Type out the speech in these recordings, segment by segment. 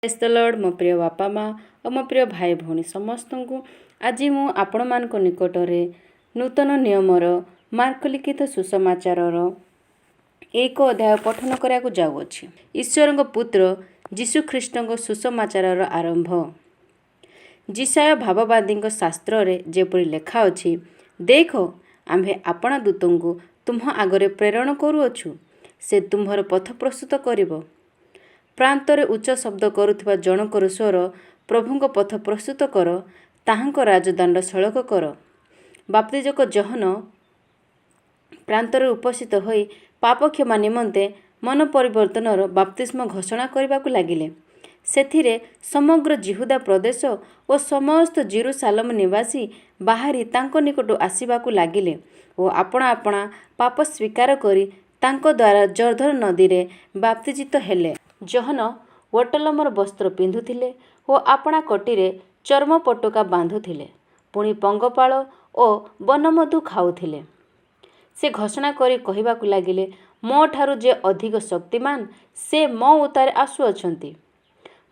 Praise the Lord मो प्रिय बापा माँ और मो प्रिय भाई भौणी समस्त को आज मु आपण मान निकटरे नूतन नियमर मार्क लिखित सुसमाचार एक अध्याय पठन कराया जाऊँगी। ईश्वर पुत्र जीशुख्रीष्ट सुसमाचार आरंभ। जिसाय भाववादी शास्त्र रे जेपरी लेखा अछि, देख आम्भे आपण दूत को तुम आगरे प्रेरण करुअछु, से तुम्हर पथ प्रस्तुत करिब। प्रांतरे उच्च शब्द करुवा जनकर स्वर, प्रभुଙ୍କ पथ प्रस्तुत कर, ताहांक राजदाण्ड सड़क कर। बाप्तिजक जहन प्रांतरे उपस्थित होई पाप क्षमा निमंते मन परिवर्तनर बाप्तिस्म घोषणा करबाकू लागिले। सेथिरे समग्र जिहुदा प्रदेश और समस्त जेरुसालेम निवासी बाहरी तांको निकटू आसीबाकू लागिले और आपणा आपणा पाप स्वीकार करी तांको द्वारा जर्दन नदी रे बाप्तिजित हेले। जहन वटलमर वस्त्र पिंधुथिले और आपणा कटीरे चर्म पटुका बांधुथिले, पुणी पंगपाल और बनमधु खाउथिले। से घोषणा करी कहिबाकू लागिले, मो ठारू जे अधिक शक्तिमान से मो उतारे आसुअछंती।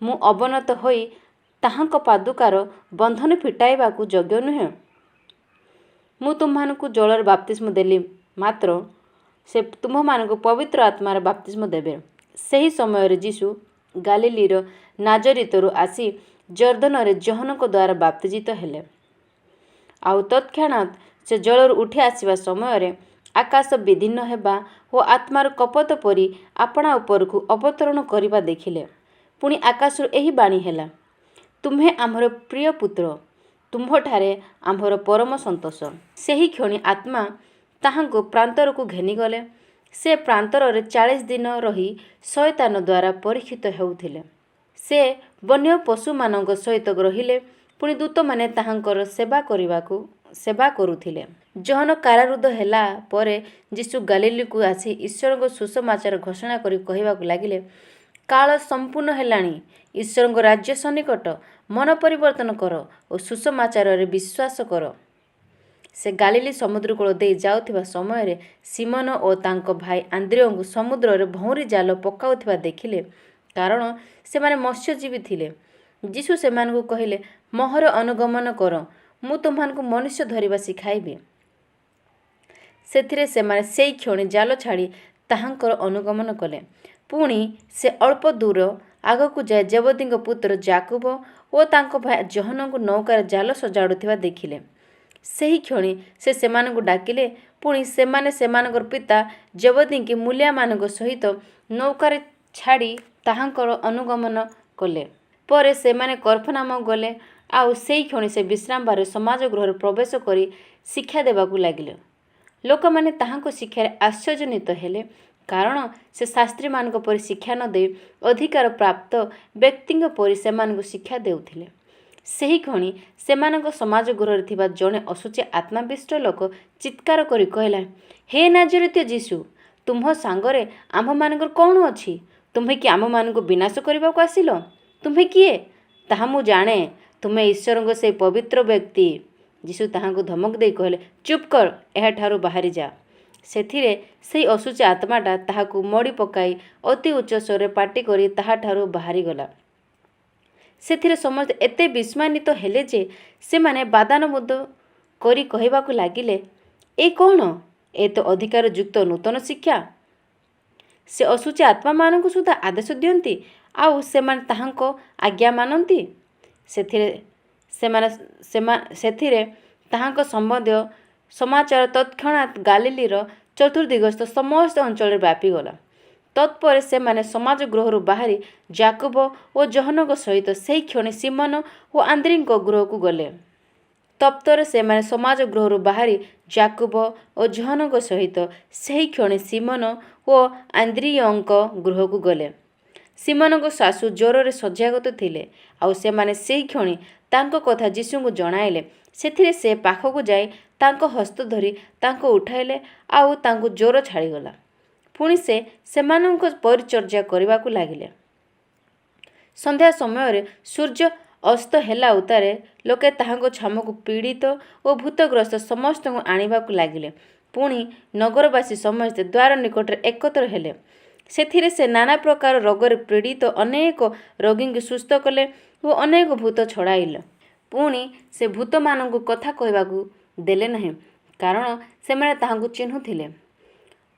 मु अवनत होई ताहांक पादुकार बंधन फिटाइबाकू योग्य नुहे। मु तुम्हानकू जलर बाप्तिस्म देली, मात्र से तुम्हानकू पवित्र आत्मार बाप्तिस्म देबे। सही समय जीशु गालिलीर नाजरितरु आसी जर्दन रे जहनक द्वारा बाप्तिजित हेले। आउ तत्क्षणात से जलर उठी आसीबा समय आकाश विदीर्ण हेबा और आत्मार कपत परी आपणा उपरकू अवतरण करिबा देखिले। पुणी आकाशरु एही बाणी हेला, तुम्हे आमर प्रिय पुत्र, तुम्हठारे आम्भर परम संतोष। सेही क्षणी आत्मा ताहांको प्रांतरकू घेनीगले। से प्रांतर रे 40 दिन रही शैतान द्वारा परीक्षित हेउथिले। से वन्य पशु मानक सहित रहिले, पुणी दूत माने ताहांकर सेवा करुथिले। जहन कारारुद्ध हेला परे जीशु गालिली को आसी ईश्वर सुसमाचार घोषणा करी कहिबाकू लागिले, काल संपूर्ण हेलाणी, ईश्वर राज्य सन्निकट, मन परिवर्तन कर और सुसमाचार रे विश्वास कर। से गालिली समुद्र कूल दे जाउथिबा समय सिमोन और तांको भाई आंद्रियो समुद्र रे भौरी जाल पकाउथिबा देखिले, कारण से माने मत्स्यजीवी थिले। जीशु सेमानकू कहिले, मोहर अनुगमन कर, मु तुमहानकू मनुष्य धरिबा सिखाइबी। सेथिरे सेमाने सेई क्षणी जाल छाड़ी ताहांकर अनुगमन कले। पुणी से अल्प दूर आगकू जाए जेबदीଙ୍କ पुत्र जाकुब और तांको भाई जहनकू नौकार जाल सजाड़ुथिबा देखिले। सही क्षणी से सेमानकू डाकिले, पुणी सेमाने सेमानकर पिता जेबदींकी मूल्या मानक सहित नौकार छाड़ी ताहांकर अनुगमन कले। परे सेमाने कर्फनाम गले। आउ सेई क्षणी से विश्राम बारे समाज गृह प्रवेश करी शिक्षा देबाकू लागिले। लोक माने ताहांको शिक्षार आश्चर्यजनित हेले, कारण से शास्त्री मानक परि शिक्षा न दे अधिकार प्राप्त व्यक्तिंग परि सेमानकू शिक्षा देउथिले। सही क्षणी सेमानक समाज गृह थिबा जणे असुची आत्माविष्ट लोक चित्कार करी कहला, हे नाजरित जीशु, तुम सांगरे आम मानकर कौन अछि? तुम्हें कि आम मानक विनाश करबाकू आसिल? तुम्हें किए? ताहा मु जाने, तुम्हें ईश्वर से पवित्र व्यक्ति। जीशु ताहांको धमक दे कहले, चुप कर, एहा ठारू बाहरी जा। सेथिरे सेई असुची आत्माटा ताहाकू मड़ी पकाई अति उच्च स्वर पाटी करी ताहा ठारू बाहरी गला। सेथिरे समस्त एते विस्मानित हेले जे से माने बादानुवाद करी कहिबाकू लागिले, ए कौन? ए तो अधिकार युक्त नूतन शिक्षा। से असुची आत्मा मानकू सुद्धा आदेश दियंती, आउ सेमाने ताहांको आज्ञा मानंती। सेथिरे ताहांको संबंधी समाचार तत्क्षणात गालिलीर चतुर्दिगस्थ समस्त अंचल व्यापीगला। तत्पर सेमाने समाज गृह बाहरी जाकुब और जहनक सहित सेही क्षणी सिमोन और आंद्रियों गृह को गले। तप्तर सेमाने समाज गृह बाहरी जाकुब और जहनक सहित सेही क्षणी सिमोन और आंद्रियों गृह को गले। सिमोनक सासू ज्वर रे शଯ୍ୟାगत थिले, आउ सेमाने सेही क्षणी तांको कथा जीशुଙ୍କୁ जणाइले। सेथिरे से पाखकू जाई तांको हस्त धरी तांको उठाइले, आउ तांको ज्वर छाड़ीगला। पुणी से सेमानंको परिचर्या करबाकू लागिले। संध्या समय सूर्य अस्त हेला उतारे लोके ताहांको छामकू पीड़ित और भूतग्रस्त समस्त आनिबाकू लागिले। पुणी नगरवासी समस्ते द्वार निकटरे एकत्र हेले। ସେଥିରେ ସେ ନାନା ପ୍ରକାର ରୋଗରେ ପୀଡ଼ିତ ଅନେକ ରୋଗୀଙ୍କୁ ସୁସ୍ଥ କଲେ ଓ ଅନେକ ଭୂତ ଛଡ଼ାଇଲେ। ପୁଣି ସେ ଭୂତମାନଙ୍କୁ କଥା କହିବାକୁ ଦେଲେ ନାହିଁ, କାରଣ ସେମାନେ ତାହାଙ୍କୁ ଚିହ୍ନୁଥିଲେ।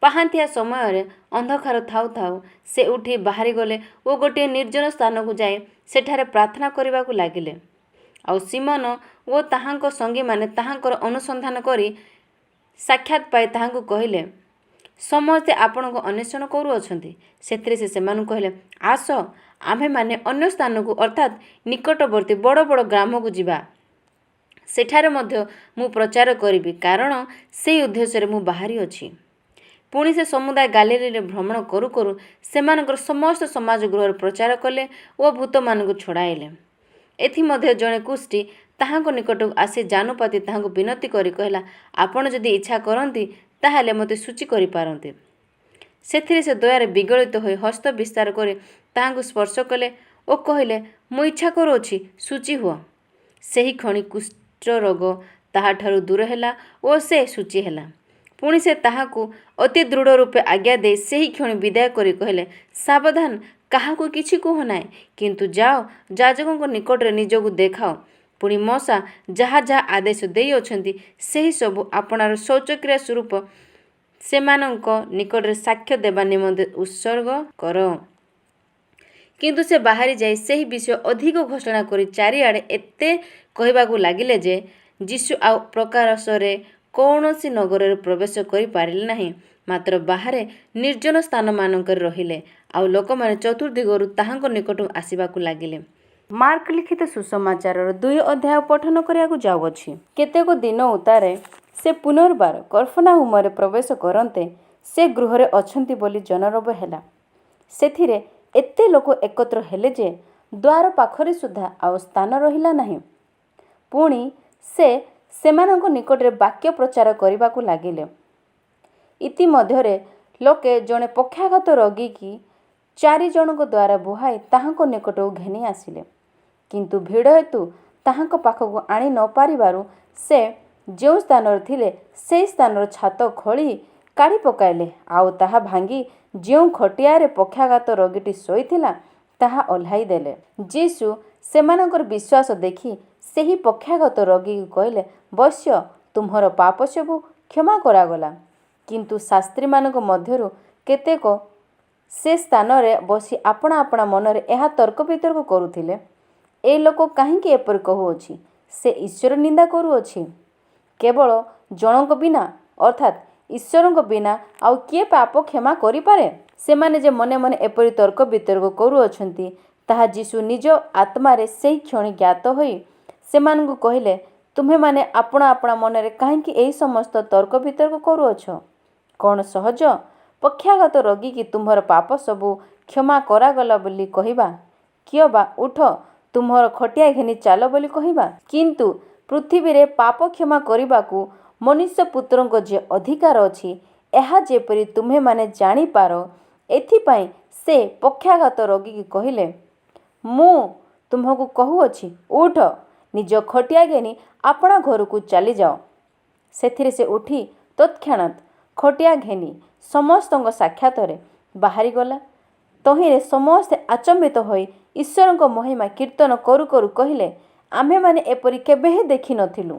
ପାହାନ୍ତିଆ ସମୟରେ ଅନ୍ଧକାର ଥାଉ ଥାଉ ସେ ଉଠି ବାହାରିଗଲେ ଓ ଗୋଟିଏ ନିର୍ଜନ ସ୍ଥାନକୁ ଯାଇ ସେଠାରେ ପ୍ରାର୍ଥନା କରିବାକୁ ଲାଗିଲେ। ଆଉ ସିମୋନ ଓ ତାହାଙ୍କ ସଙ୍ଗୀମାନେ ତାହାଙ୍କର ଅନୁସନ୍ଧାନ କରି ସାକ୍ଷାତ ପାଇ ତାହାଙ୍କୁ କହିଲେ, ସମସ୍ତେ ଆପଣଙ୍କୁ ଅନ୍ୱେଷଣ କରୁଅଛନ୍ତି। ସେଥିରେ ସେ ସେମାନଙ୍କୁ କହିଲେ, ଆସ, ଆମ୍ଭେମାନେ ଅନ୍ୟ ସ୍ଥାନକୁ ଅର୍ଥାତ୍ ନିକଟବର୍ତ୍ତୀ ବଡ଼ ବଡ଼ ଗ୍ରାମକୁ ଯିବା। ସେଠାରେ ମଧ୍ୟ ମୁଁ ପ୍ରଚାର କରିବି, କାରଣ ସେହି ଉଦ୍ଦେଶ୍ୟରେ ମୁଁ ବାହାରିଅଛି। ପୁଣି ସେ ସମୁଦାୟ ଗାଲିଲରେ ଭ୍ରମଣ କରୁ କରୁ ସେମାନଙ୍କର ସମସ୍ତ ସମାଜ ଗୃହରେ ପ୍ରଚାର କଲେ ଓ ଭୂତମାନଙ୍କୁ ଛଡ଼ାଇଲେ। ଏଥିମଧ୍ୟରେ ଜଣେ କୁଷ୍ଠୀ ତାହାଙ୍କ ନିକଟକୁ ଆସି ଜାନୁପାତି ତାହାଙ୍କୁ ବିନତି କରି କହିଲା, ଆପଣ ଯଦି ଇଚ୍ଛା କରନ୍ତି ତାହେଲେ ମୋତେ ଶୁଚି କରିପାରନ୍ତି। ସେଥିରେ ସେ ଦୟାରେ ବିଗଳିତ ହୋଇ ହସ୍ତ ବିସ୍ତାର କରି ତାହାଙ୍କୁ ସ୍ପର୍ଶ କଲେ ଓ କହିଲେ, ମୁଁ ଇଚ୍ଛା କରୁଅଛି, ଶୁଚି ହୁଅ। ସେହି କ୍ଷଣି କୁଷ୍ଠରୋଗ ତାହାଠାରୁ ଦୂର ହେଲା ଓ ସେ ଶୁଚି ହେଲା। ପୁଣି ସେ ତାହାକୁ ଅତି ଦୃଢ଼ ରୂପେ ଆଜ୍ଞା ଦେଇ ସେହି କ୍ଷଣି ବିଦାୟ କରି କହିଲେ, ସାବଧାନ, କାହାକୁ କିଛି କୁହ ନାହିଁ, କିନ୍ତୁ ଯାଅ ଯାଜକଙ୍କ ନିକଟରେ ନିଜକୁ ଦେଖାଅ। ପୁଣି ମଶା ଯାହା ଯାହା ଆଦେଶ ଦେଇଅଛନ୍ତି ସେହି ସବୁ ଆପଣାର ଶୌଚକ୍ରିୟା ସ୍ୱରୂପ ସେମାନଙ୍କ ନିକଟରେ ସାକ୍ଷ୍ୟ ଦେବା ନିମନ୍ତେ ଉତ୍ସର୍ଗ କର। କିନ୍ତୁ ସେ ବାହାରି ଯାଇ ସେହି ବିଷୟ ଅଧିକ ଘୋଷଣା କରି ଚାରିଆଡ଼େ ଏତେ କହିବାକୁ ଲାଗିଲେ ଯେ ଯୀଶୁ ଆଉ ପ୍ରକାଶରେ କୌଣସି ନଗରରେ ପ୍ରବେଶ କରିପାରିଲେ ନାହିଁ, ମାତ୍ର ବାହାରେ ନିର୍ଜନ ସ୍ଥାନମାନଙ୍କରେ ରହିଲେ। ଆଉ ଲୋକମାନେ ଚତୁର୍ଦିଗରୁ ତାହାଙ୍କ ନିକଟକୁ ଆସିବାକୁ ଲାଗିଲେ। ମାର୍କ ଲିଖିତ ସୁସମାଚାରର 2 ଅଧ୍ୟାୟ ପଠନ କରିବାକୁ ଯାଉଅଛି। କେତେକ ଦିନ ଉତ୍ତାରେ ସେ ପୁନର୍ବାର କଫର୍ଣ୍ଣାହୁମରେ ପ୍ରବେଶ କରନ୍ତେ ସେ ଗୃହରେ ଅଛନ୍ତି ବୋଲି ଜନରବ ହେଲା। ସେଥିରେ ଏତେ ଲୋକ ଏକତ୍ର ହେଲେ ଯେ ଦ୍ୱାର ପାଖରେ ସୁଦ୍ଧା ଆଉ ସ୍ଥାନ ରହିଲା ନାହିଁ। ପୁଣି ସେ ସେମାନଙ୍କ ନିକଟରେ ବାକ୍ୟ ପ୍ରଚାର କରିବାକୁ ଲାଗିଲେ। ଇତିମଧ୍ୟରେ ଲୋକେ ଜଣେ ପକ୍ଷାଘାତ ରୋଗୀକି 4 ଜଣଙ୍କ ଦ୍ୱାରା ବୁହାଇ ତାହାଙ୍କ ନିକଟକୁ ଘେନି ଆସିଲେ। କିନ୍ତୁ ଭିଡ଼ ହେତୁ ତାହାଙ୍କ ପାଖକୁ ଆଣି ନ ପାରିବାରୁ ସେ ଯେଉଁ ସ୍ଥାନରେ ଥିଲେ ସେହି ସ୍ଥାନର ଛାତ ଖୋଳି କାଢ଼ି ପକାଇଲେ, ଆଉ ତାହା ଭାଙ୍ଗି ଯେଉଁ ଖଟିଆରେ ପକ୍ଷାଘାତ ରୋଗୀଟି ଶୋଇଥିଲା ତାହା ଓହ୍ଲାଇ ଦେଲେ। ଯୀଶୁ ସେମାନଙ୍କର ବିଶ୍ୱାସ ଦେଖି ସେହି ପକ୍ଷାଘାତ ରୋଗୀକୁ କହିଲେ, ବୈଶ୍ୟ, ତୁମ୍ଭର ପାପ ସବୁ କ୍ଷମା କରାଗଲା। କିନ୍ତୁ ଶାସ୍ତ୍ରୀମାନଙ୍କ ମଧ୍ୟରୁ କେତେକ ସେ ସ୍ଥାନରେ ବସି ଆପଣା ଆପଣା ମନରେ ଏହା ତର୍କ ବିତର୍କ କରୁଥିଲେ, ଏ ଲୋକ କାହିଁକି ଏପରି କହୁଅଛି? ସେ ଈଶ୍ୱର ନିନ୍ଦା କରୁଅଛି। କେବଳ ଜଣଙ୍କ ବିନା ଅର୍ଥାତ୍ ଈଶ୍ୱରଙ୍କ ବିନା ଆଉ କିଏ ପାପ କ୍ଷମା କରିପାରେ? ସେମାନେ ଯେ ମନେ ମନେ ଏପରି ତର୍କ ବିତର୍କ କରୁଅଛନ୍ତି ତାହା ଯୀଶୁ ନିଜ ଆତ୍ମାରେ ସେହି କ୍ଷଣି ଜ୍ଞାତ ହୋଇ ସେମାନଙ୍କୁ କହିଲେ, ତୁମ୍ଭେମାନେ ଆପଣା ଆପଣା ମନରେ କାହିଁକି ଏହି ସମସ୍ତ ତର୍କ ବିତର୍କ କରୁଅଛ? କ'ଣ ସହଜ, ପକ୍ଷାଘାତ ରୋଗୀକି ତୁମ୍ଭର ପାପ ସବୁ କ୍ଷମା କରାଗଲା ବୋଲି କହିବା, କିଏ ବା ଉଠ, ତୁମ୍ଭର ଖଟିଆ ଘେନି ଚାଲ ବୋଲି କହିବା? କିନ୍ତୁ ପୃଥିବୀରେ ପାପ କ୍ଷମା କରିବାକୁ ମନୁଷ୍ୟପୁତ୍ରଙ୍କ ଯେ ଅଧିକାର ଅଛି, ଏହା ଯେପରି ତୁମ୍ଭେମାନେ ଜାଣିପାର, ଏଥିପାଇଁ ସେ ପକ୍ଷାଘାତ ରୋଗୀକି କହିଲେ, ମୁଁ ତୁମ୍ଭକୁ କହୁଅଛି, ଉଠ, ନିଜ ଖଟିଆ ଘେନି ଆପଣା ଘରକୁ ଚାଲିଯାଅ। ସେଥିରେ ସେ ଉଠି ତତ୍କ୍ଷଣାତ୍ ଖଟିଆ ଘେନି ସମସ୍ତଙ୍କ ସାକ୍ଷାତରେ ବାହାରିଗଲା। ତହିଁରେ ସମସ୍ତେ ଆଚମ୍ବିତ ହୋଇ ଈଶ୍ୱରଙ୍କ ମହିମା କୀର୍ତ୍ତନ କରୁ କରୁ କହିଲେ, ଆମ୍ଭେମାନେ ଏପରି କେବେହେଁ ଦେଖିନଥିଲୁ।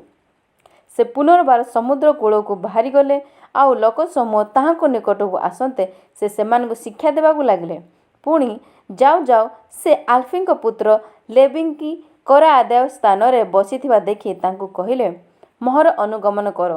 ସେ ପୁନର୍ବାର ସମୁଦ୍ର କୂଳକୁ ବାହାରିଗଲେ, ଆଉ ଲୋକସମୂହ ତାହାଙ୍କ ନିକଟକୁ ଆସନ୍ତେ ସେ ସେମାନଙ୍କୁ ଶିକ୍ଷା ଦେବାକୁ ଲାଗିଲେ। ପୁଣି ଯାଉ ଯାଉ ସେ ଆଲଫିଙ୍କ ପୁତ୍ର ଲେବୀଙ୍କି କର ଆଦାୟ ସ୍ଥାନରେ ବସିଥିବା ଦେଖି ତାଙ୍କୁ କହିଲେ, ମୋହର ଅନୁଗମନ କର।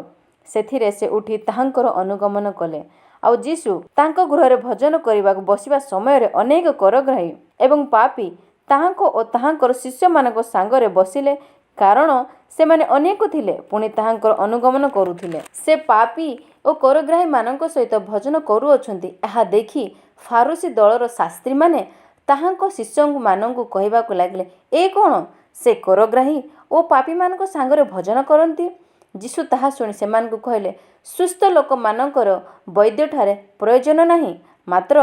ସେଥିରେ ସେ ଉଠି ତାହାଙ୍କର ଅନୁଗମନ କଲେ। ଆଉ ଯୀଶୁ ତାଙ୍କ ଗୃହରେ ଭୋଜନ କରିବାକୁ ବସିବା ସମୟରେ ଅନେକ କରଗ୍ରାହୀ ଏବଂ ପାପୀ ତାହାଙ୍କ ଓ ତାହାଙ୍କର ଶିଷ୍ୟମାନଙ୍କ ସାଙ୍ଗରେ ବସିଲେ, କାରଣ ସେମାନେ ଅନେକ ଥିଲେ, ପୁଣି ତାହାଙ୍କର ଅନୁଗମନ କରୁଥିଲେ। ସେ ପାପୀ ଓ କରଗ୍ରାହୀମାନଙ୍କ ସହିତ ଭୋଜନ କରୁଅଛନ୍ତି ଏହା ଦେଖି ଫାରୁସୀ ଦଳର ଶାସ୍ତ୍ରୀମାନେ ତାହାଙ୍କ ଶିଷ୍ୟମାନଙ୍କୁ କହିବାକୁ ଲାଗିଲେ, ଏ କ'ଣ, ସେ କରଗ୍ରାହୀ ଓ ପାପୀମାନଙ୍କ ସାଙ୍ଗରେ ଭୋଜନ କରନ୍ତି? ଯୀଶୁ ତାହା ଶୁଣି ସେମାନଙ୍କୁ କହିଲେ, ସୁସ୍ଥ ଲୋକମାନଙ୍କର ବୈଦ୍ୟଠାରେ ପ୍ରୟୋଜନ ନାହିଁ, ମାତ୍ର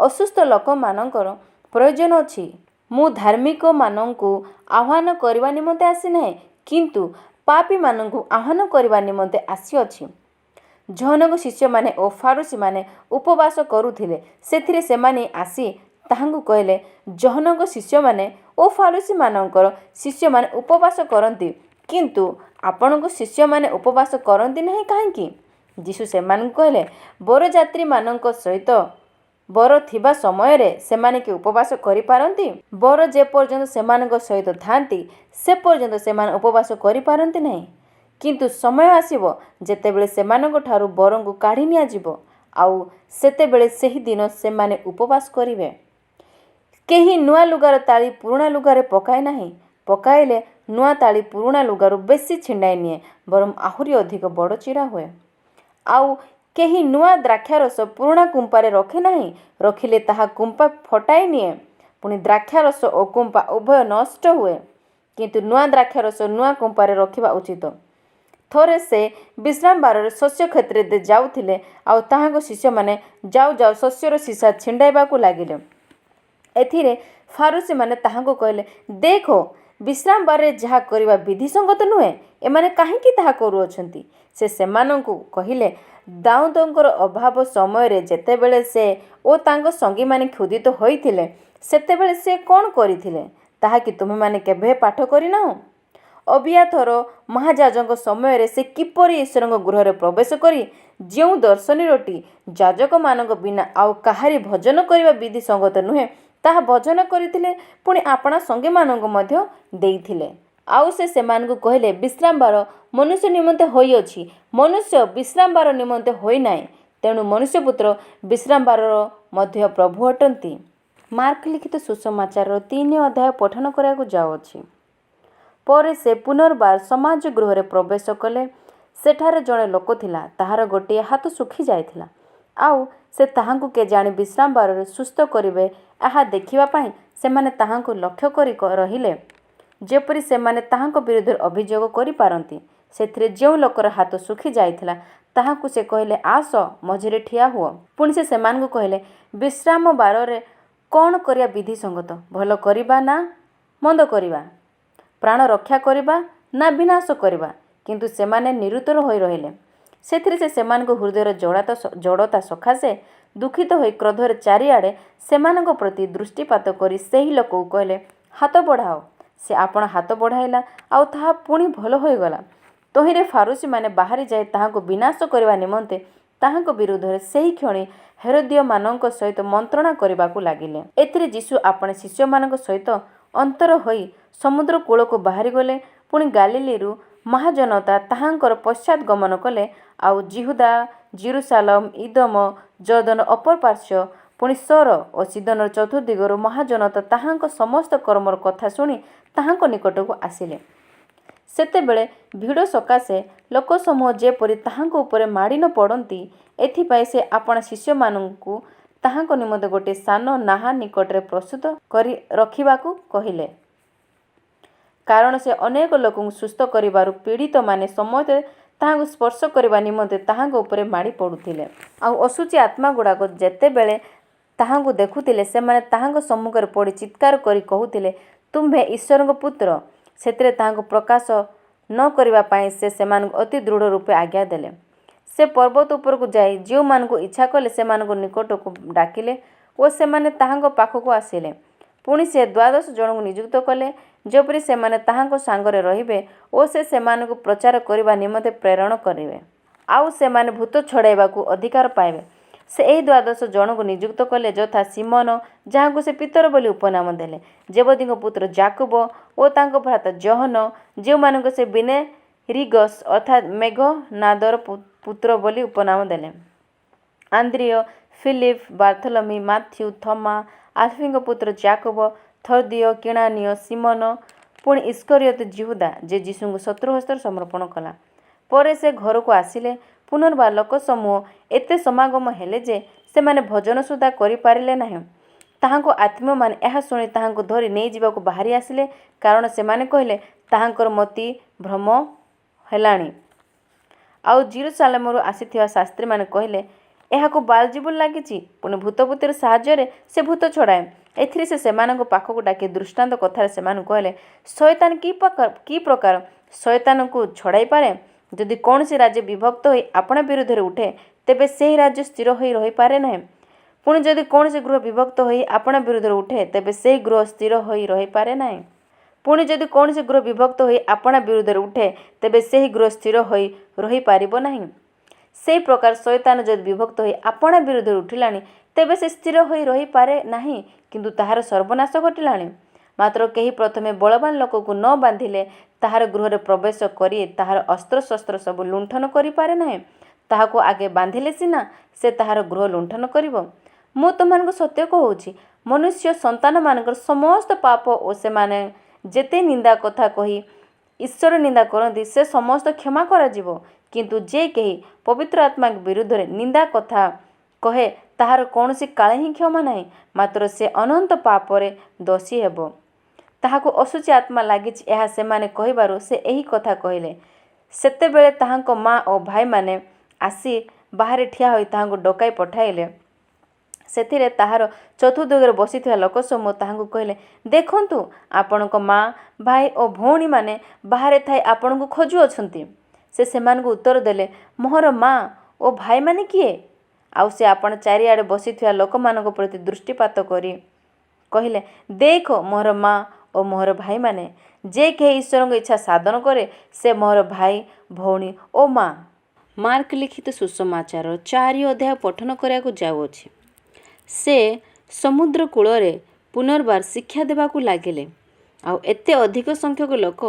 ଅସୁସ୍ଥ ଲୋକମାନଙ୍କର ପ୍ରୟୋଜନ ଅଛି। ମୁଁ ଧାର୍ମିକମାନଙ୍କୁ ଆହ୍ୱାନ କରିବା ନିମନ୍ତେ ଆସିନାହିଁ, କିନ୍ତୁ ପାପୀମାନଙ୍କୁ ଆହ୍ୱାନ କରିବା ନିମନ୍ତେ ଆସିଅଛି। ଜହନ୍ନଙ୍କ ଶିଷ୍ୟମାନେ ଓ ଫାରୁସୀମାନେ ଉପବାସ କରୁଥିଲେ। ସେଥିରେ ସେମାନେ ଆସି ତାହାଙ୍କୁ କହିଲେ, ଜହନ୍ନଙ୍କ ଶିଷ୍ୟମାନେ ଓ ଫାରୁସୀମାନଙ୍କର ଶିଷ୍ୟମାନେ ଉପବାସ କରନ୍ତି, କିନ୍ତୁ ଆପଣଙ୍କ ଶିଷ୍ୟମାନେ ଉପବାସ କରନ୍ତି ନାହିଁ କାହିଁକି? ଯୀଶୁ ସେମାନଙ୍କୁ କହିଲେ, ବରଯାତ୍ରୀମାନଙ୍କ ସହିତ ବର ଥିବା ସମୟରେ ସେମାନେ କି ଉପବାସ କରିପାରନ୍ତି? ବର ଯେପର୍ଯ୍ୟନ୍ତ ସେମାନଙ୍କ ସହିତ ଥାନ୍ତି ସେ ପର୍ଯ୍ୟନ୍ତ ସେମାନେ ଉପବାସ କରିପାରନ୍ତି ନାହିଁ। କିନ୍ତୁ ସମୟ ଆସିବ ଯେତେବେଳେ ସେମାନଙ୍କ ଠାରୁ ବରଙ୍କୁ କାଢ଼ି ନିଆଯିବ, ଆଉ ସେତେବେଳେ ସେହି ଦିନ ସେମାନେ ଉପବାସ କରିବେ। କେହି ନୂଆ ଲୁଗାର ତାଳି ପୁରୁଣା ଲୁଗାରେ ପକାଏ ନାହିଁ। ପକାଇଲେ ନୂଆ ତାଳି ପୁରୁଣା ଲୁଗାରୁ ବେଶୀ ଛିଣ୍ଡାଇ ନିଏ, ବରଂ ଆହୁରି ଅଧିକ ବଡ଼ ଚିରା ହୁଏ। ଆଉ କେହି ନୂଆ ଦ୍ରାକ୍ଷାରସ ପୁରୁଣା କୁମ୍ପାରେ ରଖେ ନାହିଁ। ରଖିଲେ ତାହା କୁମ୍ପା ଫଟାଇ ନିଏ, ପୁଣି ଦ୍ରାକ୍ଷାରସ ଓ କୁମ୍ପା ଉଭୟ ନଷ୍ଟ ହୁଏ। କିନ୍ତୁ ନୂଆ ଦ୍ରାକ୍ଷାରସ ନୂଆ କୁମ୍ପାରେ ରଖିବା ଉଚିତ। ଥରେ ସେ ବିଶ୍ରାମ ବାରରେ ଶସ୍ୟ କ୍ଷେତ୍ରରେ ଯାଉଥିଲେ, ଆଉ ତାହାଙ୍କ ଶିଷ୍ୟମାନେ ଯାଉ ଯାଉ ଶସ୍ୟର ସୀସା ଛିଣ୍ଡାଇବାକୁ ଲାଗିଲେ। ଏଥିରେ ଫାରୁସୀମାନେ ତାହାଙ୍କୁ କହିଲେ, ଦେଖ, ବିଶ୍ରାମ ବାରରେ ଯାହା କରିବା ବିଧିସଙ୍ଗତ ନୁହେଁ, ଏମାନେ କାହିଁକି ତାହା କରୁଅଛନ୍ତି? ସେ ସେମାନଙ୍କୁ କହିଲେ, ଦାଉଦଙ୍କର ଅଭାବ ସମୟରେ ଯେତେବେଳେ ସେ ଓ ତାଙ୍କ ସଙ୍ଗୀମାନେ କ୍ଷୁଧିତ ହୋଇଥିଲେ, ସେତେବେଳେ ସେ କ'ଣ କରିଥିଲେ, ତାହା କି ତୁମେମାନେ କେବେ ପାଠ କରିନାହ? ଅବିୟାଥର ମହାଯାଜକଙ୍କ ସମୟରେ ସେ କିପରି ଈଶ୍ୱରଙ୍କ ଗୃହରେ ପ୍ରବେଶ କରି ଯେଉଁ ଦର୍ଶନୀ ରୋଟି ଯାଜକମାନଙ୍କ ବିନା ଆଉ କାହାରି ଭୋଜନ କରିବା ବିଧି ସଙ୍ଗତ ନୁହେଁ, ତାହା ଭୋଜନ କରିଥିଲେ, ପୁଣି ଆପଣା ସଙ୍ଗୀମାନଙ୍କୁ ମଧ୍ୟ ଦେଇଥିଲେ। ଆଉ ସେ ସେମାନଙ୍କୁ କହିଲେ, ବିଶ୍ରାମ ବାର ମନୁଷ୍ୟ ନିମନ୍ତେ ହୋଇଅଛି, ମନୁଷ୍ୟ ବିଶ୍ରାମ ବାର ନିମନ୍ତେ ହୋଇନାହିଁ। ତେଣୁ ମନୁଷ୍ୟପୁତ୍ର ବିଶ୍ରାମ ବାରର ମଧ୍ୟ ପ୍ରଭୁ ଅଟନ୍ତି। ମାର୍କ ଲିଖିତ ସୁସମାଚାରର 3 ଅଧ୍ୟାୟ ପଠନ କରିବାକୁ ଯାଉଅଛି। ପରେ ସେ ପୁନର୍ବାର ସମାଜ ଗୃହରେ ପ୍ରବେଶ କଲେ। ସେଠାରେ ଜଣେ ଲୋକ ଥିଲା, ତାହାର ଗୋଟିଏ ହାତ ଶୁଖି ଯାଇଥିଲା। ଆଉ ସେ ତାହାଙ୍କୁ କେଜାଣି ବିଶ୍ରାମ ବାରରେ ସୁସ୍ଥ କରିବେ, ଏହା ଦେଖିବା ପାଇଁ ସେମାନେ ତାହାଙ୍କୁ ଲକ୍ଷ୍ୟ କରି ରହିଲେ, ଯେପରି ସେମାନେ ତାହାଙ୍କ ବିରୁଦ୍ଧରେ ଅଭିଯୋଗ କରିପାରନ୍ତି। ସେଥିରେ ଯେଉଁ ଲୋକର ହାତ ଶୁଖି ଯାଇଥିଲା ତାହାଙ୍କୁ ସେ କହିଲେ, ଆସ, ମଝିରେ ଠିଆ ହୁଅ। ପୁଣି ସେ ସେମାନଙ୍କୁ କହିଲେ, ବିଶ୍ରାମ ବାରରେ କ'ଣ କରିବା ବିଧିସଙ୍ଗତ? ଭଲ କରିବା ନା ମନ୍ଦ କରିବା? ପ୍ରାଣ ରକ୍ଷା କରିବା ନା ବିନାଶ କରିବା? କିନ୍ତୁ ସେମାନେ ନିରୁତ୍ତର ହୋଇ ରହିଲେ। ସେଥିରେ ସେ ସେମାନଙ୍କ ହୃଦୟର ଜଡ଼ତା ସକାଶେ ଦୁଃଖିତ ହୋଇ କ୍ରୋଧରେ ଚାରିଆଡ଼େ ସେମାନଙ୍କ ପ୍ରତି ଦୃଷ୍ଟିପାତ କରି ସେହି ଲୋକକୁ କହିଲେ, ହାତ ବଢ଼ାଅ। ସେ ଆପଣ ହାତ ବଢ଼ାଇଲା, ଆଉ ତାହା ପୁଣି ଭଲ ହୋଇଗଲା। ତହିଁରେ ଫାରୁସୀମାନେ ବାହାରି ଯାଇ ତାହାଙ୍କୁ ବିନାଶ କରିବା ନିମନ୍ତେ ତାହାଙ୍କ ବିରୁଦ୍ଧରେ ସେହି କ୍ଷଣି ହେରୋଦ୍ୟମାନଙ୍କ ସହିତ ମନ୍ତ୍ରଣା କରିବାକୁ ଲାଗିଲେ। ଏଥିରେ ଯୀଶୁ ଆପଣ ଶିଷ୍ୟମାନଙ୍କ ସହିତ ଅନ୍ତର ହୋଇ ସମୁଦ୍ର କୂଳକୁ ବାହାରିଗଲେ। ପୁଣି ଗାଲିଲରୁ ମହାଜନତା ତାହାଙ୍କର ପଶ୍ଚାତ୍ ଗମନ କଲେ। ଆଉ ଯିହୁଦା, ଜେରୁସାଲେମ, ଇଦୋମ, ଜର୍ଦ୍ଦନ ଅପର ପାର୍ଶ୍ୱ, ପୁଣି ସୋର ଓ ସିଦୋନର ଚତୁର୍ଦ୍ଦିଗରୁ ମହାଜନତା ତାହାଙ୍କ ସମସ୍ତ କର୍ମର କଥା ଶୁଣି ତାହାଙ୍କ ନିକଟକୁ ଆସିଲେ। ସେତେବେଳେ ଭିଡ଼ ସକାଶେ ଲୋକସମୂହ ଯେପରି ତାହାଙ୍କ ଉପରେ ମାଡ଼ି ନ ପଡ଼ନ୍ତି, ଏଥିପାଇଁ ସେ ଆପଣା ଶିଷ୍ୟମାନଙ୍କୁ ତାହାଙ୍କ ନିମନ୍ତେ ଗୋଟିଏ ସାନ ନାହା ନିକଟରେ ପ୍ରସ୍ତୁତ କରି ରଖିବାକୁ କହିଲେ। କାରଣ ସେ ଅନେକ ଲୋକଙ୍କୁ ସୁସ୍ଥ କରିବାରୁ ପୀଡ଼ିତମାନେ ସମସ୍ତେ ତାହାଙ୍କୁ ସ୍ପର୍ଶ କରିବା ନିମନ୍ତେ ତାହାଙ୍କ ଉପରେ ମାଡ଼ି ପଡ଼ୁଥିଲେ। ଆଉ ଅଶୁଚି ଆତ୍ମାଗୁଡ଼ାକ ଯେତେବେଳେ ତାହାଙ୍କୁ ଦେଖୁଥିଲେ, ସେମାନେ ତାହାଙ୍କ ସମ୍ମୁଖରେ ପଡ଼ି ଚିତ୍କାର କରି କହୁଥିଲେ, ତୁମ୍ଭେ ଈଶ୍ୱରଙ୍କ ପୁତ୍ର। ସେଥିରେ ତାହାଙ୍କୁ ପ୍ରକାଶ ନ କରିବା ପାଇଁ ସେ ସେମାନଙ୍କୁ ଅତି ଦୃଢ଼ ରୂପେ ଆଜ୍ଞା ଦେଲେ। ସେ ପର୍ବତ ଉପରକୁ ଯାଇ ଯେଉଁମାନଙ୍କୁ ଇଚ୍ଛା କଲେ ସେମାନଙ୍କ ନିକଟକୁ ଡାକିଲେ ଓ ସେମାନେ ତାହାଙ୍କ ପାଖକୁ ଆସିଲେ। ପୁଣି ସେ 12 ଜଣଙ୍କୁ ନିଯୁକ୍ତ କଲେ, ଯେପରି ସେମାନେ ତାହାଙ୍କ ସାଙ୍ଗରେ ରହିବେ ଓ ସେ ସେମାନଙ୍କୁ ପ୍ରଚାର କରିବା ନିମନ୍ତେ ପ୍ରେରଣ କରିବେ। ଆଉ ସେମାନେ ଭୂତ ଛଡ଼ାଇବାକୁ ଅଧିକାର ପାଇବେ। ସେ ଏହି 12 ଜଣଙ୍କୁ ନିଯୁକ୍ତ କଲେ, ଯଥା ସିମୋନ, ଯାହାଙ୍କୁ ସେ ପିତର ବୋଲି ଉପନାମ ଦେଲେ, ଜେବଦୀଙ୍କ ପୁତ୍ର ଯାକୋବ ଓ ତାଙ୍କ ଭ୍ରାତା ଜୋହନ, ଯେଉଁମାନଙ୍କୁ ସେ ବୋନେରିଗସ୍ ଅର୍ଥାତ୍ ମେଘନାଦର ପୁତ୍ର ବୋଲି ଉପନାମ ଦେଲେ, ଆନ୍ଦ୍ରିୟ, ଫିଲିପ, ବାର୍ଥୋଲୋମି, ମାଥ୍ୟୁ, ଥୋମା, ଆଲଫିଙ୍କ ପୁତ୍ର ଯାକୋବ, ଥଦ୍ଦେୟ, କିଣାନିୟ, ସିମୋନ, ପୁଣି ଇସ୍କରିୟତ ଯିହୁଦା, ଯେ ଯୀଶୁଙ୍କୁ ଶତ୍ରୁ ହସ୍ତରେ ସମର୍ପଣ କଲା। ପରେ ସେ ଘରକୁ ଆସିଲେ। ପୁନର୍ବାର ଲୋକସମୂହ ଏତେ ସମାଗମ ହେଲେ ଯେ ସେମାନେ ଭୋଜନ ସୁଦ୍ଧା କରିପାରିଲେ ନାହିଁ। ତାହାଙ୍କ ଆତ୍ମୀୟମାନେ ଏହା ଶୁଣି ତାହାଙ୍କୁ ଧରି ନେଇଯିବାକୁ ବାହାରି ଆସିଲେ, କାରଣ ସେମାନେ କହିଲେ, ତାହାଙ୍କର ମତି ଭ୍ରମ ହେଲାଣି। ଆଉ ଜେରୁସାଲେମରୁ ଆସିଥିବା ଶାସ୍ତ୍ରୀମାନେ କହିଲେ, ଏହାକୁ ବାଲଜିବୁଲ ଲାଗିଛି, ପୁଣି ଭୂତପତିର ସାହାଯ୍ୟରେ ସେ ଭୂତ ଛଡ଼ାଏ। ଏଥିରେ ସେ ସେମାନଙ୍କ ପାଖକୁ ଡାକି ଦୃଷ୍ଟାନ୍ତ କଥାରେ ସେମାନଙ୍କୁ କହିଲେ, ଶୟତାନ କି ପ୍ରକାର ଶୟତାନକୁ ଛଡ଼ାଇ ପାରେ? ଯଦି କୌଣସି ରାଜ୍ୟ ବିଭକ୍ତ ହୋଇ ଆପଣା ବିରୁଦ୍ଧରେ ଉଠେ ତେବେ ସେହି ରାଜ୍ୟ ସ୍ଥିର ହୋଇ ରହିପାରେ ନାହିଁ। ପୁଣି ଯଦି କୌଣସି ଗୃହ ବିଭକ୍ତ ହୋଇ ଆପଣା ବିରୁଦ୍ଧରେ ଉଠେ ତେବେ ସେହି ଗୃହ ସ୍ଥିର ହୋଇ ରହିପାରେ ନାହିଁ। ପୁଣି ଯଦି କୌଣସି ଗୃହ ବିଭକ୍ତ ହୋଇ ଆପଣା ବିରୁଦ୍ଧରେ ଉଠେ ତେବେ ସେହି ଗୃହ ସ୍ଥିର ହୋଇ ରହିପାରିବ ନାହିଁ। ସେହି ପ୍ରକାର ଶୟତାନ ଯଦି ବିଭକ୍ତ ହୋଇ ଆପଣା ବିରୁଦ୍ଧରେ ଉଠିଲାଣି ତେବେ ସେ ସ୍ଥିର ହୋଇ ରହିପାରେ ନାହିଁ, କିନ୍ତୁ ତାହାର ସର୍ବନାଶ ଘଟିଲାଣି। ମାତ୍ର କେହି ପ୍ରଥମେ ବଳବାନ ଲୋକକୁ ନ ବାନ୍ଧିଲେ ତାହାର ଗୃହରେ ପ୍ରବେଶ କରି ତାହାର ଅସ୍ତ୍ରଶସ୍ତ୍ର ସବୁ ଲୁଣ୍ଠନ କରିପାରେ ନାହିଁ। ତାହାକୁ ଆଗେ ବାନ୍ଧିଲେ ସିନା ସେ ତାହାର ଗୃହ ଲୁଣ୍ଠନ କରିବ। ମୁଁ ତୁମମାନଙ୍କୁ ସତ୍ୟ କହୁଛି, ମନୁଷ୍ୟ ସନ୍ତାନମାନଙ୍କର ସମସ୍ତ ପାପ ଓ ସେମାନେ ଯେତେ ନିନ୍ଦା କଥା କହି ଈଶ୍ୱର ନିନ୍ଦା କରନ୍ତି ସେ ସମସ୍ତ କ୍ଷମା କରାଯିବ। କିନ୍ତୁ ଯେ କେହି ପବିତ୍ର ଆତ୍ମା ବିରୁଦ୍ଧରେ ନିନ୍ଦା କଥା କହେ ତାହାର କୌଣସି କାଳେ ହିଁ କ୍ଷମା ନାହିଁ, ମାତ୍ର ସେ ଅନନ୍ତ ପାପରେ ଦୋଷୀ ହେବ। ତାହାକୁ ଅଶୁଚି ଆତ୍ମା ଲାଗିଛି ଏହା ସେମାନେ କହିବାରୁ ସେ ଏହି କଥା କହିଲେ। ସେତେବେଳେ ତାହାଙ୍କ ମା ଓ ଭାଇମାନେ ଆସି ବାହାରେ ଠିଆ ହୋଇ ତାହାଙ୍କୁ ଡକାଇ ପଠାଇଲେ। ସେଥିରେ ତାହାର ଚତୁର୍ଦ୍ଦିଗରେ ବସିଥିବା ଲୋକସମୂହ ତାହାଙ୍କୁ କହିଲେ, ଦେଖନ୍ତୁ, ଆପଣଙ୍କ ମା, ଭାଇ ଓ ଭଉଣୀମାନେ ବାହାରେ ଥାଇ ଆପଣଙ୍କୁ ଖୋଜୁଅଛନ୍ତି। ସେ ସେମାନଙ୍କୁ ଉତ୍ତର ଦେଲେ, ମୋର ମା ଓ ଭାଇମାନେ କିଏ? ଆଉ ସେ ଆପଣ ଚାରିଆଡ଼େ ବସିଥିବା ଲୋକମାନଙ୍କ ପ୍ରତି ଦୃଷ୍ଟିପାତ କରି କହିଲେ, ଦେଖ ମୋର ମା ଓ ମୋର ଭାଇମାନେ। ଯେ କେହି ଈଶ୍ୱରଙ୍କ ଇଚ୍ଛା ସାଧନ କରେ ସେ ମୋର ଭାଇ, ଭଉଣୀ ଓ ମା। ମାର୍କ ଲିଖିତ ସୁସମାଚାର 4 ଅଧ୍ୟାୟ ପଠନ କରିବାକୁ ଯାଉଅଛି। ସେ ସମୁଦ୍ର କୂଳରେ ପୁନର୍ବାର ଶିକ୍ଷା ଦେବାକୁ ଲାଗିଲେ। ଆଉ ଏତେ ଅଧିକ ସଂଖ୍ୟକ ଲୋକ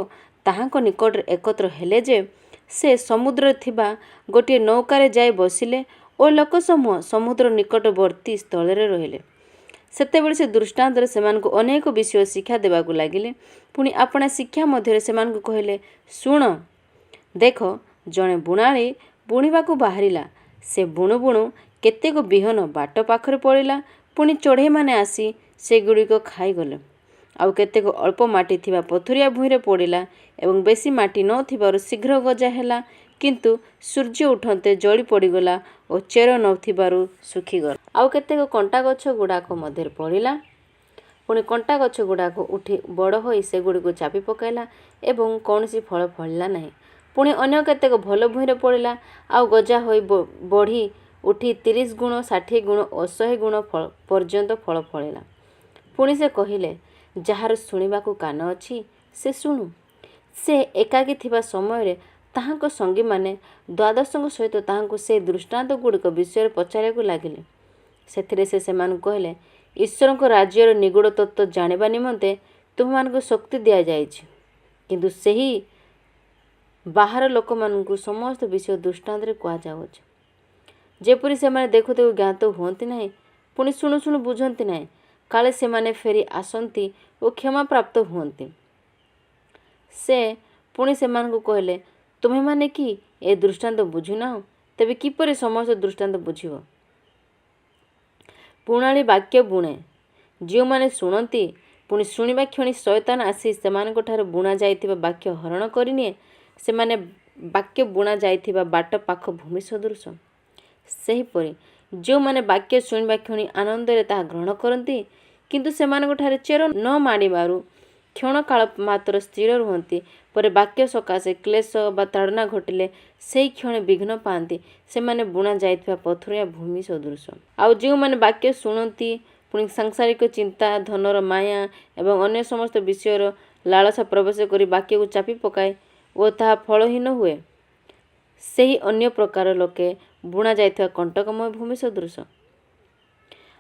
ତାହାଙ୍କ ନିକଟରେ ଏକତ୍ର ହେଲେ ଯେ ସେ ସମୁଦ୍ରରେ ଥିବା ଗୋଟିଏ ନୌକାରେ ଯାଇ ବସିଲେ ଓ ଲୋକସମୂହ ସମୁଦ୍ର ନିକଟବର୍ତ୍ତୀ ସ୍ଥଳରେ ରହିଲେ। ସେତେବେଳେ ସେ ଦୃଷ୍ଟାନ୍ତରେ ସେମାନଙ୍କୁ ଅନେକ ବିଷୟ ଶିକ୍ଷା ଦେବାକୁ ଲାଗିଲେ। ପୁଣି ଆପଣା ଶିକ୍ଷା ମଧ୍ୟରେ ସେମାନଙ୍କୁ କହିଲେ, ଶୁଣ, ଦେଖ, ଜଣେ ବୁଣାଳି ବୁଣିବାକୁ ବାହାରିଲା। ସେ ବୁଣୁ ବୁଣୁ କେତେକ ବିହନ ବାଟ ପାଖରେ ପଡ଼ିଲା। ପୁଣି ଚଢ଼େଇମାନେ ଆସି ସେଗୁଡ଼ିକ ଖାଇଗଲେ। ଆଉ କେତେକ ଅଳ୍ପ ମାଟି ଥିବା ପଥରିଆ ଭୂଇଁରେ ପଡ଼ିଲା ଏବଂ ବେଶୀ ମାଟି ନ ଥିବାରୁ ଶୀଘ୍ର ଗଜା ହେଲା, କିନ୍ତୁ ସୂର୍ଯ୍ୟ ଉଠନ୍ତେ ଜଳି ପଡ଼ିଗଲା ଓ ଚେର ନ ଥିବାରୁ ଶୁଖିଗଲା। ଆଉ କେତେକ କଣ୍ଟା ଗଛ ଗୁଡ଼ାକ ମଧ୍ୟରେ ପଡ଼ିଲା। ପୁଣି କଣ୍ଟା ଗଛ ଗୁଡ଼ାକ ଉଠି ବଡ଼ ହୋଇ ସେଗୁଡ଼ିକୁ ଚାପି ପକାଇଲା ଏବଂ କୌଣସି ଫଳ ଫଳିଲା ନାହିଁ। ପୁଣି ଅନ୍ୟ କେତେକ ଭଲ ଭୂଇଁରେ ପଡ଼ିଲା, ଆଉ ଗଜା ହୋଇ ବଢ଼ି ଉଠି 30 ଗୁଣ, 60 ଗୁଣ ଓ 100 ଗୁଣ ପର୍ଯ୍ୟନ୍ତ ଫଳ ଫଳିଲା। ପୁଣି ସେ କହିଲେ, ଯାହାର ଶୁଣିବାକୁ କାନ ଅଛି ସେ ଶୁଣୁ। ସେ ଏକାକୀ ଥିବା ସମୟରେ ତାହାଙ୍କ ସଙ୍ଗୀମାନେ ଦ୍ୱାଦଶଙ୍କ ସହିତ ତାହାଙ୍କୁ ସେ ଦୃଷ୍ଟାନ୍ତଗୁଡ଼ିକ ବିଷୟରେ ପଚାରିବାକୁ ଲାଗିଲେ। ସେଥିରେ ସେ ସେମାନଙ୍କୁ କହିଲେ, ଈଶ୍ୱରଙ୍କ ରାଜ୍ୟର ନିଗୂଢ଼ ତତ୍ତ୍ୱ ଜାଣିବା ନିମନ୍ତେ ତୁମମାନଙ୍କୁ ଶକ୍ତି ଦିଆଯାଇଛି, କିନ୍ତୁ ସେହି ବାହାର ଲୋକମାନଙ୍କୁ ସମସ୍ତ ବିଷୟ ଦୃଷ୍ଟାନ୍ତରେ କୁହାଯାଉଅଛି, ଯେପରି ସେମାନେ ଦେଖୁ ଦେଖୁ ଜ୍ଞାତ ହୁଅନ୍ତି ନାହିଁ, ପୁଣି ଶୁଣୁ ଶୁଣୁ ବୁଝନ୍ତି ନାହିଁ, କାଳେ ସେମାନେ ଫେରି ଆସନ୍ତି ଓ କ୍ଷମାପ୍ରାପ୍ତ ହୁଅନ୍ତି। ସେ ପୁଣି ସେମାନଙ୍କୁ କହିଲେ, ତୁମେମାନେ କି ଏ ଦୃଷ୍ଟାନ୍ତ ବୁଝୁନାହ? ତେବେ କିପରି ସମସ୍ତ ଦୃଷ୍ଟାନ୍ତ ବୁଝିବ? ବୁଣାଳି ବାକ୍ୟ ବୁଣେ। ଯେଉଁମାନେ ଶୁଣନ୍ତି, ପୁଣି ଶୁଣିବା କ୍ଷଣି ଶୟତାନ ଆସି ସେମାନଙ୍କଠାରୁ ବୁଣା ଯାଇଥିବା ବାକ୍ୟ ହରଣ କରିନିଏ। ସେମାନେ ବାକ୍ୟ ବୁଣା ଯାଇଥିବା ବାଟ ପାଖ ଭୂମି ସଦୃଶ। ସେହିପରି ଯେଉଁମାନେ ବାକ୍ୟ ଶୁଣିବା କ୍ଷଣି ଆନନ୍ଦରେ ତାହା ଗ୍ରହଣ କରନ୍ତି, କିନ୍ତୁ ସେମାନଙ୍କଠାରେ ଚେର ନ ମାଡ଼ିବାରୁ କ୍ଷଣକାଳ ମାତ୍ର ସ୍ଥିର ରୁହନ୍ତି, ପରେ ବାକ୍ୟ ସକାଶେ କ୍ଲେଶ ବା ତାଡ଼ନା ଘଟିଲେ ସେହି କ୍ଷଣି ବିଘ୍ନ ପାଆନ୍ତି। ସେମାନେ ବୁଣା ଯାଇଥିବା ପଥରିଆ ଭୂମି ସଦୃଶ। ଆଉ ଯେଉଁମାନେ ବାକ୍ୟ ଶୁଣନ୍ତି, ପୁଣି ସାଂସାରିକ ଚିନ୍ତା, ଧନର ମାୟା ଏବଂ ଅନ୍ୟ ସମସ୍ତ ବିଷୟର ଲାଳସା ପ୍ରବେଶ କରି ବାକ୍ୟକୁ ଚାପି ପକାଏ ଓ ତାହା ଫଳହୀନ ହୁଏ, ସେହି ଅନ୍ୟ ପ୍ରକାର ଲୋକେ ବୁଣା ଯାଇଥିବା କଣ୍ଟକମୟ ଭୂମି ସଦୃଶ।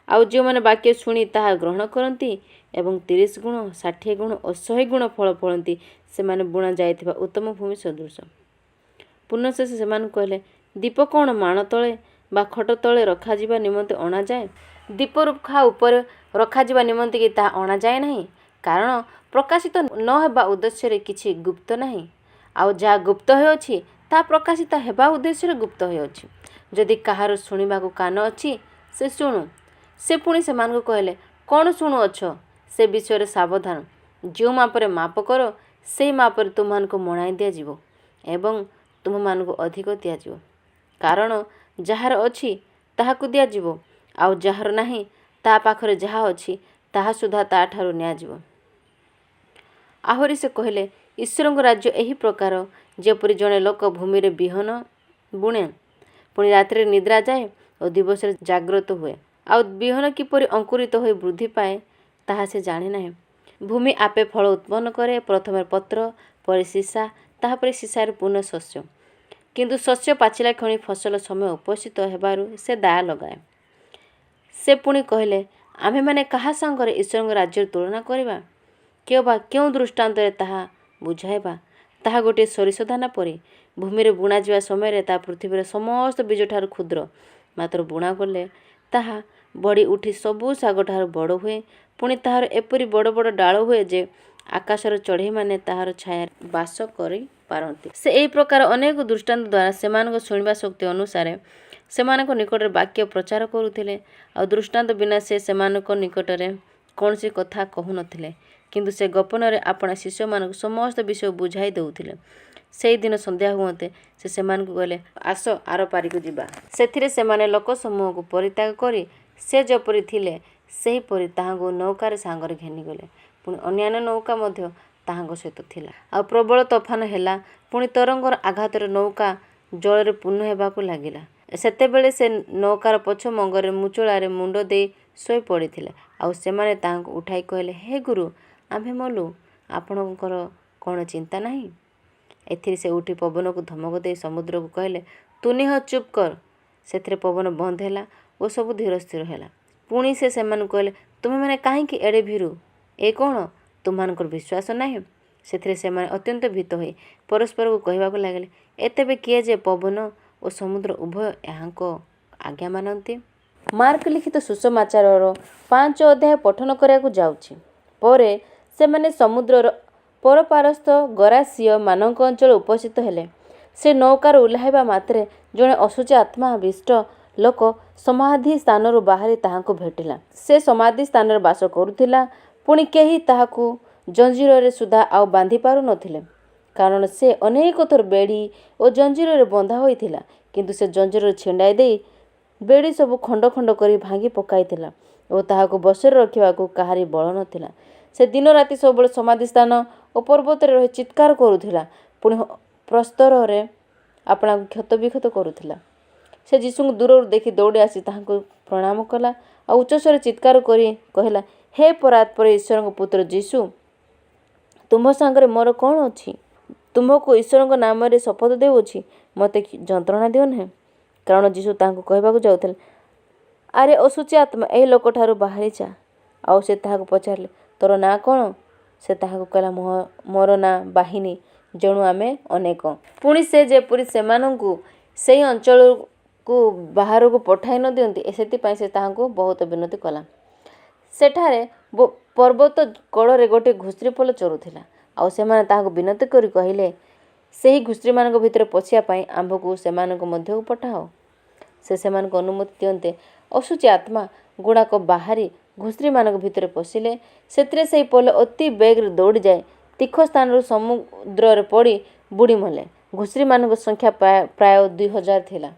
ଆଉ ଯେଉଁମାନେ ବାକ୍ୟ ଶୁଣି ତାହା ଗ୍ରହଣ କରନ୍ତି ଏବଂ 30 ଗୁଣ, 60 ଗୁଣ ଓ 100 ଗୁଣ ଫଳ ଫଳନ୍ତି, ସେମାନେ ବୁଣା ଯାଇଥିବା ଉତ୍ତମ ଭୂମି ସଦୃଶ। ପୁନଃଶେଷ ସେମାନଙ୍କୁ କହିଲେ, ଦୀପ କ'ଣ ମାଣ ତଳେ ବା ଖଟ ତଳେ ରଖାଯିବା ନିମନ୍ତେ ଅଣାଯାଏ? ଦୀପରୁଖା ଉପରେ ରଖାଯିବା ନିମନ୍ତେ କି ତାହା ଅଣାଯାଏ ନାହିଁ? କାରଣ ପ୍ରକାଶିତ ନ ହେବା ଉଦ୍ଦେଶ୍ୟରେ କିଛି ଗୁପ୍ତ ନାହିଁ, ଆଉ ଯାହା ଗୁପ୍ତ ହେଉଅଛି ତାହା ପ୍ରକାଶିତ ହେବା ଉଦ୍ଦେଶ୍ୟରେ ଗୁପ୍ତ ହେଉଅଛି। ଯଦି କାହାର ଶୁଣିବାକୁ କାନ ଅଛି ସେ ଶୁଣୁ। ସେ ପୁଣି ସେମାନଙ୍କୁ କହିଲେ, କ'ଣ ଶୁଣୁଅଛ? ସେ ବିଷୟରେ ସାବଧାନ। ଯେଉଁ ମାପରେ ମାପ କର, ସେହି ମାପରେ ତୁମମାନଙ୍କୁ ମଣାଇ ଦିଆଯିବ ଏବଂ ତୁମମାନଙ୍କୁ ଅଧିକ ଦିଆଯିବ। କାରଣ ଯାହାର ଅଛି ତାହାକୁ ଦିଆଯିବ, ଆଉ ଯାହାର ନାହିଁ ତା ପାଖରେ ଯାହା ଅଛି ତାହା ସୁଦ୍ଧା ତାଠାରୁ ନିଆଯିବ। ଆହୁରି ସେ କହିଲେ, ଈଶ୍ୱରଙ୍କ ରାଜ୍ୟ ଏହି ପ୍ରକାର, ଯେପରି ଜଣେ ଲୋକ ଭୂମିରେ ବିହନ ବୁଣେ, ପୁଣି ରାତିରେ ନିଦ୍ରା ଯାଏ ଓ ଦିବସରେ ଜାଗ୍ରତ ହୁଏ, ଆଉ ବିହନ କିପରି ଅଙ୍କୁରିତ ହୋଇ ବୃଦ୍ଧି ପାଏ ତାହା ସେ ଜାଣେ ନାହିଁ। ଭୂମି ଆପେ ଫଳ ଉତ୍ପନ୍ନ କରେ, ପ୍ରଥମେ ପତ୍ର, ପରେ ସୀସା, ତାହାପରେ ସୀସାରେ ପୁନଃ ଶସ୍ୟ। କିନ୍ତୁ ଶସ୍ୟ ପାଚିଲା କ୍ଷଣି ଫସଲ ସମୟ ଉପସ୍ଥିତ ହେବାରୁ ସେ ଦାଆ ଲଗାଏ। ସେ ପୁଣି କହିଲେ, ଆମ୍ଭେମାନେ କାହା ସାଙ୍ଗରେ ଈଶ୍ୱରଙ୍କ ରାଜ୍ୟର ତୁଳନା କରିବା? କେଉଁ ଦୃଷ୍ଟାନ୍ତରେ ତାହା ବୁଝାଇବା? ତାହା ଗୋଟିଏ ସୋରିଷ ଦାନା ପରି। ଭୂମିରେ ବୁଣାଯିବା ସମୟରେ ତାହା ପୃଥିବୀର ସମସ୍ତ ବୀଜଠାରୁ କ୍ଷୁଦ୍ର, ମାତ୍ର ବୁଣା ଗଲେ ତାହା ବଢ଼ି ଉଠି ସବୁ ଶାଗଠାରୁ ବଡ଼ ହୁଏ, ପୁଣି ତାହାର ଏପରି ବଡ଼ ବଡ଼ ଡାଳ ହୁଏ ଯେ ଆକାଶର ଚଢ଼େଇମାନେ ତାହାର ଛାୟାରେ ବାସ କରିପାରନ୍ତି। ସେ ଏହି ପ୍ରକାର ଅନେକ ଦୃଷ୍ଟାନ୍ତ ଦ୍ୱାରା ସେମାନଙ୍କ ଶୁଣିବା ଶକ୍ତି ଅନୁସାରେ ସେମାନଙ୍କ ନିକଟରେ ବାକ୍ୟ ପ୍ରଚାର କରୁଥିଲେ, ଆଉ ଦୃଷ୍ଟାନ୍ତ ବିନା ସେ ସେମାନଙ୍କ ନିକଟରେ କୌଣସି କଥା କହୁନଥିଲେ। କିନ୍ତୁ ସେ ଗୋପନରେ ଆପଣା ଶିଷ୍ୟମାନଙ୍କୁ ସମସ୍ତ ବିଷୟ ବୁଝାଇ ଦେଉଥିଲେ। ସେହିଦିନ ସନ୍ଧ୍ୟା ହୁଅନ୍ତେ ସେ ସେମାନଙ୍କୁ କହିଲେ, ଆସ ଆର ପାରିକୁ ଯିବା। ସେଥିରେ ସେମାନେ ଲୋକ ସମୂହକୁ ପରିତ୍ୟାଗ କରି ସେ ଯେପରି ଥିଲେ ସେହିପରି ତାହାଙ୍କୁ ନୌକାରେ ସାଙ୍ଗରେ ଘେନିଗଲେ। ପୁଣି ଅନ୍ୟାନ୍ୟ ନୌକା ମଧ୍ୟ ତାହାଙ୍କ ସହିତ ଥିଲା। ଆଉ ପ୍ରବଳ ତୋଫାନ ହେଲା। ପୁଣି ତରଙ୍ଗର ଆଘାତରେ ନୌକା ଜଳରେ ପୂର୍ଣ୍ଣ ହେବାକୁ ଲାଗିଲା। ସେତେବେଳେ ସେ ନୌକାର ପଛ ମଙ୍ଗରେ ମୁଚୁଳାରେ ମୁଣ୍ଡ ଦେଇ ଶୋଇ ପଡ଼ିଥିଲେ। ଆଉ ସେମାନେ ତାହାଙ୍କୁ ଉଠାଇ କହିଲେ, ହେ ଗୁରୁ, ଆମ୍ଭେ ମଲୁ, ଆପଣଙ୍କର କ'ଣ ଚିନ୍ତା ନାହିଁ? ଏଥିରେ ସେ ଉଠି ପବନକୁ ଧମକ ଦେଇ ସମୁଦ୍ରକୁ କହିଲେ, ତୁନିହ ଚୁପ୍ କର। ସେଥିରେ ପବନ ବନ୍ଦ ହେଲା ଓ ସବୁ ଧୀର ସ୍ଥିର ହେଲା। ପୁଣି ସେ ସେମାନଙ୍କୁ କହିଲେ, ତୁମେମାନେ କାହିଁକି ଏଡ଼େ ଭୀରୁ? ଏ କ'ଣ, ତୁମମାନଙ୍କର ବିଶ୍ୱାସ ନାହିଁ? ସେଥିରେ ସେମାନେ ଅତ୍ୟନ୍ତ ଭୀତ ହୋଇ ପରସ୍ପରକୁ କହିବାକୁ ଲାଗିଲେ, ଏ ତେବେ କିଏ ଯେ ପବନ ଓ ସମୁଦ୍ର ଉଭୟ ଏହାଙ୍କ ଆଜ୍ଞା ମାନନ୍ତି? ମାର୍କ ଲିଖିତ ସୁସମାଚାରର 5 ଅଧ୍ୟାୟ ପଠନ କରିବାକୁ ଯାଉଛି। ପରେ ସେମାନେ ସମୁଦ୍ରର ପରପାରସ୍ଥ ଗରାସୀୟ ମାନଙ୍କ ଅଞ୍ଚଳ ଉପସ୍ଥିତ ହେଲେ। ସେ ନୌକାରୁ ଓହ୍ଲାଇବା ମାତ୍ରେ ଜଣେ ଅଶୁଚି ଆତ୍ମାବିଷ୍ଟ ଲୋକ ସମାଧି ସ୍ଥାନରୁ ବାହାରି ତାହାଙ୍କୁ ଭେଟିଲା। ସେ ସମାଧି ସ୍ଥାନରେ ବାସ କରୁଥିଲା। ପୁଣି କେହି ତାହାକୁ ଜଞ୍ଜିରରେ ସୁଦ୍ଧା ଆଉ ବାନ୍ଧି ପାରୁନଥିଲେ, କାରଣ ସେ ଅନେକ ଥର ବେଡ଼ି ଓ ଜଞ୍ଜିରରେ ବନ୍ଧା ହୋଇଥିଲା। କିନ୍ତୁ ସେ ଜଞ୍ଜିର ଛିଣ୍ଡାଇ ଦେଇ ବେଡ଼ି ସବୁ ଖଣ୍ଡ ଖଣ୍ଡ କରି ଭାଙ୍ଗି ପକାଇଥିଲା ଓ ତାହାକୁ ବଶରେ ରଖିବାକୁ କାହାରି ବଳ ନଥିଲା। ସେ ଦିନ ରାତି ସବୁବେଳେ ସମାଧି ସ୍ଥାନ ଓ ପର୍ବତରେ ରହି ଚିତ୍କାର କରୁଥିଲା, ପୁଣି ପ୍ରସ୍ତରରେ ଆପଣାକୁ କ୍ଷତବିକ୍ଷତ କରୁଥିଲା। ସେ ଯୀଶୁଙ୍କୁ ଦୂରରୁ ଦେଖି ଦୌଡ଼ି ଆସି ତାହାଙ୍କୁ ପ୍ରଣାମ କଲା ଆଉ ଉଚ୍ଚସ୍ୱରେ ଚିତ୍କାର କରି କହିଲା, ହେ ପରାତ୍ପର ଈଶ୍ୱରଙ୍କ ପୁତ୍ର ଯୀଶୁ, ତୁମ୍ଭ ସାଙ୍ଗରେ ମୋର କ'ଣ ଅଛି? ତୁମ୍ଭକୁ ଈଶ୍ୱରଙ୍କ ନାମରେ ଶପଥ ଦେଉଅଛି, ମୋତେ ଯନ୍ତ୍ରଣା ଦିଅ ନାହିଁ। କାରଣ ଯୀଶୁ ତାହାଙ୍କୁ କହିବାକୁ ଯାଉଥିଲେ, ଆରେ ଅଶୁଚି ଆତ୍ମା, ଏହି ଲୋକଠାରୁ ବାହାରି ଯା। ଆଉ ସେ ତାହାକୁ ପଚାରିଲେ, ତୋର ନାଁ କ'ଣ? ସେ ତାହାକୁ କହିଲା, ମୋର ନାଁ ବାହିନୀ, ଜଣୁ ଆମେ ଅନେକ। ପୁଣି ସେ ଯେପରି ସେମାନଙ୍କୁ ସେହି ଅଞ୍ଚଳକୁ ବାହାରକୁ ପଠାଇ ନ ଦିଅନ୍ତି, ସେଥିପାଇଁ ସେ ତାହାଙ୍କୁ ବହୁତ ବିନତି କଲା। ସେଠାରେ ପର୍ବତ କଡ଼ରେ ଗୋଟିଏ ଘୁଷୁରି ପୋଲ ଚରୁଥିଲା। ଆଉ ସେମାନେ ତାହାଙ୍କୁ ବିନତି କରି କହିଲେ, ସେହି ଘୁଷୁରିମାନଙ୍କ ଭିତରେ ପଶିବା ପାଇଁ ଆମ୍ଭକୁ ସେମାନଙ୍କ ମଧ୍ୟକୁ ପଠାଅ। ସେ ସେମାନଙ୍କୁ ଅନୁମତି ଦିଅନ୍ତେ। ଅଶୁଚି ଆତ୍ମା ଗୁଡ଼ାକ ବାହାରି ଘୁଷୁରିମାନଙ୍କ ଭିତରେ ପଶିଲେ। ସେଥିରେ ସେହି ପୋଲ ଅତି ବେଗରେ ଦୌଡ଼ିଯାଇ ତୀଖ ସ୍ଥାନରୁ ସମୁଦ୍ରରେ ପଡ଼ି ବୁଡ଼ି ମଲେ। ଘୁଷୁରିମାନଙ୍କ ସଂଖ୍ୟା ପ୍ରାୟ 2000 ଥିଲା।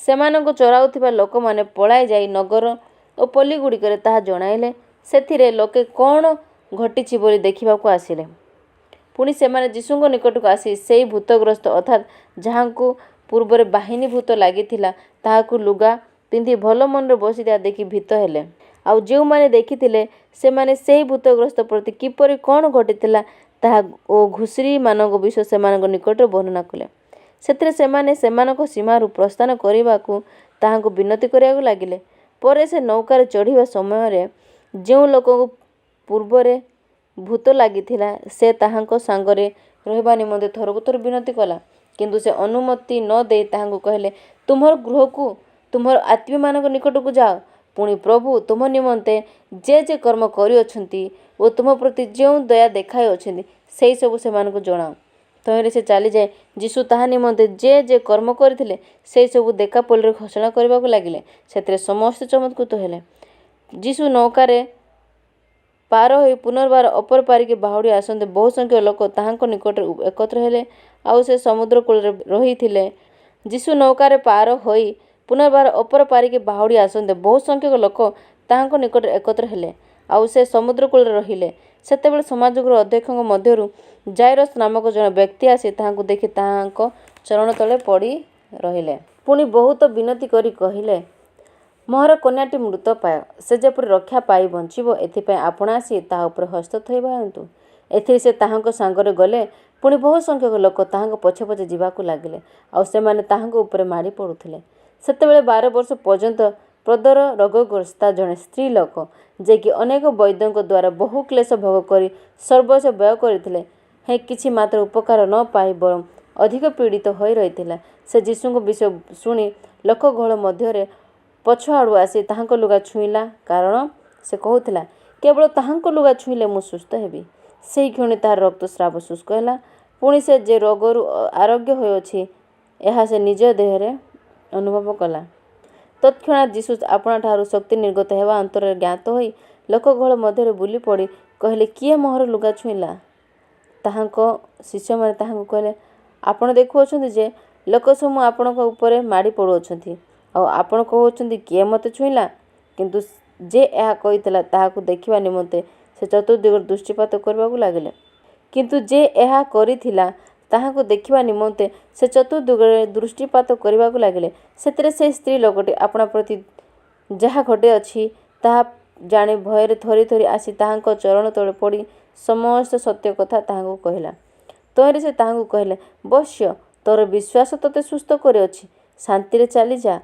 ସେମାନଙ୍କୁ ଚରାଉଥିବା ଲୋକମାନେ ପଳାଇ ଯାଇ ନଗର ଓ ପଲ୍ଲୀଗୁଡ଼ିକରେ ତାହା ଜଣାଇଲେ। ସେଥିରେ ଲୋକେ କ'ଣ ଘଟିଛି ବୋଲି ଦେଖିବାକୁ ଆସିଲେ। ପୁଣି ସେମାନେ ଯୀଶୁଙ୍କ ନିକଟକୁ ଆସି ସେହି ଭୂତଗ୍ରସ୍ତ ଅର୍ଥାତ୍ ଯାହାଙ୍କୁ ପୂର୍ବରେ ବାହିନୀ ଭୂତ ଲାଗିଥିଲା ତାହାକୁ ଲୁଗା ପିନ୍ଧି ଭଲ ମନରେ ବସିଥିବା ଦେଖି ଭୀତ ହେଲେ। ଆଉ ଯେଉଁମାନେ ଦେଖିଥିଲେ ସେମାନେ ସେହି ଭୂତଗ୍ରସ୍ତ ପ୍ରତି କିପରି କ'ଣ ଘଟିଥିଲା ତାହା ଓ ଘୁଷୁରିମାନଙ୍କ ବିଷୟ ସେମାନଙ୍କ ନିକଟରେ ବର୍ଣ୍ଣନା କଲେ। ସେଥିରେ ସେମାନେ ସେମାନଙ୍କ ସୀମାରୁ ପ୍ରସ୍ଥାନ କରିବାକୁ ତାହାଙ୍କୁ ବିନତି କରିବାକୁ ଲାଗିଲେ। ପରେ ସେ ନୌକାରେ ଚଢ଼ିବା ସମୟରେ ଯେଉଁ ଲୋକଙ୍କୁ ପୂର୍ବରେ ଭୂତ ଲାଗିଥିଲା ସେ ତାହାଙ୍କ ସାଙ୍ଗରେ ରହିବା ନିମନ୍ତେ ଥରକୁ ଥର ବିନତି କଲା। କିନ୍ତୁ ସେ ଅନୁମତି ନ ଦେଇ ତାହାଙ୍କୁ କହିଲେ, ତୁମ୍ଭର ଗୃହକୁ ତୁମ୍ଭର ଆତ୍ମୀୟମାନଙ୍କ ନିକଟକୁ ଯାଅ। ପୁଣି ପ୍ରଭୁ ତୁମ ନିମନ୍ତେ ଯେ କର୍ମ କରିଅଛନ୍ତି ଓ ତୁମ ପ୍ରତି ଯେଉଁ ଦୟା ଦେଖାଇଅଛନ୍ତି ସେହିସବୁ ସେମାନଙ୍କୁ ଜଣାଅ। ତହିଁରେ ସେ ଚାଲିଯାଇ ଯୀଶୁ ତାହା ନିମନ୍ତେ ଯେ କର୍ମ କରିଥିଲେ ସେହିସବୁ ଦେକାପୋଲିରେ ଘୋଷଣା କରିବାକୁ ଲାଗିଲେ। ସେଥିରେ ସମସ୍ତେ ଚମତ୍କୃତ ହେଲେ। ଯୀଶୁ ନୌକାରେ ପାର ହୋଇ ପୁନର୍ବାର ଅପର ପାରିକି ବାହୁଡ଼ି ଆସନ୍ତେ ବହୁ ସଂଖ୍ୟକ ଲୋକ ତାହାଙ୍କ ନିକଟରେ ଏକତ୍ର ହେଲେ। ଆଉ ସେ ସମୁଦ୍ର କୂଳରେ ରହିଥିଲେ। ଯୀଶୁ ନୌକାରେ ପାର ହୋଇ ପୁନର୍ବାର ଅପର ପାରିକି ବାହୁଡ଼ି ଆସନ୍ତେ ବହୁ ସଂଖ୍ୟକ ଲୋକ ତାହାଙ୍କ ନିକଟରେ ଏକତ୍ର ହେଲେ। ଆଉ ସେ ସମୁଦ୍ର କୂଳରେ ରହିଲେ। ସେତେବେଳେ ସମାଜଗୃହ ଅଧ୍ୟକ୍ଷଙ୍କ ମଧ୍ୟରୁ ଜାଇରସ୍ ନାମକ ଜଣେ ବ୍ୟକ୍ତି ଆସି ତାହାଙ୍କୁ ଦେଖି ତାହାଙ୍କ ଚରଣ ତଳେ ପଡ଼ି ରହିଲେ। ପୁଣି ବହୁତ ବିନତି କରି କହିଲେ, ମୋହର କନ୍ୟାଟି ମୃତପ୍ରାୟ, ସେ ଯେପରି ରକ୍ଷା ପାଇ ବଞ୍ଚିବ ଏଥିପାଇଁ ଆପଣ ଆସି ତାହା ଉପରେ ହସ୍ତ ଥୋଇବାନ୍ତୁ। ଏଥିରେ ସେ ତାହାଙ୍କ ସାଙ୍ଗରେ ଗଲେ। ପୁଣି ବହୁ ସଂଖ୍ୟକ ଲୋକ ତାହାଙ୍କ ପଛେ ପଛେ ଯିବାକୁ ଲାଗିଲେ, ଆଉ ସେମାନେ ତାହାଙ୍କ ଉପରେ ମାଡ଼ି ପଡ଼ୁଥିଲେ। ସେତେବେଳେ 12 ବର୍ଷ ପର୍ଯ୍ୟନ୍ତ ପ୍ରଦର ରୋଗଗ୍ରସ୍ତା ଜଣେ ସ୍ତ୍ରୀ ଲୋକ, ଯିଏକି ଅନେକ ବୈଦ୍ୟଙ୍କ ଦ୍ୱାରା ବହୁ କ୍ଲେଶ ଭୋଗ କରି ସର୍ବସ୍ୱ ବ୍ୟୟ କରିଥିଲେ, ହେଁ କିଛି ମାତ୍ର ଉପକାର ନ ପାଇ ବରଂ ଅଧିକ ପୀଡ଼ିତ ହୋଇ ରହିଥିଲା, ସେ ଯୀଶୁଙ୍କ ବିଷୟ ଶୁଣି ଲୋକଗହଳ ମଧ୍ୟରେ ପଛଆଡ଼ୁ ଆସି ତାହାଙ୍କ ଲୁଗା ଛୁଇଁଲା, କାରଣ ସେ କହୁଥିଲା, କେବଳ ତାହାଙ୍କ ଲୁଗା ଛୁଇଁଲେ ମୁଁ ସୁସ୍ଥ ହେବି। ସେହି କ୍ଷଣି ତାହାର ରକ୍ତସ୍ରାବ ଶୁଷ୍କ ହେଲା। ପୁଣି ସେ ଯେ ରୋଗରୁ ଆରୋଗ୍ୟ ହୋଇଅଛି, ଏହା ସେ ନିଜ ଦେହରେ ଅନୁଭବ କଲା। ତତ୍କ୍ଷଣାତ୍ ଯୀଶୁ ଆପଣାଠାରୁ ଶକ୍ତି ନିର୍ଗତ ହେବା ଅନ୍ତରରେ ଜ୍ଞାତ ହୋଇ ଲୋକଗହଳ ମଧ୍ୟରେ ବୁଲି ପଡ଼ି କହିଲେ, କିଏ ମୋହର ଲୁଗା ଛୁଇଁଲା? ତାହାଙ୍କ ଶିଷ୍ୟମାନେ ତାହାଙ୍କୁ କହିଲେ, ଆପଣ ଦେଖୁଅଛନ୍ତି ଯେ ଲୋକସମୂହ ଆପଣଙ୍କ ଉପରେ ମାଡ଼ି ପଡ଼ୁଅଛନ୍ତି, ଆଉ ଆପଣ କହୁଅଛନ୍ତି, କିଏ ମୋତେ ଛୁଇଁଲା? କିନ୍ତୁ ଯେ ଏହା କହିଥିଲା ତାହାକୁ ଦେଖିବା ନିମନ୍ତେ ସେ ଚତୁର୍ଦ୍ଦିଗରେ ଦୃଷ୍ଟିପାତ କରିବାକୁ ଲାଗିଲେ। କିନ୍ତୁ ଯେ ଏହା କରିଥିଲା ତାହାକୁ ଦେଖିବା ନିମନ୍ତେ ସେ ଚତୁର୍ଦ୍ଦିଗରେ ଦୃଷ୍ଟିପାତ କରିବାକୁ ଲାଗିଲେ। ସେଥିରେ ସେହି ସ୍ତ୍ରୀ ଲୋକଟି ଆପଣା ପ୍ରତି ଯାହା ଘଟିଅଛି ତାହା ଜାଣି ଭୟରେ ଥରି ଥରି ଆସି ତାହାଙ୍କ ଚରଣ ତଳେ ପଡ଼ି ସମସ୍ତ ସତ୍ୟ କଥା ତାହାଙ୍କୁ କହିଲା। ତହିଁରେ ସେ ତାହାଙ୍କୁ କହିଲେ, ବତ୍ସ, ତୋର ବିଶ୍ୱାସ ତୋତେ ସୁସ୍ଥ କରିଅଛି, ଶାନ୍ତିରେ ଚାଲିଯା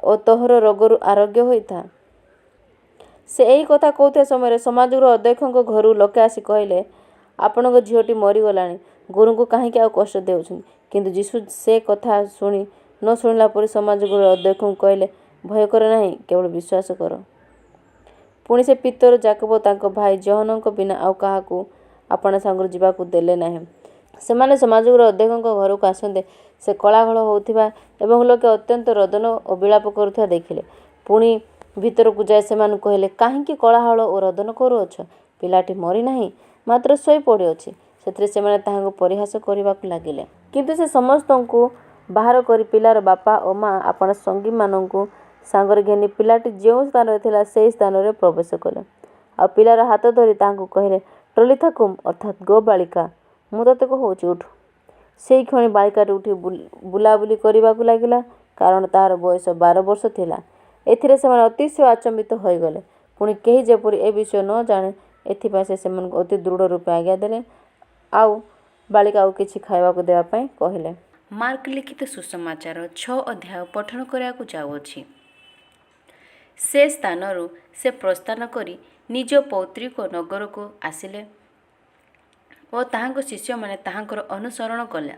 ଓ ତୋହର ରୋଗରୁ ଆରୋଗ୍ୟ ହୋଇଥା। ସେ ଏହି କଥା କହୁଥିବା ସମୟରେ ସମାଜଗୃହ ଅଧ୍ୟକ୍ଷଙ୍କ ଘରୁ ଲୋକେ ଆସି କହିଲେ, ଆପଣଙ୍କ ଝିଅଟି ମରିଗଲାଣି, ଗୁରୁଙ୍କୁ କାହିଁକି ଆଉ କଷ୍ଟ ଦେଉଛନ୍ତି? କିନ୍ତୁ ଯୀଶୁ ସେ କଥା ନ ଶୁଣିଲା ପରି ସମାଜଗୃହ ଅଧ୍ୟକ୍ଷଙ୍କୁ କହିଲେ, ଭୟ କର ନାହିଁ, କେବଳ ବିଶ୍ୱାସ କର। ପୁଣି ସେ ପିତର ଯାକୋବ ତାଙ୍କ ଭାଇ ଯୋହନଙ୍କ ବିନା ଆଉ କାହାକୁ ଆପଣା ସାଙ୍ଗରେ ଯିବାକୁ ଦେଲେ ନାହିଁ। ସେମାନେ ସମାଜଗୃହ ଅଧ୍ୟକ୍ଷଙ୍କ ଘରକୁ ଆସନ୍ତେ ସେ କୋଳାହଳ ହେଉଥିବା ଏବଂ ଲୋକେ ଅତ୍ୟନ୍ତ ରୋଦନ ଓ ବିଳାପ କରୁଥିବା ଦେଖିଲେ। ପୁଣି ଭିତରକୁ ଯାଇ ସେମାନଙ୍କୁ କହିଲେ, କାହିଁକି କୋଳାହଳ ଓ ରୋଦନ କରୁଅଛ? ପିଲାଟି ମରିନାହିଁ, ମାତ୍ର ଶୋଇ ପଡ଼ିଅଛି। ସେଥିରେ ସେମାନେ ତାହାଙ୍କୁ ପରିହାସ କରିବାକୁ ଲାଗିଲେ। କିନ୍ତୁ ସେ ସମସ୍ତଙ୍କୁ ବାହାର କରି ପିଲାର ବାପା ଓ ମା ଆପଣା ସଙ୍ଗୀମାନଙ୍କୁ ସାଙ୍ଗରେ ଘେନି ପିଲାଟି ଯେଉଁ ସ୍ଥାନରେ ଥିଲା ସେହି ସ୍ଥାନରେ ପ୍ରବେଶ କଲେ। ଆଉ ପିଲାର ହାତ ଧରି ତାହାଙ୍କୁ କହିଲେ, ଟଲିଥା କୁମ୍, ଅର୍ଥାତ୍ ଗୋ ବାଳିକା, ମୁଁ ତୋତେ କହୁଅଛି, ଉଠ। ସେହି କ୍ଷଣି ବାଳିକାଟି ଉଠି ବୁଲାବୁଲି କରିବାକୁ ଲାଗିଲା, କାରଣ ତାହାର ବୟସ 12 ବର୍ଷ ଥିଲା। ଏଥିରେ ସେମାନେ ଅତିଶୟ ଆଚମ୍ବିତ ହୋଇଗଲେ। ପୁଣି କେହି ଯେପରି ଏ ବିଷୟ ନ ଜାଣେ ଏଥିପାଇଁ ସେ ସେମାନଙ୍କୁ ଅତି ଦୃଢ଼ ରୂପେ ଆଜ୍ଞା ଦେଲେ, ଆଉ ବାଳିକାକୁ କିଛି ଖାଇବାକୁ ଦେବା ପାଇଁ କହିଲେ। ମାର୍କ ଲିଖିତ ସୁସମାଚାର 6 ଅଧ୍ୟାୟ ପଠନ କରିବାକୁ ଯାଉଅଛି। ସେ ସ୍ଥାନରୁ ସେ ପ୍ରସ୍ଥାନ କରି ନିଜ ପୈତୃକ ନଗରକୁ ଆସିଲେ ଓ ତାହାଙ୍କ ଶିଷ୍ୟମାନେ ତାହାଙ୍କର ଅନୁସରଣ କଲେ।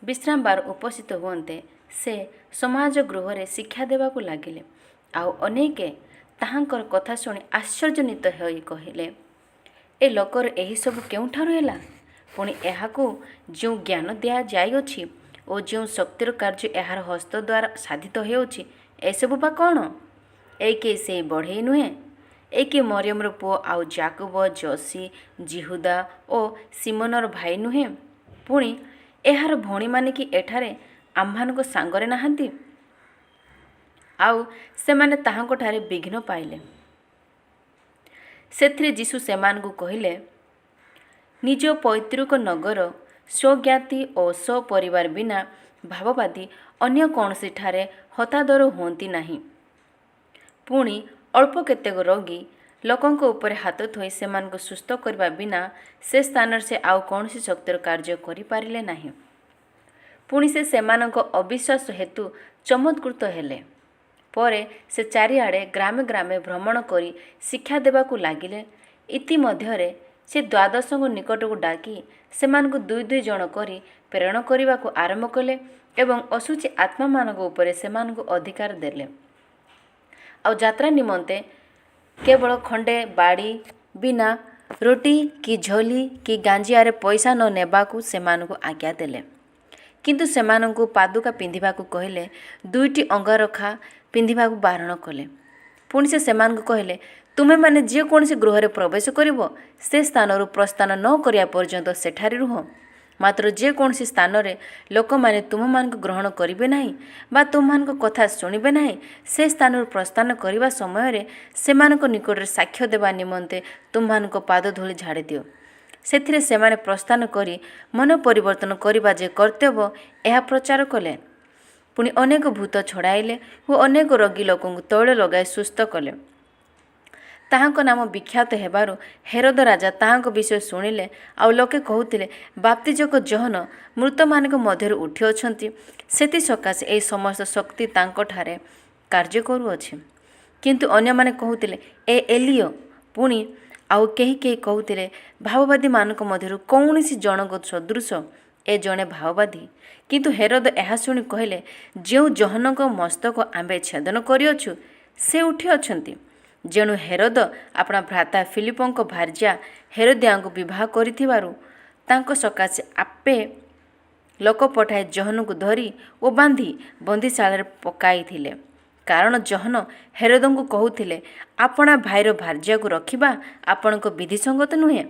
ବିଶ୍ରାମ ବାର ଉପସ୍ଥିତ ହୁଅନ୍ତେ ସେ ସମାଜ ଗୃହରେ ଶିକ୍ଷା ଦେବାକୁ ଲାଗିଲେ। ଆଉ ଅନେକେ ତାହାଙ୍କର କଥା ଶୁଣି ଆଶ୍ଚର୍ଯ୍ୟାନ୍ୱିତ ହୋଇ କହିଲେ, ଏ ଲୋକର ଏହିସବୁ କେଉଁଠାରୁ ହେଲା? ପୁଣି ଏହାକୁ ଯେଉଁ ଜ୍ଞାନ ଦିଆଯାଇଅଛି ଓ ଯେଉଁ ଶକ୍ତିର କାର୍ଯ୍ୟ ଏହାର ହସ୍ତ ଦ୍ୱାରା ସାଧିତ ହେଉଛି, ଏସବୁ ବା କ'ଣ? ଏ କି ସେହି ବଢ଼େଇ ନୁହେଁ? ଏ କି ମରିୟମର ପୁଅ, ଆଉ ଯାକୋବ, ଯୋସି, ଯିହୁଦା ଓ ସିମୋନର ଭାଇ ନୁହେଁ? ପୁଣି ଏହାର ଭଉଣୀମାନେ କି ଏଠାରେ ଆମ୍ଭମାନଙ୍କ ସାଙ୍ଗରେ ନାହାନ୍ତି? ଆଉ ସେମାନେ ତାହାଙ୍କଠାରେ ବିଘ୍ନ ପାଇଲେ। ସେଥିରେ ଯୀଶୁ ସେମାନଙ୍କୁ କହିଲେ, ନିଜ ପୈତୃକ ନଗର, ସ୍ୱଜ୍ଞାତି ଓ ସ୍ୱପରିବାର ବିନା ଭାବବାଦୀ ଅନ୍ୟ କୌଣସିଠାରେ ହତାଦର ହୁଅନ୍ତି ନାହିଁ। ପୁଣି ଅଳ୍ପ କେତେକ ରୋଗୀ ଲୋକଙ୍କ ଉପରେ ହାତ ଥୋଇ ସେମାନଙ୍କୁ ସୁସ୍ଥ କରିବା ବିନା ସେ ସ୍ଥାନରେ ସେ ଆଉ କୌଣସି ଶକ୍ତିର କାର୍ଯ୍ୟ କରିପାରିଲେ ନାହିଁ। ପୁଣି ସେ ସେମାନଙ୍କ ଅବିଶ୍ୱାସ ହେତୁ ଚମତ୍କୃତ ହେଲେ। ପରେ ସେ ଚାରିଆଡ଼େ ଗ୍ରାମେ ଗ୍ରାମେ ଭ୍ରମଣ କରି ଶିକ୍ଷା ଦେବାକୁ ଲାଗିଲେ। ଇତିମଧ୍ୟରେ ସେ 12ଙ୍କ ନିକଟକୁ ଡାକି ସେମାନଙ୍କୁ 2 ଜଣ କରି ପ୍ରେରଣ କରିବାକୁ ଆରମ୍ଭ କଲେ ଏବଂ ଅଶୁଚି ଆତ୍ମାମାନଙ୍କ ଉପରେ ସେମାନଙ୍କୁ ଅଧିକାର ଦେଲେ। ଆଉ ଯାତ୍ରା ନିମନ୍ତେ କେବଳ ଖଣ୍ଡେ ବାଡ଼ି ବିନା ରୋଟି କି ଝୋଲି କି ଗାଞ୍ଜିଆରେ ପଇସା ନ ନେବାକୁ ସେମାନଙ୍କୁ ଆଜ୍ଞା ଦେଲେ। କିନ୍ତୁ ସେମାନଙ୍କୁ ପାଦୁକା ପିନ୍ଧିବାକୁ କହିଲେ, 2ଟି ଅଙ୍ଗରଖା ପିନ୍ଧିବାକୁ ବାରଣ କଲେ। ପୁଣି ସେ ସେମାନଙ୍କୁ କହିଲେ, ତୁମେମାନେ ଯେକୌଣସି ଗୃହରେ ପ୍ରବେଶ କରିବ, ସେ ସ୍ଥାନରୁ ପ୍ରସ୍ଥାନ ନ କରିବା ପର୍ଯ୍ୟନ୍ତ ସେଠାରେ ରୁହ। ମାତ୍ର ଯେକୌଣସି ସ୍ଥାନରେ ଲୋକମାନେ ତୁମମାନଙ୍କୁ ଗ୍ରହଣ କରିବେ ନାହିଁ ବା ତୁମମାନଙ୍କ କଥା ଶୁଣିବେ ନାହିଁ, ସେ ସ୍ଥାନରୁ ପ୍ରସ୍ଥାନ କରିବା ସମୟରେ ସେମାନଙ୍କ ନିକଟରେ ସାକ୍ଷ୍ୟ ଦେବା ନିମନ୍ତେ ତୁମମାନଙ୍କ ପାଦ ଧୂଳି ଝାଡ଼ି ଦିଅ। ସେଥିରେ ସେମାନେ ପ୍ରସ୍ଥାନ କରି ମନ ପରିବର୍ତ୍ତନ କରିବା ଯେ କର୍ତ୍ତବ୍ୟ, ଏହା ପ୍ରଚାର କଲେ। ପୁଣି ଅନେକ ଭୂତ ଛଡ଼ାଇଲେ ଓ ଅନେକ ରୋଗୀ ଲୋକଙ୍କୁ ତୈଳ ଲଗାଇ ସୁସ୍ଥ କଲେ। ତାହାଙ୍କ ନାମ ବିଖ୍ୟାତ ହେବାରୁ ହେରୋଦ ରାଜା ତାହାଙ୍କ ବିଷୟ ଶୁଣିଲେ। ଆଉ ଲୋକେ କହୁଥିଲେ, ବାପ୍ତିଜକ ଜୋହନ ମୃତମାନଙ୍କ ମଧ୍ୟରୁ ଉଠିଅଛନ୍ତି, ସେଥିସକାଶେ ଏହି ସମସ୍ତ ଶକ୍ତି ତାଙ୍କଠାରେ କାର୍ଯ୍ୟ କରୁଅଛି। କିନ୍ତୁ ଅନ୍ୟମାନେ କହୁଥିଲେ, ଏ ଏଲିୟ। ପୁଣି ଆଉ କେହି କେହି କହୁଥିଲେ, ଭାବବାଦୀମାନଙ୍କ ମଧ୍ୟରୁ କୌଣସି ଜଣଙ୍କ ସଦୃଶ ଏ ଜଣେ ଭାବବାଦୀ। କିନ୍ତୁ ହେରୋଦ ଏହା ଶୁଣି କହିଲେ, ଯେଉଁ ଜୋହନଙ୍କ ମସ୍ତକ ଆମ୍ଭେ ଛେଦନ କରିଅଛୁ, ସେ ଉଠିଅଛନ୍ତି। ଯେଣୁ ହେରୋଦ ଆପଣା ଭ୍ରାତା ଫିଲିପଙ୍କ ଭାର୍ଯ୍ୟା ହେରୋଦିଆଙ୍କୁ ବିବାହ କରିଥିବାରୁ ତାଙ୍କ ସକାଶେ ଆପେ ଲୋକ ପଠାଇ ଜୋହନଙ୍କୁ ଧରି ଓ ବାନ୍ଧି ବନ୍ଦୀଶାଳାରେ ପକାଇଥିଲେ। କାରଣ ଜୋହନ ହେରୋଦଙ୍କୁ କହୁଥିଲେ, ଆପଣା ଭାଇର ଭାର୍ଯ୍ୟାକୁ ରଖିବା ଆପଣଙ୍କ ବିଧିସଙ୍ଗତ ନୁହେଁ।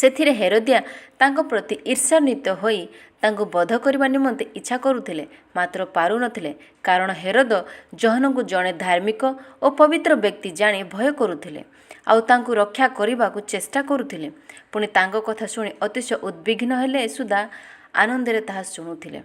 ସେଥିରେ ହେରୋଦିଆ ତାଙ୍କ ପ୍ରତି ଈର୍ଷାନ୍ୱିତ ହୋଇ ତାଙ୍କୁ ବଧ କରିବା ନିମନ୍ତେ ଇଚ୍ଛା କରୁଥିଲେ, ମାତ୍ର ପାରୁନଥିଲେ। କାରଣ ହେରୋଦ ଜୋହନଙ୍କୁ ଜଣେ ଧାର୍ମିକ ଓ ପବିତ୍ର ବ୍ୟକ୍ତି ଜାଣି ଭୟ କରୁଥିଲେ, ଆଉ ତାଙ୍କୁ ରକ୍ଷା କରିବାକୁ ଚେଷ୍ଟା କରୁଥିଲେ। ପୁଣି ତାଙ୍କ କଥା ଶୁଣି ଅତିଶୟ ଉଦ୍ବିଗ୍ନ ହେଲେ ସୁଦ୍ଧା ଆନନ୍ଦରେ ତାହା ଶୁଣୁଥିଲେ।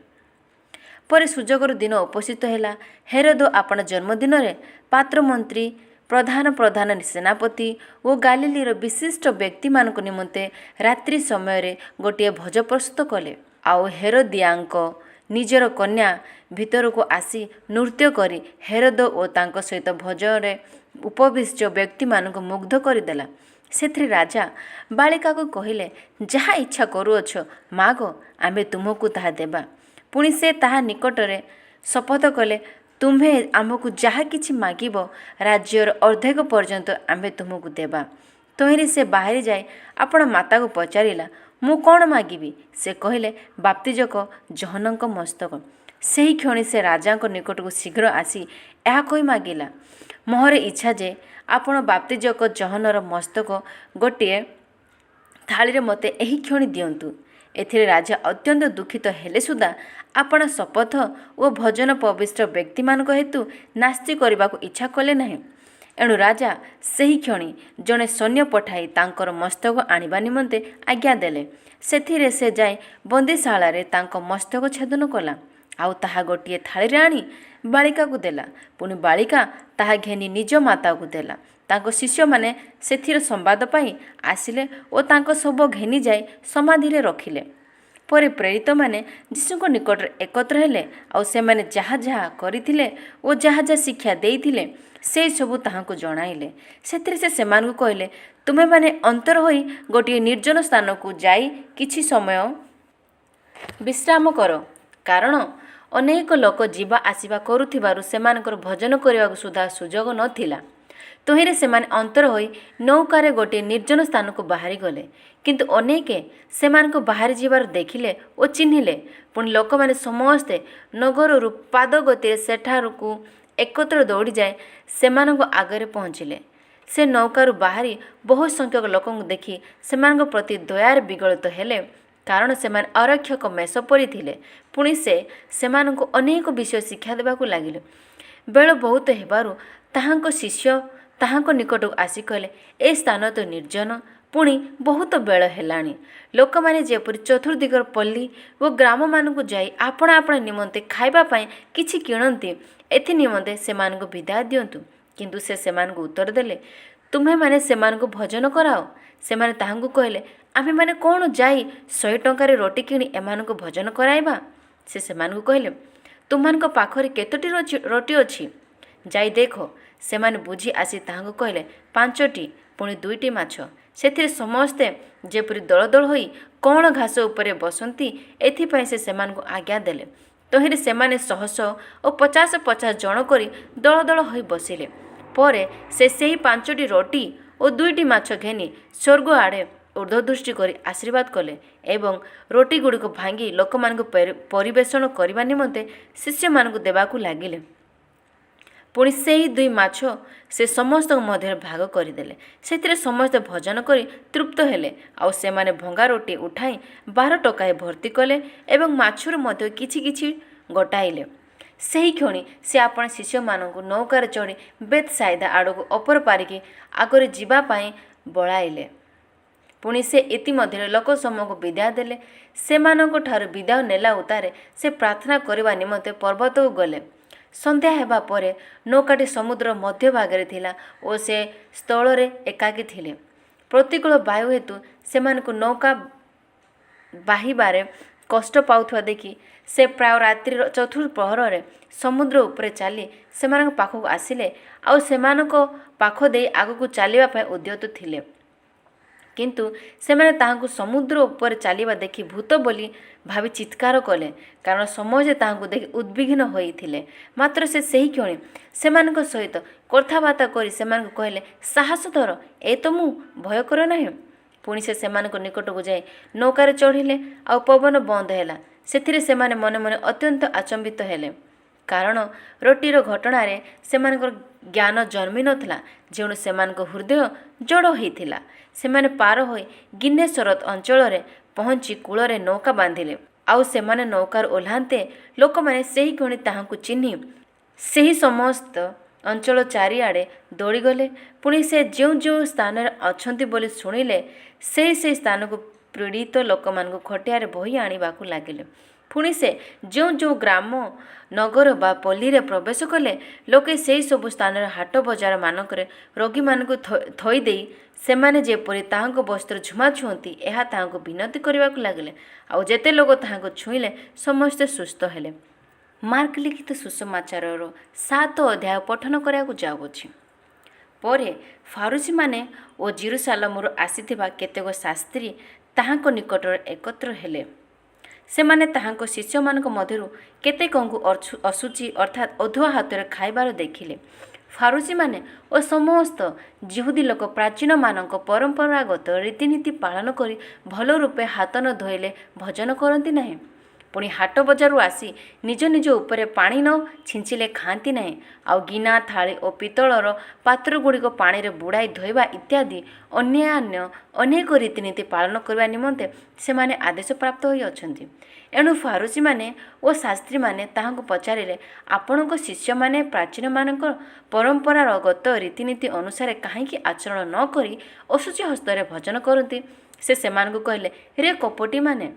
ପରେ ସୁଯୋଗର ଦିନ ଉପସ୍ଥିତ ହେଲା। ହେରୋଦ ଆପଣା ଜନ୍ମଦିନରେ ପାତ୍ରମନ୍ତ୍ରୀ, ପ୍ରଧାନ ସେନାପତି ଓ ଗାଲିଲୀର ବିଶିଷ୍ଟ ବ୍ୟକ୍ତିମାନଙ୍କ ନିମନ୍ତେ ରାତ୍ରି ସମୟରେ ଗୋଟିଏ ଭୋଜ ପ୍ରସ୍ତୁତ କଲେ। ଆଉ ହେରୋଦିଆଙ୍କ ନିଜର କନ୍ୟା ଭିତରକୁ ଆସି ନୃତ୍ୟ କରି ହେରୋଦ ଓ ତାଙ୍କ ସହିତ ଭୋଜରେ ଉପବିଷ୍ଟ ବ୍ୟକ୍ତିମାନଙ୍କୁ ମୁଗ୍ଧ କରିଦେଲା। ସେଥିରେ ରାଜା ବାଳିକାକୁ କହିଲେ, ଯାହା ଇଚ୍ଛା କରୁଅଛ ମାଗ, ଆମ୍ଭେ ତୁମକୁ ତାହା ଦେବା। ପୁଣି ସେ ତାହା ନିକଟରେ ଶପଥ କଲେ, ତୁମ୍ଭେ ଆମ୍ଭକୁ ଯାହା କିଛି ମାଗିବ, ରାଜ୍ୟର ଅର୍ଦ୍ଧେକ ପର୍ଯ୍ୟନ୍ତ ଆମ୍ଭେ ତୁମକୁ ଦେବା। ତହିଁରେ ସେ ବାହାରି ଯାଇ ଆପଣ ମାତାକୁ ପଚାରିଲା, ମୁଁ କ'ଣ ମାଗିବି? ସେ କହିଲେ, ବାପ୍ତିଜକ ଜୋହନଙ୍କ ମସ୍ତକ। ସେହି କ୍ଷଣି ସେ ରାଜାଙ୍କ ନିକଟକୁ ଶୀଘ୍ର ଆସି ଏହା କହି ମାଗିଲା, ମୋହର ଇଚ୍ଛା ଯେ ଆପଣ ବାପ୍ତିଜକ ଜୋହନର ମସ୍ତକ ଗୋଟିଏ ଥାଳିରେ ମୋତେ ଏହି କ୍ଷଣି ଦିଅନ୍ତୁ। ଏଥିରେ ରାଜା ଅତ୍ୟନ୍ତ ଦୁଃଖିତ ହେଲେ ସୁଦ୍ଧା ଆପଣା ଶପଥ ଓ ଭୋଜନ ପବିତ୍ର ବ୍ୟକ୍ତିମାନଙ୍କ ହେତୁ ନାସ୍ତି କରିବାକୁ ଇଚ୍ଛା କଲେ ନାହିଁ। ଏଣୁ ରାଜା ସେହି କ୍ଷଣି ଜଣେ ସୈନ୍ୟ ପଠାଇ ତାଙ୍କର ମସ୍ତକ ଆଣିବା ନିମନ୍ତେ ଆଜ୍ଞା ଦେଲେ। ସେଥିରେ ସେ ଯାଇ ବନ୍ଦୀଶାଳାରେ ତାଙ୍କ ମସ୍ତକ ଛେଦନ କଲା, ଆଉ ତାହା ଗୋଟିଏ ଥାଳିରେ ଆଣି ବାଳିକାକୁ ଦେଲା। ପୁଣି ବାଳିକା ତାହା ଘେନି ନିଜ ମାତାକୁ ଦେଲା। ତାଙ୍କ ଶିଷ୍ୟମାନେ ସେଥିର ସମ୍ବାଦ ପାଇ ଆସିଲେ ଓ ତାଙ୍କ ଶବ ଘେନି ଯାଇ ସମାଧିରେ ରଖିଲେ। ପରେ ପ୍ରେରିତମାନେ ଯୀଶୁଙ୍କ ନିକଟରେ ଏକତ୍ର ହେଲେ, ଆଉ ସେମାନେ ଯାହା ଯାହା କରିଥିଲେ ଓ ଯାହା ଯାହା ଶିକ୍ଷା ଦେଇଥିଲେ ସେସବୁ ତାହାଙ୍କୁ ଜଣାଇଲେ। ସେଥିରେ ସେ ସେମାନଙ୍କୁ କହିଲେ, ତୁମେମାନେ ଅନ୍ତର ହୋଇ ଗୋଟିଏ ନିର୍ଜନ ସ୍ଥାନକୁ ଯାଇ କିଛି ସମୟ ବିଶ୍ରାମ କର। କାରଣ ଅନେକ ଲୋକ ଯିବା ଆସିବା କରୁଥିବାରୁ ସେମାନଙ୍କର ଭୋଜନ କରିବାକୁ ସୁଦ୍ଧା ସୁଯୋଗ ନଥିଲା। ତହିଁରେ ସେମାନେ ଅନ୍ତର ହୋଇ ନୌକାରେ ଗୋଟିଏ ନିର୍ଜନ ସ୍ଥାନକୁ ବାହାରିଗଲେ। କିନ୍ତୁ ଅନେକେ ସେମାନଙ୍କୁ ବାହାରି ଯିବାର ଦେଖିଲେ ଓ ଚିହ୍ନିଲେ। ପୁଣି ଲୋକମାନେ ସମସ୍ତେ ନଗରରୁ ପାଦ ଗତିରେ ସେଠାକୁ ଏକତ୍ର ଦୌଡ଼ିଯାଇ ସେମାନଙ୍କ ଆଗରେ ପହଞ୍ଚିଲେ। ସେ ନୌକାରୁ ବାହାରି ବହୁ ସଂଖ୍ୟକ ଲୋକଙ୍କୁ ଦେଖି ସେମାନଙ୍କ ପ୍ରତି ଦୟାରେ ବିଗଳିତ ହେଲେ, କାରଣ ସେମାନେ ଅରକ୍ଷକ ମେଷ ପରି ଥିଲେ। ପୁଣି ସେ ସେମାନଙ୍କୁ ଅନେକ ବିଷୟ ଶିକ୍ଷା ଦେବାକୁ ଲାଗିଲେ। ବେଳ ବହୁତ ହେବାରୁ ତାହାଙ୍କ ଶିଷ୍ୟ ତାହାଙ୍କ ନିକଟକୁ ଆସି କହିଲେ, ଏ ସ୍ଥାନ ତ ନିର୍ଜନ, ପୁଣି ବହୁତ ବେଳ ହେଲାଣି। ଲୋକମାନେ ଯେପରି ଚତୁର୍ଦିଗର ପଲ୍ଲୀ ଓ ଗ୍ରାମମାନଙ୍କୁ ଯାଇ ଆପଣା ଆପଣା ନିମନ୍ତେ ଖାଇବା ପାଇଁ କିଛି କିଣନ୍ତି, ଏଥି ନିମନ୍ତେ ସେମାନଙ୍କୁ ବିଦାୟ ଦିଅନ୍ତୁ। କିନ୍ତୁ ସେ ସେମାନଙ୍କୁ ଉତ୍ତର ଦେଲେ, ତୁମ୍ଭେମାନେ ସେମାନଙ୍କୁ ଭୋଜନ କରାଅ। ସେମାନେ ତାହାଙ୍କୁ କହିଲେ, ଆମ୍ଭେମାନେ କ'ଣ ଯାଇ 100 ଟଙ୍କାରେ ରୋଟି କିଣି ଏମାନଙ୍କୁ ଭୋଜନ କରାଇବା? ସେ ସେମାନଙ୍କୁ କହିଲେ, ତୁମମାନଙ୍କ ପାଖରେ କେତୋଟି ରୋଟି ଅଛି? ଯାଇ ଦେଖ। ସେମାନେ ବୁଝି ଆସି ତାହାଙ୍କୁ କହିଲେ, 5ଟି, ପୁଣି 2ଟି ମାଛ। ସେଥିରେ ସମସ୍ତେ ଯେପରି ଦଳ ଦଳ ହୋଇ କଅଁଳ ଘାସ ଉପରେ ବସନ୍ତି, ଏଥିପାଇଁ ସେ ସେମାନଙ୍କୁ ଆଜ୍ଞା ଦେଲେ। ତହିଁରେ ସେମାନେ 100 ଓ 50 ଜଣ କରି ଦଳ ଦଳ ହୋଇ ବସିଲେ। ପରେ ସେ ସେହି 5ଟି ରୋଟି ଓ 2ଟି ମାଛ ଘେନି ସ୍ୱର୍ଗ ଆଡ଼େ ଊର୍ଦ୍ଧ୍ୱଦୃଷ୍ଟି କରି ଆଶୀର୍ବାଦ କଲେ ଏବଂ ରୋଟିଗୁଡ଼ିକୁ ଭାଙ୍ଗି ଲୋକମାନଙ୍କୁ ପରିବେଷଣ କରିବା ନିମନ୍ତେ ଶିଷ୍ୟମାନଙ୍କୁ ଦେବାକୁ ଲାଗିଲେ। ପୁଣି ସେହି 2 ମାଛ ସେ ସମସ୍ତଙ୍କ ମଧ୍ୟରେ ଭାଗ କରିଦେଲେ। ସେଥିରେ ସମସ୍ତେ ଭୋଜନ କରି ତୃପ୍ତ ହେଲେ। ଆଉ ସେମାନେ ଭଙ୍ଗା ରୋଟି ଉଠାଇ 12 ଟୋକାଏ ଭର୍ତ୍ତି କଲେ ଏବଂ ମାଛରୁ ମଧ୍ୟ କିଛି କିଛି ଗୋଟାଇଲେ। ସେହି କ୍ଷଣି ସେ ଆପଣ ଶିଷ୍ୟମାନଙ୍କୁ ନୌକାରେ ଚଢ଼ି ବେଥସାଇଦା ଆଡ଼କୁ ଅପର ପାରିକି ଆଗରେ ଯିବା ପାଇଁ ବଳାଇଲେ। ପୁଣି ସେ ଇତିମଧ୍ୟରେ ଲୋକ ସମୂହକୁ ବିଦାୟ ଦେଲେ। ସେମାନଙ୍କଠାରୁ ବିଦାୟ ନେଲା ଉତ୍ତାରେ ସେ ପ୍ରାର୍ଥନା କରିବା ନିମନ୍ତେ ପର୍ବତକୁ ଗଲେ। ସନ୍ଧ୍ୟା ହେବା ପରେ ନୌକାଟି ସମୁଦ୍ର ମଧ୍ୟଭାଗରେ ଥିଲା ଓ ସେ ସ୍ଥଳରେ ଏକାକୀ ଥିଲେ। ପ୍ରତିକୂଳ ବାୟୁ ହେତୁ ସେମାନଙ୍କୁ ନୌକା ବାହିବାରେ କଷ୍ଟ ପାଉଥିବା ଦେଖି ସେ ପ୍ରାୟ ରାତ୍ରିର ଚତୁର୍ଥ ପ୍ରହରରେ ସମୁଦ୍ର ଉପରେ ଚାଲି ସେମାନଙ୍କ ପାଖକୁ ଆସିଲେ ଆଉ ସେମାନଙ୍କ ପାଖ ଦେଇ ଆଗକୁ ଚାଲିବା ପାଇଁ ଉଦ୍ୟତ ଥିଲେ। କିନ୍ତୁ ସେମାନେ ତାହାଙ୍କୁ ସମୁଦ୍ର ଉପରେ ଚାଲିବା ଦେଖି ଭୂତ ବୋଲି ଭାବି ଚିତ୍କାର କଲେ, କାରଣ ସମସ୍ତେ ତାହାଙ୍କୁ ଦେଖି ଉଦ୍ବିଗ୍ନ ହୋଇଥିଲେ। ମାତ୍ର ସେ ସେହି କ୍ଷଣି ସେମାନଙ୍କ ସହିତ କଥାବାର୍ତ୍ତା କରି ସେମାନଙ୍କୁ କହିଲେ, ସାହସ ଧର, ଏ ତ ମୁଁ, ଭୟ କର ନାହିଁ। ପୁଣି ସେ ସେମାନଙ୍କ ନିକଟକୁ ଯାଇ ନୌକାରେ ଚଢ଼ିଲେ ଆଉ ପବନ ବନ୍ଦ ହେଲା। ସେଥିରେ ସେମାନେ ମନେ ମନେ ଅତ୍ୟନ୍ତ ଆଚମ୍ବିତ ହେଲେ, କାରଣ ରୋଟିର ଘଟଣାରେ ସେମାନଙ୍କର ଜ୍ଞାନ ଜନ୍ମି ନଥିଲା, ଯେଣୁ ସେମାନଙ୍କ ହୃଦୟ ଜଡ଼ ହୋଇଥିଲା। ସେମାନେ ପାର ହୋଇ ଗିନ୍ନେସରତ ଅଞ୍ଚଳରେ ପହଞ୍ଚି କୂଳରେ ନୌକା ବାନ୍ଧିଲେ। ଆଉ ସେମାନେ ନୌକାରୁ ଓହ୍ଲାନ୍ତେ ଲୋକମାନେ ସେହି କ୍ଷଣି ତାହାଙ୍କୁ ଚିହ୍ନି ସେହି ସମସ୍ତ ଅଞ୍ଚଳ ଚାରିଆଡ଼େ ଦୌଡ଼ିଗଲେ। ପୁଣି ସେ ଯେଉଁ ଯେଉଁ ସ୍ଥାନରେ ଅଛନ୍ତି ବୋଲି ଶୁଣିଲେ, ସେହି ସ୍ଥାନକୁ ପୀଡ଼ିତ ଲୋକମାନଙ୍କୁ ଖଟିଆରେ ବୋହି ଆଣିବାକୁ ଲାଗିଲେ। ପୁଣି ସେ ଯେଉଁ ଯେଉଁ ଗ୍ରାମ, ନଗର ବା ପଲ୍ଲୀରେ ପ୍ରବେଶ କଲେ, ଲୋକେ ସେହି ସବୁ ସ୍ଥାନରେ ହାଟ ବଜାର ମାନଙ୍କରେ ରୋଗୀମାନଙ୍କୁ ଥୋଇଦେଇ ସେମାନେ ଯେପରି ତାହାଙ୍କ ବସ୍ତ୍ର ଝୁମା ଛୁଅନ୍ତି, ଏହା ତାହାଙ୍କୁ ବିନତି କରିବାକୁ ଲାଗିଲେ। ଆଉ ଯେତେ ଲୋକ ତାହାଙ୍କୁ ଛୁଇଁଲେ, ସମସ୍ତେ ସୁସ୍ଥ ହେଲେ। ମାର୍କ ଲିଖିତ ସୁସମାଚାରର 7 ଅଧ୍ୟାୟ ପଠନ କରିବାକୁ ଯାଉଅଛି। ପରେ ଫାରୁସୀମାନେ ଓ ଜେରୁସାଲେମରୁ ଆସିଥିବା କେତେକ ଶାସ୍ତ୍ରୀ ତାହାଙ୍କ ନିକଟରେ ଏକତ୍ର ହେଲେ। ସେମାନେ ତାହାଙ୍କ ଶିଷ୍ୟମାନଙ୍କ ମଧ୍ୟରୁ କେତେକଙ୍କୁ ଅଶୁଚି ଅର୍ଥାତ୍ ଅଧୁଆ ହାତରେ ଖାଇବାର ଦେଖିଲେ। ଫାରୁସୀମାନେ ଓ ସମସ୍ତ ଯିହୁଦୀ ଲୋକ ପ୍ରାଚୀନମାନଙ୍କ ପରମ୍ପରାଗତ ରୀତିନୀତି ପାଳନ କରି ଭଲ ରୂପେ ହାତ ନ ଧୋଇଲେ ଭୋଜନ କରନ୍ତି ନାହିଁ। ପୁଣି ହାଟ ବଜାରରୁ ଆସି ନିଜ ନିଜ ଉପରେ ପାଣି ନ ଛିଞ୍ଚିଲେ ଖାଆନ୍ତି ନାହିଁ। ଆଉ ଗିନା, ଥାଳି ଓ ପିତ୍ତଳର ପାତ୍ରଗୁଡ଼ିକ ପାଣିରେ ବୁଡ଼ାଇ ଧୋଇବା ଇତ୍ୟାଦି ଅନ୍ୟାନ୍ୟ ଅନେକ ରୀତିନୀତି ପାଳନ କରିବା ନିମନ୍ତେ ସେମାନେ ଆଦେଶପ୍ରାପ୍ତ ହୋଇଅଛନ୍ତି। ଏଣୁ ଫାରୁସୀମାନେ ଓ ଶାସ୍ତ୍ରୀମାନେ ତାହାଙ୍କୁ ପଚାରିଲେ, ଆପଣଙ୍କ ଶିଷ୍ୟମାନେ ପ୍ରାଚୀନମାନଙ୍କ ପରମ୍ପରାଗତ ରୀତିନୀତି ଅନୁସାରେ କାହିଁକି ଆଚରଣ ନ କରି ଅଶୁଚି ହସ୍ତରେ ଭୋଜନ କରନ୍ତି? ସେ ସେମାନଙ୍କୁ କହିଲେ, ରେ କପଟୀମାନେ,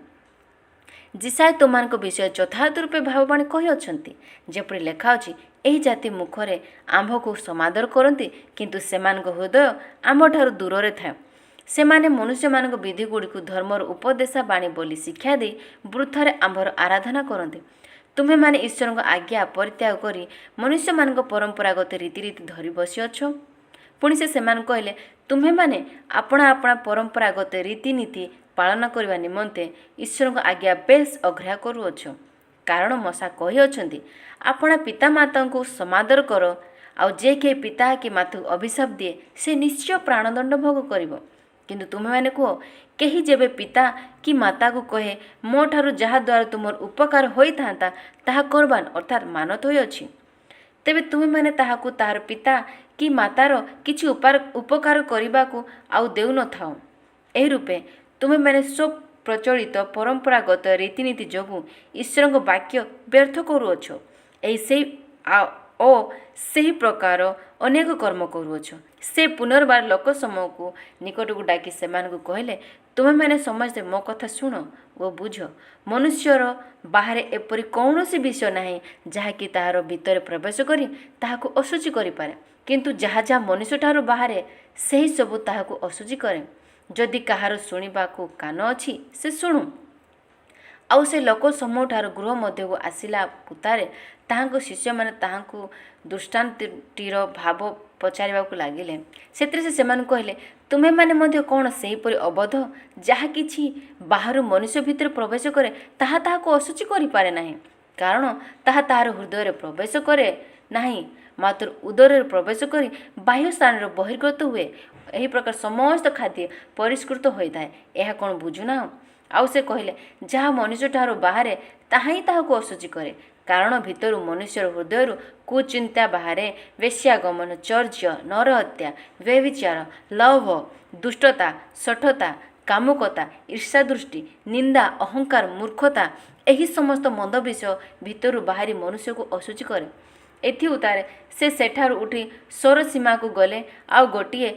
ଯିଶାୟ ତୁମମାନଙ୍କ ବିଷୟରେ ଯଥାର୍ଥ ରୂପେ ଭାବବାଣୀ କହିଅଛନ୍ତି, ଯେପରି ଲେଖା ଅଛି, ଏହି ଜାତି ମୁଖରେ ଆମ୍ଭକୁ ସମାଦର କରନ୍ତି, କିନ୍ତୁ ସେମାନଙ୍କ ହୃଦୟ ଆମ୍ଭଠାରୁ ଦୂରରେ ଥାଏ। ସେମାନେ ମନୁଷ୍ୟମାନଙ୍କ ବିଧିଗୁଡ଼ିକୁ ଧର୍ମର ଉପଦେଶା ବାଣୀ ବୋଲି ଶିକ୍ଷା ଦେଇ ବୃଥାରେ ଆମ୍ଭର ଆରାଧନା କରନ୍ତି। ତୁମେମାନେ ଈଶ୍ୱରଙ୍କ ଆଜ୍ଞା ପରିତ୍ୟାଗ କରି ମନୁଷ୍ୟମାନଙ୍କ ପରମ୍ପରାଗତ ରୀତିନୀତି ଧରି ବସିଅଛ। ପୁଣି ସେ ସେମାନଙ୍କୁ କହିଲେ, ତୁମେମାନେ ଆପଣା ଆପଣା ପରମ୍ପରାଗତ ରୀତିନୀତି ପାଳନ କରିବା ନିମନ୍ତେ ଈଶ୍ୱରଙ୍କ ଆଜ୍ଞା ବେଶ୍ ଅଗ୍ରାହ୍ୟ କରୁଅଛ। କାରଣ ମଶା କହିଅଛନ୍ତି, ଆପଣା ପିତାମାତାଙ୍କୁ ସମାଦର କର, ଆଉ ଯେ କେହି ପିତା କି ମାତାକୁ ଅଭିଶାପ ଦିଏ, ସେ ନିଶ୍ଚୟ ପ୍ରାଣଦଣ୍ଡ ଭୋଗ କରିବ। କିନ୍ତୁ ତୁମେମାନେ କୁହ, କେହି ଯେବେ ପିତା କି ମାତାକୁ କହେ, ମୋ ଠାରୁ ଯାହାଦ୍ୱାରା ତୁମର ଉପକାର ହୋଇଥାନ୍ତା ତାହା କୋରବାନ ଅର୍ଥାତ୍ ମାନତ ହୋଇଅଛି, ତେବେ ତୁମେମାନେ ତାହାକୁ ତାହାର ପିତା କି ମାତାର କିଛି ଉପକାର କରିବାକୁ ଆଉ ଦେଉନଥାଅ। ଏହି ରୂପେ ତୁମେମାନେ ସ୍ୱପ୍ରଚଳିତ ପରମ୍ପରାଗତ ରୀତିନୀତି ଯୋଗୁଁ ଈଶ୍ୱରଙ୍କ ବାକ୍ୟ ବ୍ୟର୍ଥ କରୁଅଛ। ସେହି ପ୍ରକାର ଅନେକ କର୍ମ କରୁଅଛ। ସେ ପୁନର୍ବାର ଲୋକ ସମୂହକୁ ନିକଟକୁ ଡାକି ସେମାନଙ୍କୁ କହିଲେ, ତୁମେମାନେ ସମସ୍ତେ ମୋ କଥା ଶୁଣ ଓ ବୁଝ। ମନୁଷ୍ୟର ବାହାରେ ଏପରି କୌଣସି ବିଷୟ ନାହିଁ ଯାହାକି ତାହାର ଭିତରେ ପ୍ରବେଶ କରି ତାହାକୁ ଅଶୁଚି କରିପାରେ, କିନ୍ତୁ ଯାହା ଯାହା ମନୁଷ୍ୟଠାରୁ ବାହାରେ, ସେହି ସବୁ ତାହାକୁ ଅଶୁଚି କରେ। ଯଦି କାହାର ଶୁଣିବାକୁ କାନ ଅଛି, ସେ ଶୁଣୁ। ଆଉ ସେ ଲୋକ ସମୂହଠାରୁ ଗୃହ ମଧ୍ୟକୁ ଆସିଲା ଉତ୍ତାରେ ତାହାଙ୍କ ଶିଷ୍ୟମାନେ ତାହାଙ୍କୁ ଦୃଷ୍ଟାନ୍ତଟିର ଭାବ ପଚାରିବାକୁ ଲାଗିଲେ। ସେଥିରେ ସେ ସେମାନଙ୍କୁ କହିଲେ, ତୁମେମାନେ ମଧ୍ୟ କ'ଣ ସେହିପରି ଅବୋଧ? ଯାହା କିଛି ବାହାରୁ ମନୁଷ୍ୟ ଭିତରେ ପ୍ରବେଶ କରେ, ତାହା ତାହାକୁ ଅଶୁଚି କରିପାରେ ନାହିଁ, କାରଣ ତାହା ତାହାର ହୃଦୟରେ ପ୍ରବେଶ କରେ ନାହିଁ, ମାତ୍ର ଉଦରରେ ପ୍ରବେଶ କରି ବାହ୍ୟ ସ୍ଥାନରେ ବହିର୍ଗତ ହୁଏ। ଏହି ପ୍ରକାର ସମସ୍ତ ଖାଦ୍ୟ ପରିଷ୍କୃତ ହୋଇଥାଏ। ଏହା କ'ଣ ବୁଝୁନାହ? ଆଉ ସେ କହିଲେ, ଯାହା ମନୁଷ୍ୟଠାରୁ ବାହାରେ, ତାହା ହିଁ ତାହାକୁ ଅଶୁଚି କରେ। କାରଣ ଭିତରୁ ମନୁଷ୍ୟର ହୃଦୟରୁ କୁଚିନ୍ତା ବାହାରେ, ବେଶ୍ୟାଗମନ, ଚର୍ଯ୍ୟ, ନରହତ୍ୟା, ବ୍ୟଭିଚାର, ଲୋଭ, ଦୁଷ୍ଟତା, ଶଠତା, କାମୁକତା, ଈର୍ଷାଦୃଷ୍ଟି, ନିନ୍ଦା, ଅହଙ୍କାର, ମୂର୍ଖତା, ଏହି ସମସ୍ତ ମନ୍ଦ ବିଷୟ ଭିତରୁ ବାହାରି ମନୁଷ୍ୟକୁ ଅଶୁଚି କରେ। ଏଥି ଉତ୍ତାରେ ସେ ସେଠାରୁ ଉଠି ସ୍ୱର ସୀମାକୁ ଗଲେ, ଆଉ ଗୋଟିଏ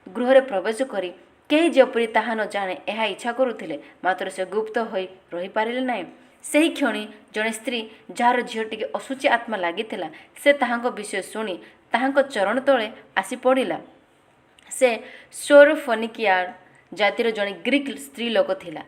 ଗୃହରେ ପ୍ରବେଶ କରି କେହି ଯେପରି ତାହା ନ ଜାଣେ ଏହା ଇଚ୍ଛା କରୁଥିଲେ, ମାତ୍ର ସେ ଗୁପ୍ତ ହୋଇ ରହିପାରିଲେ ନାହିଁ। ସେହି କ୍ଷଣି ଜଣେ ସ୍ତ୍ରୀ, ଯାହାର ଝିଅଟିକେ ଅଶୁଚି ଆତ୍ମା ଲାଗିଥିଲା, ସେ ତାହାଙ୍କ ବିଷୟ ଶୁଣି ତାହାଙ୍କ ଚରଣ ତଳେ ଆସି ପଡ଼ିଲା। ସେ ସ୍ୱରଫନିକିଆଡ଼ ଜାତିର ଜଣେ ଗ୍ରୀକ୍ ସ୍ତ୍ରୀ ଲୋକ ଥିଲା।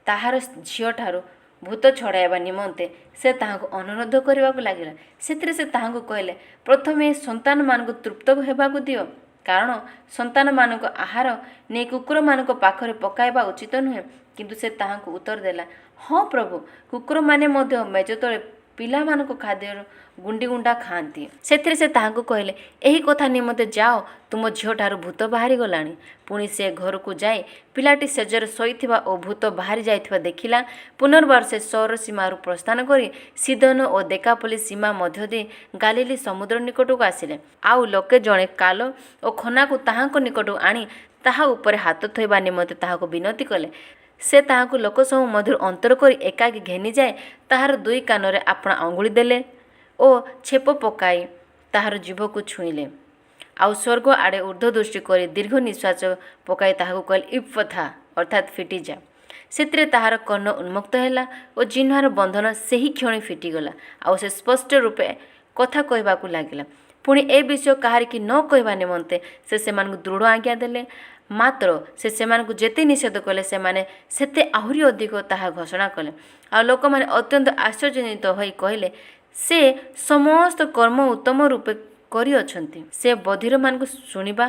ତାହାର ଝିଅଠାରୁ ଭୂତ ଛଡ଼ାଇବା ନିମନ୍ତେ ସେ ତାହାଙ୍କୁ ଅନୁରୋଧ କରିବାକୁ ଲାଗିଲା। ସେଥିରେ ସେ ତାହାଙ୍କୁ କହିଲେ, ପ୍ରଥମେ ସନ୍ତାନମାନଙ୍କୁ ତୃପ୍ତ ହେବାକୁ ଦିଅ, କାରଣ ସନ୍ତାନମାନଙ୍କ ଆହାର ନେଇ କୁକୁରମାନଙ୍କ ପାଖରେ ପକାଇବା ଉଚିତ ନୁହେଁ। କିନ୍ତୁ ସେ ତାହାଙ୍କୁ ଉତ୍ତର ଦେଲା, ହଁ ପ୍ରଭୁ, କୁକୁରମାନେ ମଧ୍ୟ ମେଜ ତଳେ ପିଲାମାନଙ୍କ ଖାଦ୍ୟରୁ ଗୁଣ୍ଡି ଖାଆନ୍ତି। ସେଥିରେ ସେ ତାହାଙ୍କୁ କହିଲେ, ଏହି କଥା ନିମନ୍ତେ ଯାଅ, ତୁମ ଝିଅଠାରୁ ଭୂତ ବାହାରିଗଲାଣି। ପୁଣି ସେ ଘରକୁ ଯାଇ ପିଲାଟି ଶେଯରେ ଶୋଇଥିବା ଓ ଭୂତ ବାହାରି ଯାଇଥିବା ଦେଖିଲା। ପୁନର୍ବାର ସେ ସୌର ସୀମାରୁ ପ୍ରସ୍ଥାନ କରି ସିଦୋନ ଓ ଦେକାପୋଲି ସୀମା ମଧ୍ୟ ଦେଇ ଗାଲିଲି ସମୁଦ୍ର ନିକଟକୁ ଆସିଲେ। ଆଉ ଲୋକେ ଜଣେ କାଲ ଓ ଖନାକୁ ତାହାଙ୍କ ନିକଟକୁ ଆଣି ତାହା ଉପରେ ହାତ ଥୋଇବା ନିମନ୍ତେ ତାହାକୁ ବିନତି କଲେ। ସେ ତାହାକୁ ଲୋକସମୂହ ମଧ୍ୟରୁ ଅନ୍ତର କରି ଏକାକୀ ଘେନିଯାଇ ତାହାର ଦୁଇ କାନରେ ଆପଣା ଅଙ୍ଗୁଳି ଦେଲେ ଓ ଛେପ ପକାଇ ତାହାର ଜିଭକୁ ଛୁଇଁଲେ। ଆଉ ସ୍ୱର୍ଗ ଆଡ଼େ ଊର୍ଦ୍ଧ୍ୱ ଦୃଷ୍ଟି କରି ଦୀର୍ଘ ନିଶ୍ୱାସ ପକାଇ ତାହାକୁ କହିଲେ, ଇପ୍ଫଥା, ଅର୍ଥାତ୍ ଫିଟିଯା। ସେଥିରେ ତାହାର କର୍ଣ୍ଣ ଉନ୍ମୁକ୍ତ ହେଲା ଓ ଜିହ୍ୱାର ବନ୍ଧନ ସେହି କ୍ଷଣି ଫିଟିଗଲା, ଆଉ ସେ ସ୍ପଷ୍ଟ ରୂପେ କଥା କହିବାକୁ ଲାଗିଲା। ପୁଣି ଏ ବିଷୟ କାହାରିକି ନ କହିବା ନିମନ୍ତେ ସେ ସେମାନଙ୍କୁ ଦୃଢ଼ ଆଜ୍ଞା ଦେଲେ। ମାତ୍ର ସେ ସେମାନଙ୍କୁ ଯେତେ ନିଷେଧ କଲେ, ସେମାନେ ସେତେ ଆହୁରି ଅଧିକ ତାହା ଘୋଷଣା କଲେ। ଆଉ ଲୋକମାନେ ଅତ୍ୟନ୍ତ ଆଶ୍ଚର୍ଯ୍ୟାନ୍ୱିତ ହୋଇ କହିଲେ, ସେ ସମସ୍ତ କର୍ମ ଉତ୍ତମ ରୂପେ କରିଅଛନ୍ତି। ସେ ବଧିରମାନଙ୍କୁ ଶୁଣିବା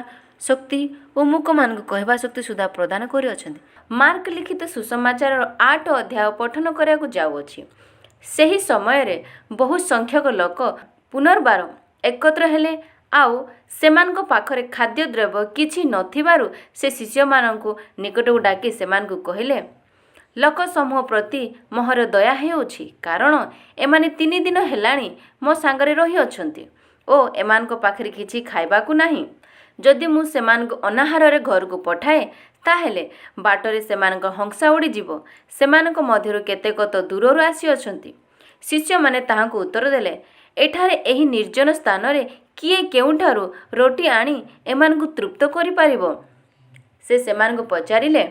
ଶକ୍ତି ଓ ମୂକମାନଙ୍କୁ କହିବା ଶକ୍ତି ସୁଦ୍ଧା ପ୍ରଦାନ କରିଅଛନ୍ତି। ମାର୍କ ଲିଖିତ ସୁସମାଚାରର 8 ଅଧ୍ୟାୟ ପଠନ କରିବାକୁ ଯାଉଅଛି। ସେହି ସମୟରେ ବହୁ ସଂଖ୍ୟକ ଲୋକ ପୁନର୍ବାର ଏକତ୍ର ହେଲେ, ଆଉ ସେମାନଙ୍କ ପାଖରେ ଖାଦ୍ୟଦ୍ରବ୍ୟ କିଛି ନଥିବାରୁ ସେ ଶିଷ୍ୟମାନଙ୍କୁ ନିକଟକୁ ଡାକି ସେମାନଙ୍କୁ କହିଲେ, ଲୋକ ସମୂହ ପ୍ରତି ମୋହର ଦୟା ହେଉଅଛି, କାରଣ ଏମାନେ 3 ଦିନ ହେଲାଣି ମୋ ସାଙ୍ଗରେ ରହିଅଛନ୍ତି ଓ ଏମାନଙ୍କ ପାଖରେ କିଛି ଖାଇବାକୁ ନାହିଁ। ଯଦି ମୁଁ ସେମାନଙ୍କୁ ଅନାହାରରେ ଘରକୁ ପଠାଏ, ତାହେଲେ ବାଟରେ ସେମାନଙ୍କ ହଂସା ଉଡ଼ିଯିବ। ସେମାନଙ୍କ ମଧ୍ୟରୁ କେତେକ ତ ଦୂରରୁ ଆସିଅଛନ୍ତି। ଶିଷ୍ୟମାନେ ତାହାଙ୍କୁ ଉତ୍ତର ଦେଲେ, ଏଠାରେ ଏହି ନିର୍ଜନ ସ୍ଥାନରେ କିଏ କେଉଁଠାରୁ ରୋଟି ଆଣି ଏମାନଙ୍କୁ ତୃପ୍ତ କରିପାରିବ? ସେ ସେମାନଙ୍କୁ ପଚାରିଲେ,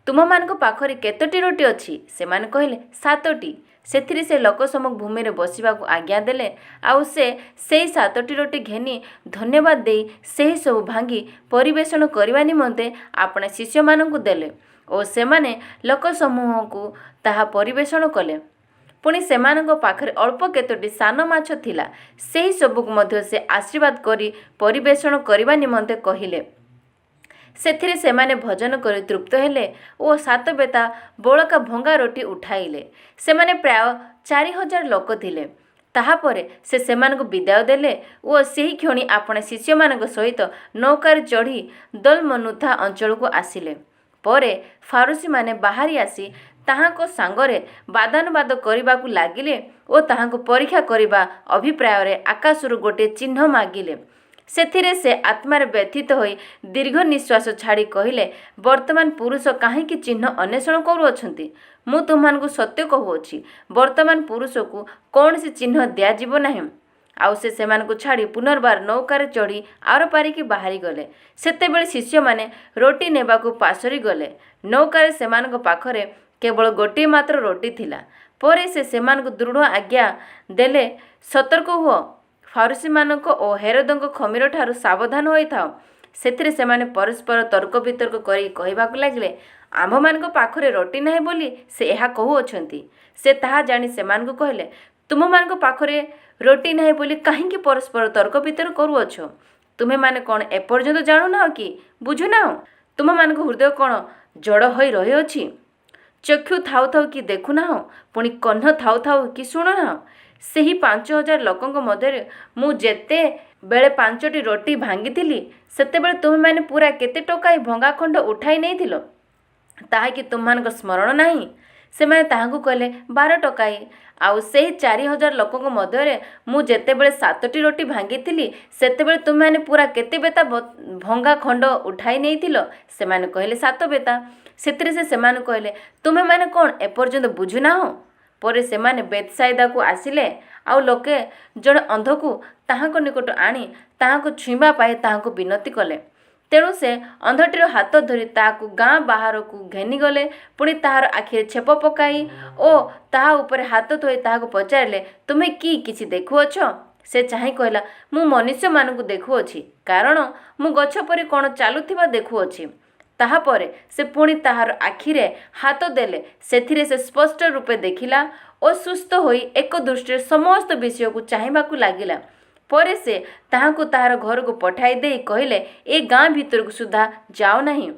ତୁମମାନଙ୍କ ପାଖରେ କେତୋଟି ରୋଟି ଅଛି? ସେମାନେ କହିଲେ, 7ଟି। ସେଥିରେ ସେ ଲୋକସମୂହ ଭୂମିରେ ବସିବାକୁ ଆଜ୍ଞା ଦେଲେ। ଆଉ ସେ ସେହି 7ଟି ରୋଟି ଘେନି ଧନ୍ୟବାଦ ଦେଇ ସେହି ସବୁ ଭାଙ୍ଗି ପରିବେଷଣ କରିବା ନିମନ୍ତେ ଆପଣା ଶିଷ୍ୟମାନଙ୍କୁ ଦେଲେ ଓ ସେମାନେ ଲୋକସମୂହକୁ ତାହା ପରିବେଷଣ କଲେ। ପୁଣି ସେମାନଙ୍କ ପାଖରେ ଅଳ୍ପ କେତୋଟି ସାନ ମାଛ ଥିଲା, ସେହି ସବୁକୁ ମଧ୍ୟ ସେ ଆଶୀର୍ବାଦ କରି ପରିବେଷଣ କରିବା ନିମନ୍ତେ କହିଲେ। ସେଥିରେ ସେମାନେ ଭୋଜନ କରି ତୃପ୍ତ ହେଲେ ଓ 7 ବେତା ବଳକା ଭଙ୍ଗା ରୋଟି ଉଠାଇଲେ। ସେମାନେ ପ୍ରାୟ 4000 ଲୋକ ଥିଲେ। ତାହାପରେ ସେ ସେମାନଙ୍କୁ ବିଦାୟ ଦେଲେ ଓ ସେହି କ୍ଷଣି ଆପଣା ଶିଷ୍ୟମାନଙ୍କ ସହିତ ନୌକାରେ ଚଢ଼ି ଦଲମନୁଥା ଅଞ୍ଚଳକୁ ଆସିଲେ। ପରେ ଫାରୁସୀମାନେ ବାହାରି ଆସି ତାହାଙ୍କ ସାଙ୍ଗରେ ବାଦାନୁବାଦ କରିବାକୁ ଲାଗିଲେ ଓ ତାହାଙ୍କୁ ପରୀକ୍ଷା କରିବା ଅଭିପ୍ରାୟରେ ଆକାଶରୁ ଗୋଟିଏ ଚିହ୍ନ ମାଗିଲେ। ସେଥିରେ ସେ ଆତ୍ମାରେ ବ୍ୟଥିତ ହୋଇ ଦୀର୍ଘ ନିଶ୍ୱାସ ଛାଡ଼ି କହିଲେ, ବର୍ତ୍ତମାନ ପୁରୁଷ କାହିଁକି ଚିହ୍ନ ଅନ୍ୱେଷଣ କରୁଅଛନ୍ତି? ମୁଁ ତୁମମାନଙ୍କୁ ସତ୍ୟ କହୁଅଛି, ବର୍ତ୍ତମାନ ପୁରୁଷକୁ କୌଣସି ଚିହ୍ନ ଦିଆଯିବ ନାହିଁ। ଆଉ ସେ ସେମାନଙ୍କୁ ଛାଡ଼ି ପୁନର୍ବାର ନୌକାରେ ଚଢ଼ି ଆରପାରିକି ବାହାରିଗଲେ। ସେତେବେଳେ ଶିଷ୍ୟମାନେ ରୋଟି ନେବାକୁ ପାଶୋରି ଗଲେ। ନୌକାରେ ସେମାନଙ୍କ ପାଖରେ କେବଳ ଗୋଟିଏ ମାତ୍ର ରୋଟି ଥିଲା। ପରେ ସେ ସେମାନଙ୍କୁ ଦୃଢ଼ ଆଜ୍ଞା ଦେଲେ, ସତର୍କ ହୁଅ, ଫାରୁସୀମାନଙ୍କ ଓ ହେରୋଦଙ୍କ ଖମୀରଠାରୁ ସାବଧାନ ହୋଇଥାଅ। ସେଥିରେ ସେମାନେ ପରସ୍ପର ତର୍କ ବିତର୍କ କରି କହିବାକୁ ଲାଗିଲେ, ଆମ୍ଭମାନଙ୍କ ପାଖରେ ରୋଟି ନାହିଁ ବୋଲି ସେ ଏହା କହୁଅଛନ୍ତି। ସେ ତାହା ଜାଣି ସେମାନଙ୍କୁ କହିଲେ, ତୁମମାନଙ୍କ ପାଖରେ ରୋଟି ନାହିଁ ବୋଲି କାହିଁକି ପରସ୍ପର ତର୍କ ବିତର୍କ କରୁଅଛ? ତୁମେମାନେ କ'ଣ ଏପର୍ଯ୍ୟନ୍ତ ଜାଣୁନାହ କି ବୁଝୁନାହ? ତୁମମାନଙ୍କ ହୃଦୟ କ'ଣ ଜଡ଼ ହୋଇ ରହିଅଛି? ଚକ୍ଷୁ ଥାଉ ଥାଉ କି ଦେଖୁନାହ, ପୁଣି କହ୍ନ ଥାଉ ଥାଉ କି ଶୁଣୁନାହ? ସେହି 5000 ଲୋକଙ୍କ ମଧ୍ୟରେ ମୁଁ ଯେତେବେଳେ 5ଟି ରୋଟି ଭାଙ୍ଗିଥିଲି, ସେତେବେଳେ ତୁମେମାନେ ପୁରା କେତେ ଟୋକାଏ ଭଙ୍ଗା ଖଣ୍ଡ ଉଠାଇ ନେଇଥିଲ, ତାହା କି ତୁମମାନଙ୍କ ସ୍ମରଣ ନାହିଁ? ସେମାନେ ତାହାଙ୍କୁ କହିଲେ, 12 ଟୋକାଏ। आउ ସେହି 4000 ଲୋକଙ୍କ ମଧ୍ୟରେ ମୁଁ ଯେତେବେଳେ 7ଟି ରୋଟି ଭାଙ୍ଗିଥିଲି ସେତେବେଳେ ତୁମେମାନେ ପୁରା କେତେ ବେତା ଭଙ୍ଗା ଖଣ୍ଡ ଉଠାଇ ନେଇଥିଲ? ସେମାନେ କହିଲେ 7 ବେତା। ସେଥିରେ ସେ ସେମାନଙ୍କୁ କହିଲେ, ତୁମେମାନେ କ'ଣ ଏପର୍ଯ୍ୟନ୍ତ ବୁଝୁନାହଁ? ପରେ ସେମାନେ ବେଥସାଇଦାକୁ ଆସିଲେ, ଆଉ ଲୋକେ ଜଣେ ଅନ୍ଧକୁ ତାହାଙ୍କ ନିକଟ ଆଣି ତାହାଙ୍କୁ ଛୁଇଁବା ପାଇଁ ତାହାଙ୍କୁ ବିନତି କଲେ। ତେଣୁ ସେ ଅନ୍ଧଟିର ହାତ ଧରି ତାହାକୁ ଗାଁ ବାହାରକୁ ଘେନିଗଲେ। ପୁଣି ତାହାର ଆଖିରେ ଛେପ ପକାଇ ଓ ତାହା ଉପରେ ହାତ ଥୋଇ ତାହାକୁ ପଚାରିଲେ, ତୁମେ କି କିଛି ଦେଖୁଅଛ? ସେ ଚାହିଁ କହିଲା, ମୁଁ ମନୁଷ୍ୟମାନଙ୍କୁ ଦେଖୁଅଛି, କାରଣ ମୁଁ ଗଛ ପରି କ'ଣ ଚାଲୁଥିବା ଦେଖୁଅଛି। ତାହାପରେ ସେ ପୁଣି ତାହାର ଆଖିରେ ହାତ ଦେଲେ। ସେଥିରେ ସେ ସ୍ପଷ୍ଟ ରୂପେ ଦେଖିଲା ଓ ସୁସ୍ଥ ହୋଇ ଏକ ଦୃଷ୍ଟିରେ ସମସ୍ତ ବିଷୟକୁ ଚାହିଁବାକୁ ଲାଗିଲା। ପରେ ସେ ତାହାଙ୍କୁ ତାହାର ଘରକୁ ପଠାଇ ଦେଇ କହିଲେ, ଏ ଗାଁ ଭିତରକୁ ସୁଦ୍ଧା ଯାଅ ନାହିଁ।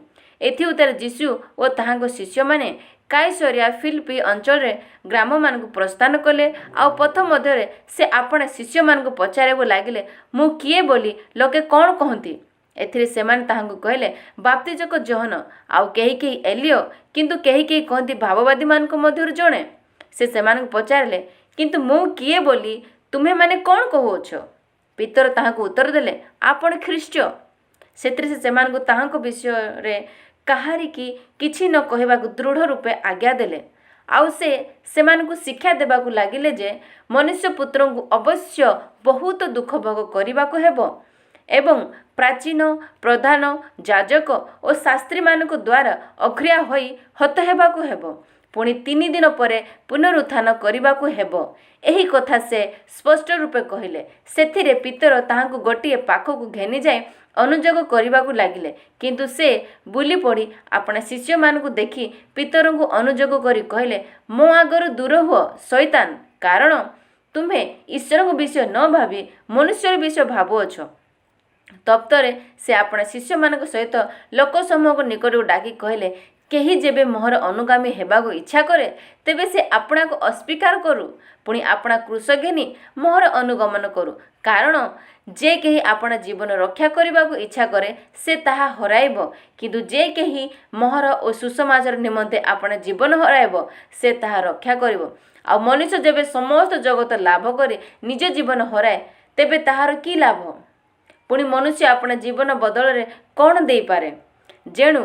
ଏଥି ଉତ୍ତରେ ଯୀଶୁ ଓ ତାହାଙ୍କ ଶିଷ୍ୟମାନେ କାଇସରିଆ ଫିଲିପି ଅଞ୍ଚଳରେ ଗ୍ରାମମାନଙ୍କୁ ପ୍ରସ୍ଥାନ କଲେ। ଆଉ ପଥ ମଧ୍ୟରେ ସେ ଆପଣା ଶିଷ୍ୟମାନଙ୍କୁ ପଚାରିବାକୁ ଲାଗିଲେ, ମୁଁ କିଏ ବୋଲି ଲୋକେ କ'ଣ କହନ୍ତି? ଏଥିରେ ସେମାନେ ତାହାଙ୍କୁ କହିଲେ, ବାପ୍ତିଜକ ଜୋହନ, ଆଉ କେହି କେହି ଏଲିୟ, କିନ୍ତୁ କେହି କେହି କହନ୍ତି ଭାବବାଦୀମାନଙ୍କ ମଧ୍ୟରୁ ଜଣେ। ସେ ସେମାନଙ୍କୁ ପଚାରିଲେ, କିନ୍ତୁ ମୁଁ କିଏ ବୋଲି ତୁମେମାନେ କ'ଣ କହୁଅଛ? ପିତର ତାହାଙ୍କୁ ଉତ୍ତର ଦେଲେ, ଆପଣ ଖ୍ରୀଷ୍ଟ। ସେଥିରେ ସେ ସେମାନଙ୍କୁ ତାହାଙ୍କ ବିଷୟରେ କାହାରିକି କିଛି ନ କହିବାକୁ ଦୃଢ଼ ରୂପେ ଆଜ୍ଞା ଦେଲେ। ଆଉ ସେ ସେମାନଙ୍କୁ ଶିକ୍ଷା ଦେବାକୁ ଲାଗିଲେ ଯେ ମନୁଷ୍ୟପୁତ୍ରଙ୍କୁ ଅବଶ୍ୟ ବହୁତ ଦୁଃଖ ଭୋଗ କରିବାକୁ ହେବ ଏବଂ ପ୍ରାଚୀନ, ପ୍ରଧାନ ଯାଜକ ଓ ଶାସ୍ତ୍ରୀମାନଙ୍କ ଦ୍ୱାରା ଅଗ୍ରିଆ ହୋଇ ହତ ହେବାକୁ ହେବ, ପୁଣି 3 ଦିନ ପରେ ପୁନରୁତ୍ଥାନ କରିବାକୁ ହେବ। ଏହି କଥା ସେ ସ୍ପଷ୍ଟ ରୂପେ କହିଲେ। ସେଥିରେ ପିତର ତାହାଙ୍କୁ ଗୋଟିଏ ପାଖକୁ ଘେନିଯାଇ ଅନୁଯୋଗ କରିବାକୁ ଲାଗିଲେ। କିନ୍ତୁ ସେ ବୁଲି ପଡ଼ି ଆପଣା ଶିଷ୍ୟମାନଙ୍କୁ ଦେଖି ପିତରଙ୍କୁ ଅନୁଯୋଗ କରି କହିଲେ, ମୋ ଆଗରୁ ଦୂର ହୁଅ ଶୈତାନ, କାରଣ ତୁମ୍ଭେ ଈଶ୍ୱରଙ୍କ ବିଷୟ ନ ଭାବି ମନୁଷ୍ୟର ବିଷୟ ଭାବୁଅଛ। ତପ୍ତରେ ସେ ଆପଣା ଶିଷ୍ୟମାନଙ୍କ ସହିତ ଲୋକସମୂହଙ୍କ ନିକଟକୁ ଡାକି କହିଲେ, କେହି ଯେବେ ମୋହର ଅନୁଗାମୀ ହେବାକୁ ଇଚ୍ଛା କରେ, ତେବେ ସେ ଆପଣାକୁ ଅସ୍ୱୀକାର କରୁ, ପୁଣି ଆପଣା କ୍ରୁଶ ଘେନି ମୋହର ଅନୁଗମନ କରୁ। କାରଣ ଯେ କେହି ଆପଣା ଜୀବନ ରକ୍ଷା କରିବାକୁ ଇଚ୍ଛା କରେ, ସେ ତାହା ହରାଇବ, କିନ୍ତୁ ଯେ କେହି ମୋହର ଓ ସୁସମାଚାର ନିମନ୍ତେ ଆପଣା ଜୀବନ ହରାଇବ, ସେ ତାହା ରକ୍ଷା କରିବ। ଆଉ ମନୁଷ୍ୟ ଯେବେ ସମସ୍ତ ଜଗତ ଲାଭ କରି ନିଜ ଜୀବନ ହରାଏ, ତେବେ ତାହାର କି ଲାଭ? ପୁଣି ମନୁଷ୍ୟ ଆପଣା ଜୀବନ ବଦଳରେ କ'ଣ ଦେଇପାରେ? ଯେଣୁ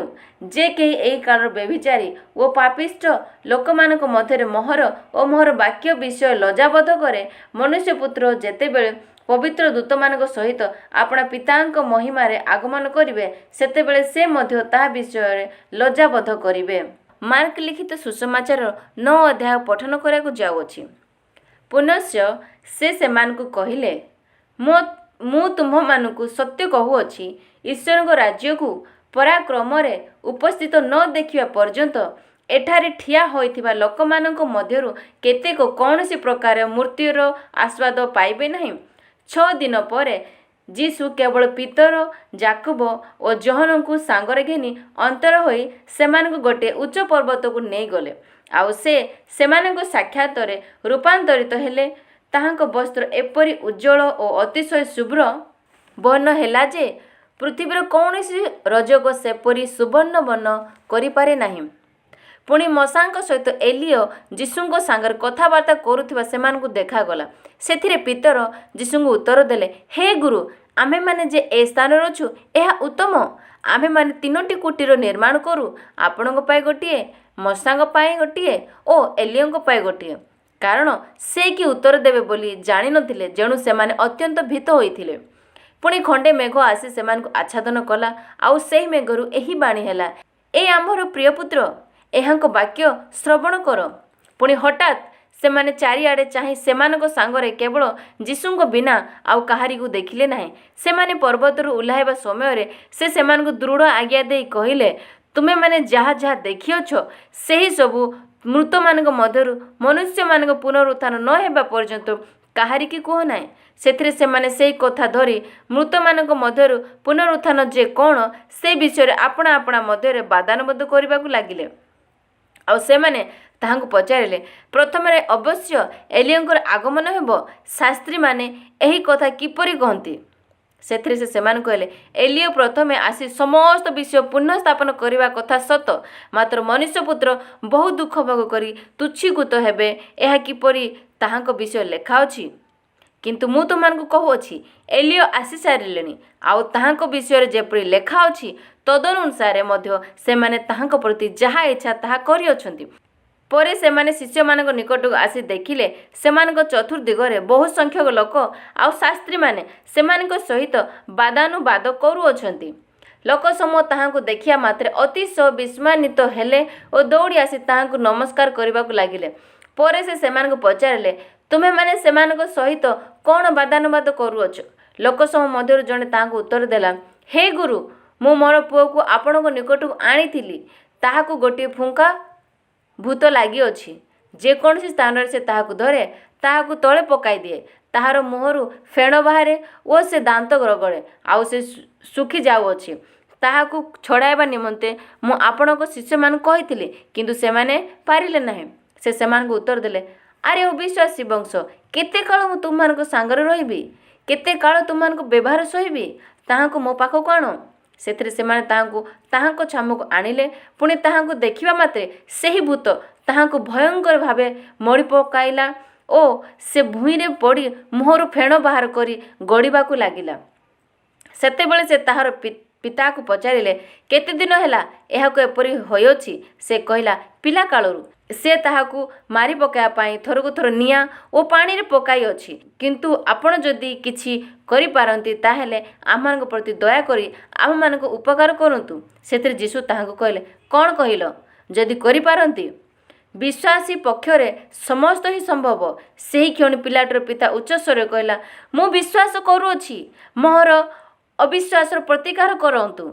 ଯେ କେହି ଏହି କାଳର ବ୍ୟଭିଚାରୀ ଓ ପାପିଷ୍ଠ ଲୋକମାନଙ୍କ ମଧ୍ୟରେ ମୋହର ଓ ମୋହର ବାକ୍ୟ ବିଷୟ ଲଜ୍ଜାବୋଧ କରେ, ମନୁଷ୍ୟପୁତ୍ର ଯେତେବେଳେ ପବିତ୍ର ଦୂତମାନଙ୍କ ସହିତ ଆପଣା ପିତାଙ୍କ ମହିମାରେ ଆଗମନ କରିବେ, ସେତେବେଳେ ସେ ମଧ୍ୟ ତାହା ବିଷୟରେ ଲଜ୍ଜାବୋଧ କରିବେ। ମାର୍କ ଲିଖିତ ସୁସମାଚାର 9 ଅଧ୍ୟାୟ ପଠନ କରିବାକୁ ଯାଉଅଛି। ପୁନଶ୍ଚ ସେ ସେମାନଙ୍କୁ କହିଲେ, ମୁଁ ତୁମ୍ଭମାନଙ୍କୁ ସତ୍ୟ କହୁଅଛି, ଈଶ୍ୱରଙ୍କ ରାଜ୍ୟକୁ ପରାକ୍ରମରେ ଉପସ୍ଥିତ ନ ଦେଖିବା ପର୍ଯ୍ୟନ୍ତ ଏଠାରେ ଠିଆ ହୋଇଥିବା ଲୋକମାନଙ୍କ ମଧ୍ୟରୁ କେତେକ କୌଣସି ପ୍ରକାର ମୃତ୍ୟୁର ଆସ୍ୱାଦ ପାଇବେ ନାହିଁ। 6 ଦିନ ପରେ ଯୀଶୁ କେବଳ ପିତର, ଯାକୋବ ଓ ଯୋହନଙ୍କୁ ସାଙ୍ଗରେ ଘେନି ଅନ୍ତର ହୋଇ ସେମାନଙ୍କୁ ଗୋଟିଏ ଉଚ୍ଚ ପର୍ବତକୁ ନେଇଗଲେ। ଆଉ ସେ ସେମାନଙ୍କ ସାକ୍ଷାତରେ ରୂପାନ୍ତରିତ ହେଲେ। ତାହାଙ୍କ ବସ୍ତ୍ର ଏପରି ଉଜ୍ଜ୍ୱଳ ଓ ଅତିଶୟ ଶୁଭ୍ର ବର୍ଣ୍ଣ ହେଲା ଯେ ପୃଥିବୀର କୌଣସି ରଜକ ସେପରି ସୁବର୍ଣ୍ଣ ବର୍ଣ୍ଣ କରିପାରେ ନାହିଁ। ପୁଣି ମଶାଙ୍କ ସହିତ ଏଲିୟ ଯୀଶୁଙ୍କ ସାଙ୍ଗରେ କଥାବାର୍ତ୍ତା କରୁଥିବା ସେମାନଙ୍କୁ ଦେଖାଗଲା। ସେଥିରେ ପିତର ଯୀଶୁଙ୍କୁ ଉତ୍ତର ଦେଲେ, ହେ ଗୁରୁ, ଆମ୍ଭେମାନେ ଯେ ଏ ସ୍ଥାନରେ ଅଛୁ, ଏହା ଉତ୍ତମ। ଆମ୍ଭେମାନେ 3ଟି କୁଟୀର ନିର୍ମାଣ କରୁ, ଆପଣଙ୍କ ପାଇଁ ଗୋଟିଏ, ମଶାଙ୍କ ପାଇଁ ଗୋଟିଏ ଓ ଏଲିୟଙ୍କ ପାଇଁ ଗୋଟିଏ। କାରଣ ସେ କି ଉତ୍ତର ଦେବେ ବୋଲି ଜାଣିନଥିଲେ, ଯେଣୁ ସେମାନେ ଅତ୍ୟନ୍ତ ଭୀତ ହୋଇଥିଲେ। ପୁଣି ଖଣ୍ଡେ ମେଘ ଆସି ସେମାନଙ୍କୁ ଆଚ୍ଛାଦନ କଲା, ଆଉ ସେହି ମେଘରୁ ଏହି ବାଣୀ ହେଲା, ଏ ଆମ୍ଭର ପ୍ରିୟ ପୁତ୍ର, ଏହାଙ୍କ ବାକ୍ୟ ଶ୍ରବଣ କର। ପୁଣି ହଠାତ୍ ସେମାନେ ଚାରିଆଡ଼େ ଚାହିଁ ସେମାନଙ୍କ ସାଙ୍ଗରେ କେବଳ ଯୀଶୁଙ୍କ ବିନା ଆଉ କାହାରିକୁ ଦେଖିଲେ ନାହିଁ। ସେମାନେ ପର୍ବତରୁ ଓହ୍ଲାଇବା ସମୟରେ ସେ ସେମାନଙ୍କୁ ଦୃଢ଼ ଆଜ୍ଞା ଦେଇ କହିଲେ, ତୁମେମାନେ ଯାହା ଯାହା ଦେଖିଅଛ, ସେହି ସବୁ ମୃତମାନଙ୍କ ମଧ୍ୟରୁ ମନୁଷ୍ୟମାନଙ୍କ ପୁନରୁତ୍ଥାନ ନ ହେବା ପର୍ଯ୍ୟନ୍ତ କାହାରିକି କୁହ ନାହିଁ। ସେଥିରେ ସେମାନେ ସେହି କଥା ଧରି ମୃତମାନଙ୍କ ମଧ୍ୟରୁ ପୁନରୁତ୍ଥାନ ଯେ କ'ଣ, ସେ ବିଷୟରେ ଆପଣା ଆପଣା ମଧ୍ୟରେ ବାଦାନବାଦ କରିବାକୁ ଲାଗିଲେ। ଆଉ ସେମାନେ ତାହାଙ୍କୁ ପଚାରିଲେ, ପ୍ରଥମରେ ଅବଶ୍ୟ ଏଲିୟଙ୍କର ଆଗମନ ହେବ, ଶାସ୍ତ୍ରୀମାନେ ଏହି କଥା କିପରି କହନ୍ତି? ସେଥିରେ ସେ ସେମାନଙ୍କୁ କହିଲେ, ଏଲିଓ ପ୍ରଥମେ ଆସି ସମସ୍ତ ବିଷୟ ପୁନଃସ୍ଥାପନ କରିବା କଥା ସତ, ମାତ୍ର ମନୁଷ୍ୟପୁତ୍ର ବହୁ ଦୁଃଖ ଭୋଗ କରି ତୁଚ୍ଛୀକୃତ ହେବେ, ଏହା କିପରି ତାହାଙ୍କ ବିଷୟ ଲେଖା ଅଛି? କିନ୍ତୁ ମୁଁ ତୁମମାନଙ୍କୁ କହୁଅଛି, ଏଲିଓ ଆସି ସାରିଲେଣି, ଆଉ ତାହାଙ୍କ ବିଷୟରେ ଯେପରି ଲେଖା ଅଛି ତଦନୁସାରେ ମଧ୍ୟ ସେମାନେ ତାହାଙ୍କ ପ୍ରତି ଯାହା ଇଚ୍ଛା ତାହା କରିଅଛନ୍ତି। ପରେ ସେମାନେ ଶିଷ୍ୟମାନଙ୍କ ନିକଟକୁ ଆସି ଦେଖିଲେ, ସେମାନଙ୍କ ଚତୁର୍ଦିଗରେ ବହୁ ସଂଖ୍ୟକ ଲୋକ ଆଉ ଶାସ୍ତ୍ରୀମାନେ ସେମାନଙ୍କ ସହିତ ବାଦାନୁବାଦ କରୁଅଛନ୍ତି। ଲୋକସମୂହ ତାହାଙ୍କୁ ଦେଖିବା ମାତ୍ରେ ଅତିଶୟ ବିସ୍ମୟାନ୍ୱିତ ହେଲେ ଓ ଦୌଡ଼ି ଆସି ତାହାଙ୍କୁ ନମସ୍କାର କରିବାକୁ ଲାଗିଲେ। ପରେ ସେ ସେମାନଙ୍କୁ ପଚାରିଲେ, ତୁମେମାନେ ସେମାନଙ୍କ ସହିତ କ'ଣ ବାଦାନୁବାଦ କରୁଅଛ? ଲୋକସମୂହ ମଧ୍ୟରୁ ଜଣେ ତାହାଙ୍କୁ ଉତ୍ତର ଦେଲା, ହେ ଗୁରୁ, ମୁଁ ମୋର ପୁଅକୁ ଆପଣଙ୍କ ନିକଟକୁ ଆଣିଥିଲି। ତାହାକୁ ଗୋଟିଏ ଫୁଙ୍କା ଭୂତ ଲାଗିଅଛି। ଯେକୌଣସି ସ୍ଥାନରେ ସେ ତାହାକୁ ଧରେ, ତାହାକୁ ତଳେ ପକାଇଦିଏ। ତାହାର ମୁହଁରୁ ଫେଣ ବାହାରେ ଓ ସେ ଦାନ୍ତ ରଗଡ଼େ, ଆଉ ସେ ଶୁଖି ଯାଉଅଛି। ତାହାକୁ ଛଡ଼ାଇବା ନିମନ୍ତେ ମୁଁ ଆପଣଙ୍କ ଶିଷ୍ୟମାନଙ୍କୁ କହିଥିଲି, କିନ୍ତୁ ସେମାନେ ପାରିଲେ ନାହିଁ। ସେ ସେମାନଙ୍କୁ ଉତ୍ତର ଦେଲେ, ଆରେ ଅବିଶ୍ୱାସୀ ବଂଶ, କେତେ କାଳ ମୁଁ ତୁମମାନଙ୍କ ସାଙ୍ଗରେ ରହିବି? କେତେ କାଳ ତୁମମାନଙ୍କ ବ୍ୟବହାର ସହିବି? ତାହାଙ୍କୁ ମୋ ପାଖକୁ ଆଣ। ସେଥିରେ ସେମାନେ ତାହାଙ୍କୁ ତାହାଙ୍କ ଛାମୁକୁ ଆଣିଲେ। ପୁଣି ତାହାଙ୍କୁ ଦେଖିବା ମାତ୍ରେ ସେହି ଭୂତ ତାହାଙ୍କୁ ଭୟଙ୍କର ଭାବେ ମୋଡ଼ି ପକାଇଲା ଓ ସେ ଭୂଇଁରେ ପଡ଼ି ମୁହଁରୁ ଫେଣ ବାହାର କରି ଗଡ଼ିବାକୁ ଲାଗିଲା। ସେତେବେଳେ ସେ ତାହାର ପିତାକୁ ପଚାରିଲେ, କେତେ ଦିନ ହେଲା ଏହାକୁ ଏପରି ହୋଇଅଛି? ସେ କହିଲା, ପିଲାକାଳରୁ। ସେ ତାହାକୁ ମାରି ପକାଇବା ପାଇଁ ଥରକୁ ଥର ନିଆଁ ଓ ପାଣିରେ ପକାଇଅଛି। କିନ୍ତୁ ଆପଣ ଯଦି କିଛି କରିପାରନ୍ତି, ତାହେଲେ ଆମମାନଙ୍କ ପ୍ରତି ଦୟାକରି ଆମମାନଙ୍କୁ ଉପକାର କରନ୍ତୁ। ସେଥିରେ ଯୀଶୁ ତାହାଙ୍କୁ କହିଲେ, କ'ଣ କହିଲ? ଯଦି କରିପାରନ୍ତି? ବିଶ୍ୱାସୀ ପକ୍ଷରେ ସମସ୍ତ ହିଁ ସମ୍ଭବ। ସେହି କ୍ଷଣି ପିଲାଟିର ପିତା ଉଚ୍ଚସ୍ୱରରେ କହିଲା, ମୁଁ ବିଶ୍ୱାସ କରୁଅଛି, ମୋର ଅବିଶ୍ୱାସର ପ୍ରତିକାର କରନ୍ତୁ।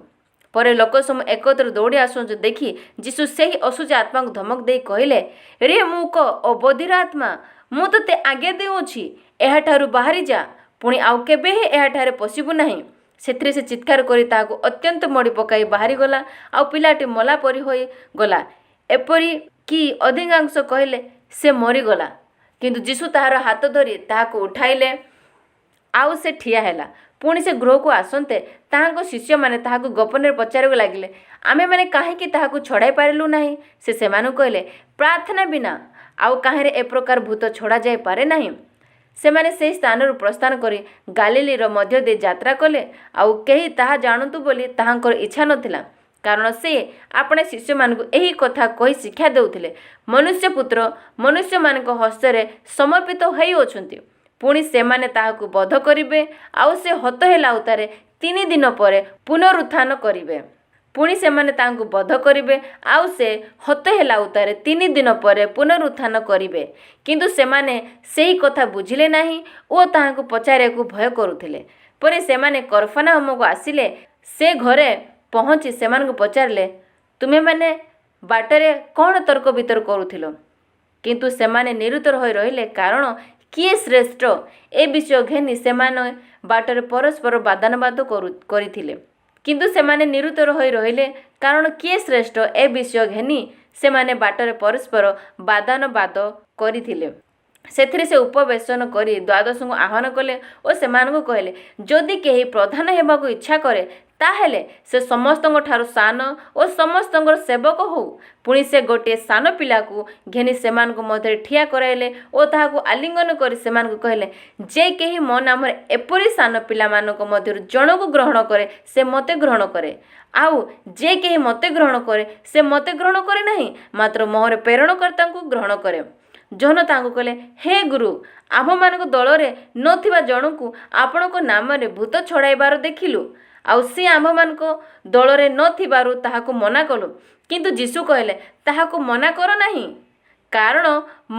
ପରେ ଲୋକସମୂହ ଏକତ୍ର ଦୌଡ଼ି ଆସୁଅଛନ୍ତି ଦେଖି ଯୀଶୁ ସେହି ଅଶୁଚି ଆତ୍ମାକୁ ଧମକ ଦେଇ କହିଲେ, ରେ ମୂକ ଓ ବଧିର ଆତ୍ମା, ମୁଁ ତୋତେ ଆଜ୍ଞା ଦେଉଅଛି, ଏହାଠାରୁ ବାହାରି ଯା, ପୁଣି ଆଉ କେବେ ହିଁ ଏହାଠାରେ ପଶିବୁ ନାହିଁ। ସେଥିରେ ସେ ଚିତ୍କାର କରି ତାହାକୁ ଅତ୍ୟନ୍ତ ମୋଡ଼ି ପକାଇ ବାହାରିଗଲା, ଆଉ ପିଲାଟି ମଲା ପରି ହୋଇଗଲା। ଏପରି କି ଅଧିକାଂଶ କହିଲେ ସେ ମରିଗଲା। କିନ୍ତୁ ଯୀଶୁ ତାହାର ହାତ ଧରି ତାହାକୁ ଉଠାଇଲେ, ଆଉ ସେ ଠିଆ ହେଲା। ପୁଣି ସେ ଗୃହକୁ ଆସନ୍ତେ ତାହାଙ୍କ ଶିଷ୍ୟମାନେ ତାହାକୁ ଗୋପନରେ ପଚାରିବାକୁ ଲାଗିଲେ, ଆମେମାନେ କାହିଁକି ତାହାକୁ ଛଡ଼ାଇ ପାରିଲୁ ନାହିଁ? ସେ ସେମାନଙ୍କୁ କହିଲେ, ପ୍ରାର୍ଥନା ବିନା ଆଉ କାହିଁରେ ଏ ପ୍ରକାର ଭୂତ ଛଡ଼ାଯାଇପାରେ ନାହିଁ। ସେମାନେ ସେହି ସ୍ଥାନରୁ ପ୍ରସ୍ଥାନ କରି ଗାଲିଲୀର ମଧ୍ୟ ଦେଇ ଯାତ୍ରା କଲେ, ଆଉ କେହି ତାହା ଜାଣନ୍ତୁ ବୋଲି ତାହାଙ୍କର ଇଚ୍ଛା ନଥିଲା, କାରଣ ସେ ଆପଣା ଶିଷ୍ୟମାନଙ୍କୁ ଏହି କଥା କହି ଶିକ୍ଷା ଦେଉଥିଲେ, ମନୁଷ୍ୟପୁତ୍ର ମନୁଷ୍ୟମାନଙ୍କ ହସ୍ତରେ ସମର୍ପିତ ହୋଇଅଛନ୍ତି। ପୁଣି ସେମାନେ ତାହାକୁ ବଧ କରିବେ, ଆଉ ସେ ହତ ହେଲା ଉତ୍ତାରେ 3 ଦିନ ପରେ ପୁନରୁତ୍ଥାନ କରିବେ। ପୁଣି ସେମାନେ ତାଙ୍କୁ ବଧ କରିବେ, ଆଉ ସେ ହତ ହେଲା ଉତ୍ତାରେ 3 ଦିନ ପରେ ପୁନରୁତ୍ଥାନ କରିବେ। କିନ୍ତୁ ସେମାନେ ସେହି କଥା ବୁଝିଲେ ନାହିଁ ଓ ତାହାଙ୍କୁ ପଚାରିବାକୁ ଭୟ କରୁଥିଲେ। ପରେ ସେମାନେ କଫରନାହୁମକୁ ଆସିଲେ। ସେ ଘରେ ପହଞ୍ଚି ସେମାନଙ୍କୁ ପଚାରିଲେ, ତୁମେମାନେ ବାଟରେ କ'ଣ ତର୍କ ବିତର୍କ କରୁଥିଲ? କିନ୍ତୁ ସେମାନେ ନିରୁତ୍ତର ହୋଇ ରହିଲେ, କାରଣ କିଏ ଶ୍ରେଷ୍ଠ ଏ ବିଷୟ ଘେନି ସେମାନେ ବାଟରେ ପରସ୍ପର ବାଦାନବାଦ କରିଥିଲେ। କିନ୍ତୁ ସେମାନେ ନିରୁତ୍ତର ହୋଇ ରହିଲେ, କାରଣ କିଏ ଶ୍ରେଷ୍ଠ ଏ ବିଷୟ ଘେନି ସେମାନେ ବାଟରେ ପରସ୍ପର ବାଦାନବାଦ କରିଥିଲେ। ସେଥିରେ ସେ ଉପବେଶନ କରି ଦ୍ୱାଦଶଙ୍କୁ ଆହ୍ୱାନ କଲେ ଓ ସେମାନଙ୍କୁ କହିଲେ, ଯଦି କେହି ପ୍ରଧାନ ହେବାକୁ ଇଚ୍ଛା କରେ, ତାହେଲେ ସେ ସମସ୍ତଙ୍କ ଠାରୁ ସାନ ଓ ସମସ୍ତଙ୍କର ସେବକ ହେଉ। ପୁଣି ସେ ଗୋଟିଏ ସାନ ପିଲାକୁ ଘେନି ସେମାନଙ୍କ ମଧ୍ୟରେ ଠିଆ କରାଇଲେ ଓ ତାହାକୁ ଆଲିଙ୍ଗନ କରି ସେମାନଙ୍କୁ କହିଲେ, ଯେ କେହି ମୋ ନାମରେ ଏପରି ସାନ ପିଲାମାନଙ୍କ ମଧ୍ୟରୁ ଜଣକୁ ଗ୍ରହଣ କରେ, ସେ ମୋତେ ଗ୍ରହଣ କରେ। ଆଉ ଯେ କେହି ମୋତେ ଗ୍ରହଣ କରେ, ସେ ମୋତେ ଗ୍ରହଣ କରେ ନାହିଁ, ମାତ୍ର ମୋହର ପ୍ରେରଣକର୍ତ୍ତାଙ୍କୁ ଗ୍ରହଣ କରେ। ଜନ ତାଙ୍କୁ କହିଲେ, ହେ ଗୁରୁ, ଆମ୍ଭମାନଙ୍କ ଦଳରେ ନଥିବା ଜଣକୁ ଆପଣଙ୍କ ନାମରେ ଭୂତ ଛଡ଼ାଇବାର ଦେଖିଲୁ, ଆଉ ସେ ଆମ୍ଭମାନଙ୍କ ଦଳରେ ନଥିବାରୁ ତାହାକୁ ମନା କଲୁ। କିନ୍ତୁ ଯୀଶୁ କହିଲେ, ତାହାକୁ ମନା କର ନାହିଁ, କାରଣ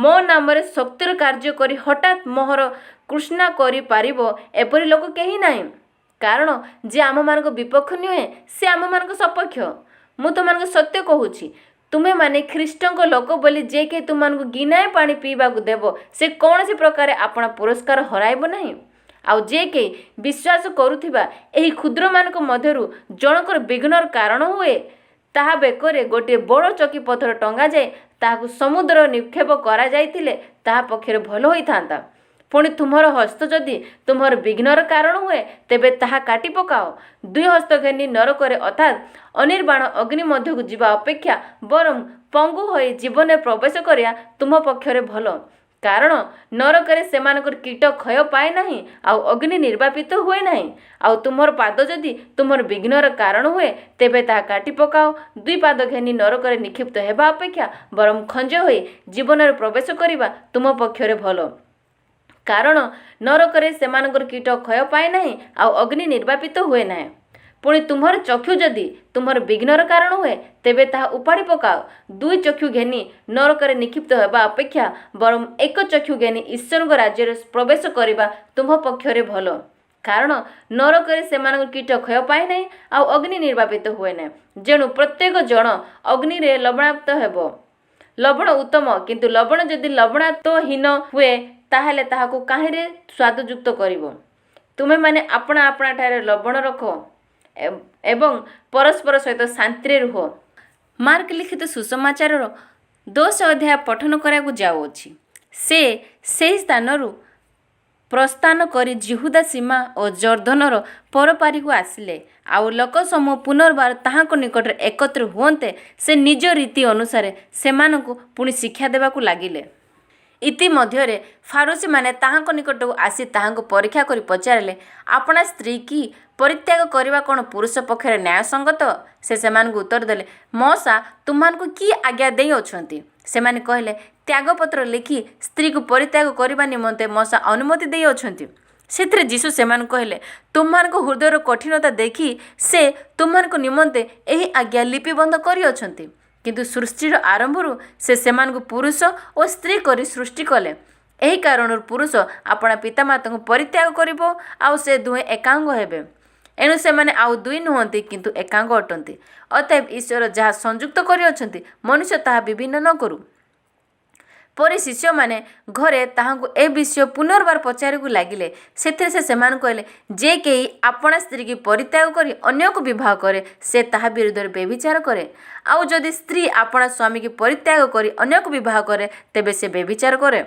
ମୋ ନାମରେ ଶକ୍ତିର କାର୍ଯ୍ୟ କରି ହଠାତ୍ ମୋହର କୃଷ୍ଣା କରିପାରିବ ଏପରି ଲୋକ କେହି ନାହିଁ। କାରଣ ଯେ ଆମମାନଙ୍କ ବିପକ୍ଷ ନୁହେଁ, ସେ ଆମମାନଙ୍କ ସପକ୍ଷ। ମୁଁ ତୁମମାନଙ୍କୁ ସତ୍ୟ କହୁଛି, ତୁମେମାନେ ଖ୍ରୀଷ୍ଟଙ୍କ ଲୋକ ବୋଲି ଯେ କେହି ତୁମମାନଙ୍କୁ ଗିନାଏ ପାଣି ପିଇବାକୁ ଦେବ, ସେ କୌଣସି ପ୍ରକାରେ ଆପଣା ପୁରସ୍କାର ହରାଇବ ନାହିଁ। ଆଉ ଯେ କେହି ବିଶ୍ୱାସ କରୁଥିବା ଏହି କ୍ଷୁଦ୍ରମାନଙ୍କ ମଧ୍ୟରୁ ଜଣଙ୍କର ବିଘ୍ନର କାରଣ ହୁଏ, ତାହା ବେକରେ ଗୋଟିଏ ବଡ଼ ଚକି ପଥର ଟଙ୍ଗାଯାଇ ତାହାକୁ ସମୁଦ୍ର ନିକ୍ଷେପ କରାଯାଇଥିଲେ ତାହା ପକ୍ଷରେ ଭଲ ହୋଇଥାନ୍ତା। पुणी तुमर हस्त जदि तुमर विघ्नर कारण हुए तेबे ताहा काटी पकाओ। दुई हस्त घेनी नरकरे अर्थात अनिर्बाण अग्नि मध्य को जीवा अपेक्षा बरं पंगु होई जीवन में प्रवेश करिया तुम पक्षरे भल। कारण नरकरे सेमानकर कीट क्षय पाए नहीं आउ अग्नि निर्वापित हुए नहीं। आउ तुमर पाद जदि तुमर विघ्नर कारण हुए तेबे ताहा काटी पकाओ। दुई पाद घेनी नरकरे निक्षिप्त हेबा अपेक्षा बरं खंज होई जीवन में प्रवेश करिबा तुम पक्षरे भल। कारण नरकरे सेमानकर कीट क्षय पाए नहीं आउ अग्नि निर्वापित हुए नहीं। पुणी तुम्हार चक्षु जदि तुम्हार विघ्नर कारण हुए तेबे ताहा उपाड़ी पकाओ। दुई चक्षु घेनी नरकरे निक्षिप्त हेबा अपेक्षा बरं एक चक्षु घेनी ईश्वर राज्य प्रवेश करिबा तुम पक्षरे भल। कारण नरकरे सेमानकर कीट क्षय पाए नहीं आउ अग्नि निर्वापित हुए नहीं। जेणु प्रत्येक जन अग्नि रे लवणाक्त हेबो। लवण उत्तम किंतु लवण जदि लवणात्महीन हुए ताहले ताहाको काहिरे स्वादयुक्त करिवो। तुमे माने अपना अपना ठारे लवण रख एवं परस्पर सहित शांति रुह। मार्क लिखित सुसमाचार 10 अध्याय पठन कराकू जाउछि। से स्थान प्रस्थान करी जिहुदा सीमा और जर्दनर परपारी को आसिले। आउ लोक समूह पुनर्बार ताहाको निकट एकत्र हुअन्ते से निज रीति अनुसार सेमानकु पुणी शिक्षा देबाकू लागिले। इति मध्यरे फारोसी माने ताहाको निकट आसी ताहाको परीक्षा करी पचारिले, आपणा स्त्री की परित्याग करवा कौन पुरुष पक्षरे न्यायसंगत? से सेमानकु उत्तर देले, मौसा तुमानकु की आज्ञा देई अछंती? सेमाने कहले, त्यागपत्र लिखि स्त्री को परित्याग करने निमंते मौसा अनुमति दे अछंती। सेथिरे जीशु सेमान कहले, तुमको हृदयर कठिनता देखि से तुमको निमंते एही आज्ञा लिपिबंध करि अछंती। किंतु सृष्टिर आरंभरू से सेमानकु पुरुष और स्त्री करी सृष्टि कले। एही कारणर पुरुष अपना पितामाता को परित्याग करिबो आउ से दुहे एकांग हेबे। एणु सेमाने आउ दुई नुहंती किंतु एकांग अटंती। अतएव ईश्वर जहाँ संयुक्त करि अछंती मनुष्य ताहा विभिन्न न करू। परे शिष्य माने घरे ताहांकु ए विषय पुनर्बार पचारिकु लागिले। सेथिरे से सेमान कहले, जे केही आपणा स्त्री की परित्याग करी अन्य को विवाह करे से ताहा विरुद्ध बेविचार करे। आउ जदि स्त्री आपणा स्वामी की परित्याग करी अन्य को विवाह करे तेबे से बेविचार करे।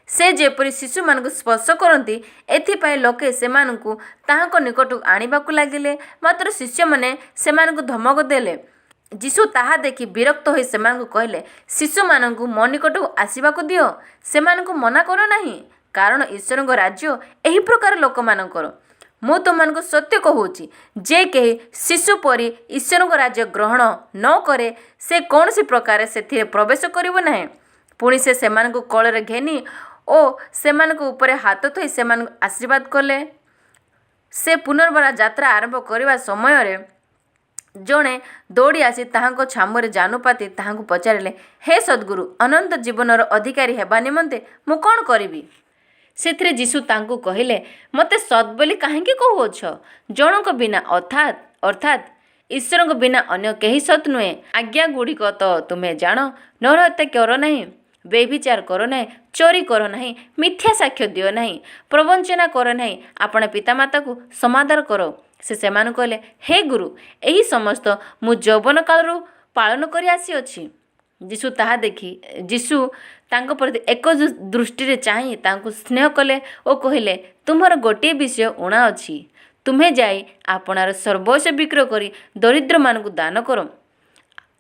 से जेपरि शिशु मानकु स्पर्श करती एथिपाई लोके सेमानकु ताहांको निकटକୁ आनिबाकु लागिले। मात्र शिष्य माने सेमानकु धमक देले। जीशु ताहा देखि विरक्त होई सेमानकु कहले, शिशु मानकु मो निकटକୁ आसिबाकु दियो, सेमानकु मना करो नाही। कारण ईश्वरଙ୍କ राज्य एही प्रकार लोक मानकर। मु तुमको सत्य कहूची, जे केही शिशु परी ईश्वरଙ୍କ राज्य ग्रहण न करे से कौनसी प्रकार सेथिरे प्रवेश करिवो नाही। पुणी से सेमानकु कोଳରେ घेनी ओ सेमानकु उपरे हाथ थोई सेमानकु आशीर्वाद कले। से पुनर्बार यात्रा आरंभ करने समय जड़े दौड़ी आसी ताहांको छामुरे जानुपाती ताहांको पचारिले, हे सद्गुरु, अनंत जीवनर अधिकारी हेबा निमंते मु कौन करिबी? सेथिरे जीशु तांकु कहिले, मते सत् बोली काहेकि कहुअछ? जनक बिना अर्थात ईश्वरଙ୍କ बिना अन्य केही सत् नुहे। आज्ञा गुड़िक तो तुम्हें जान, नरहत्या कर नहीं, बेविचार कर नहीं, चोरी कर नहीं, मिथ्या साक्ष्य दियो नहीं, प्रवंचना कर नहीं, आपण पितामाता को समादर करो। से सेमान कहले, हे गुरु, यही समस्त मु यौवन कालरू पालन करि आसी अछि। जीशु ताहा देखि जीशु तांको प्रति एक दृष्टि चाहि तांको स्नेह कले और कहले, तुम्हार गोटे विषय उणा अछि, तुम्हें जाई आपणार सर्वस्व विक्रय करी दरिद्र मानकु दान करो,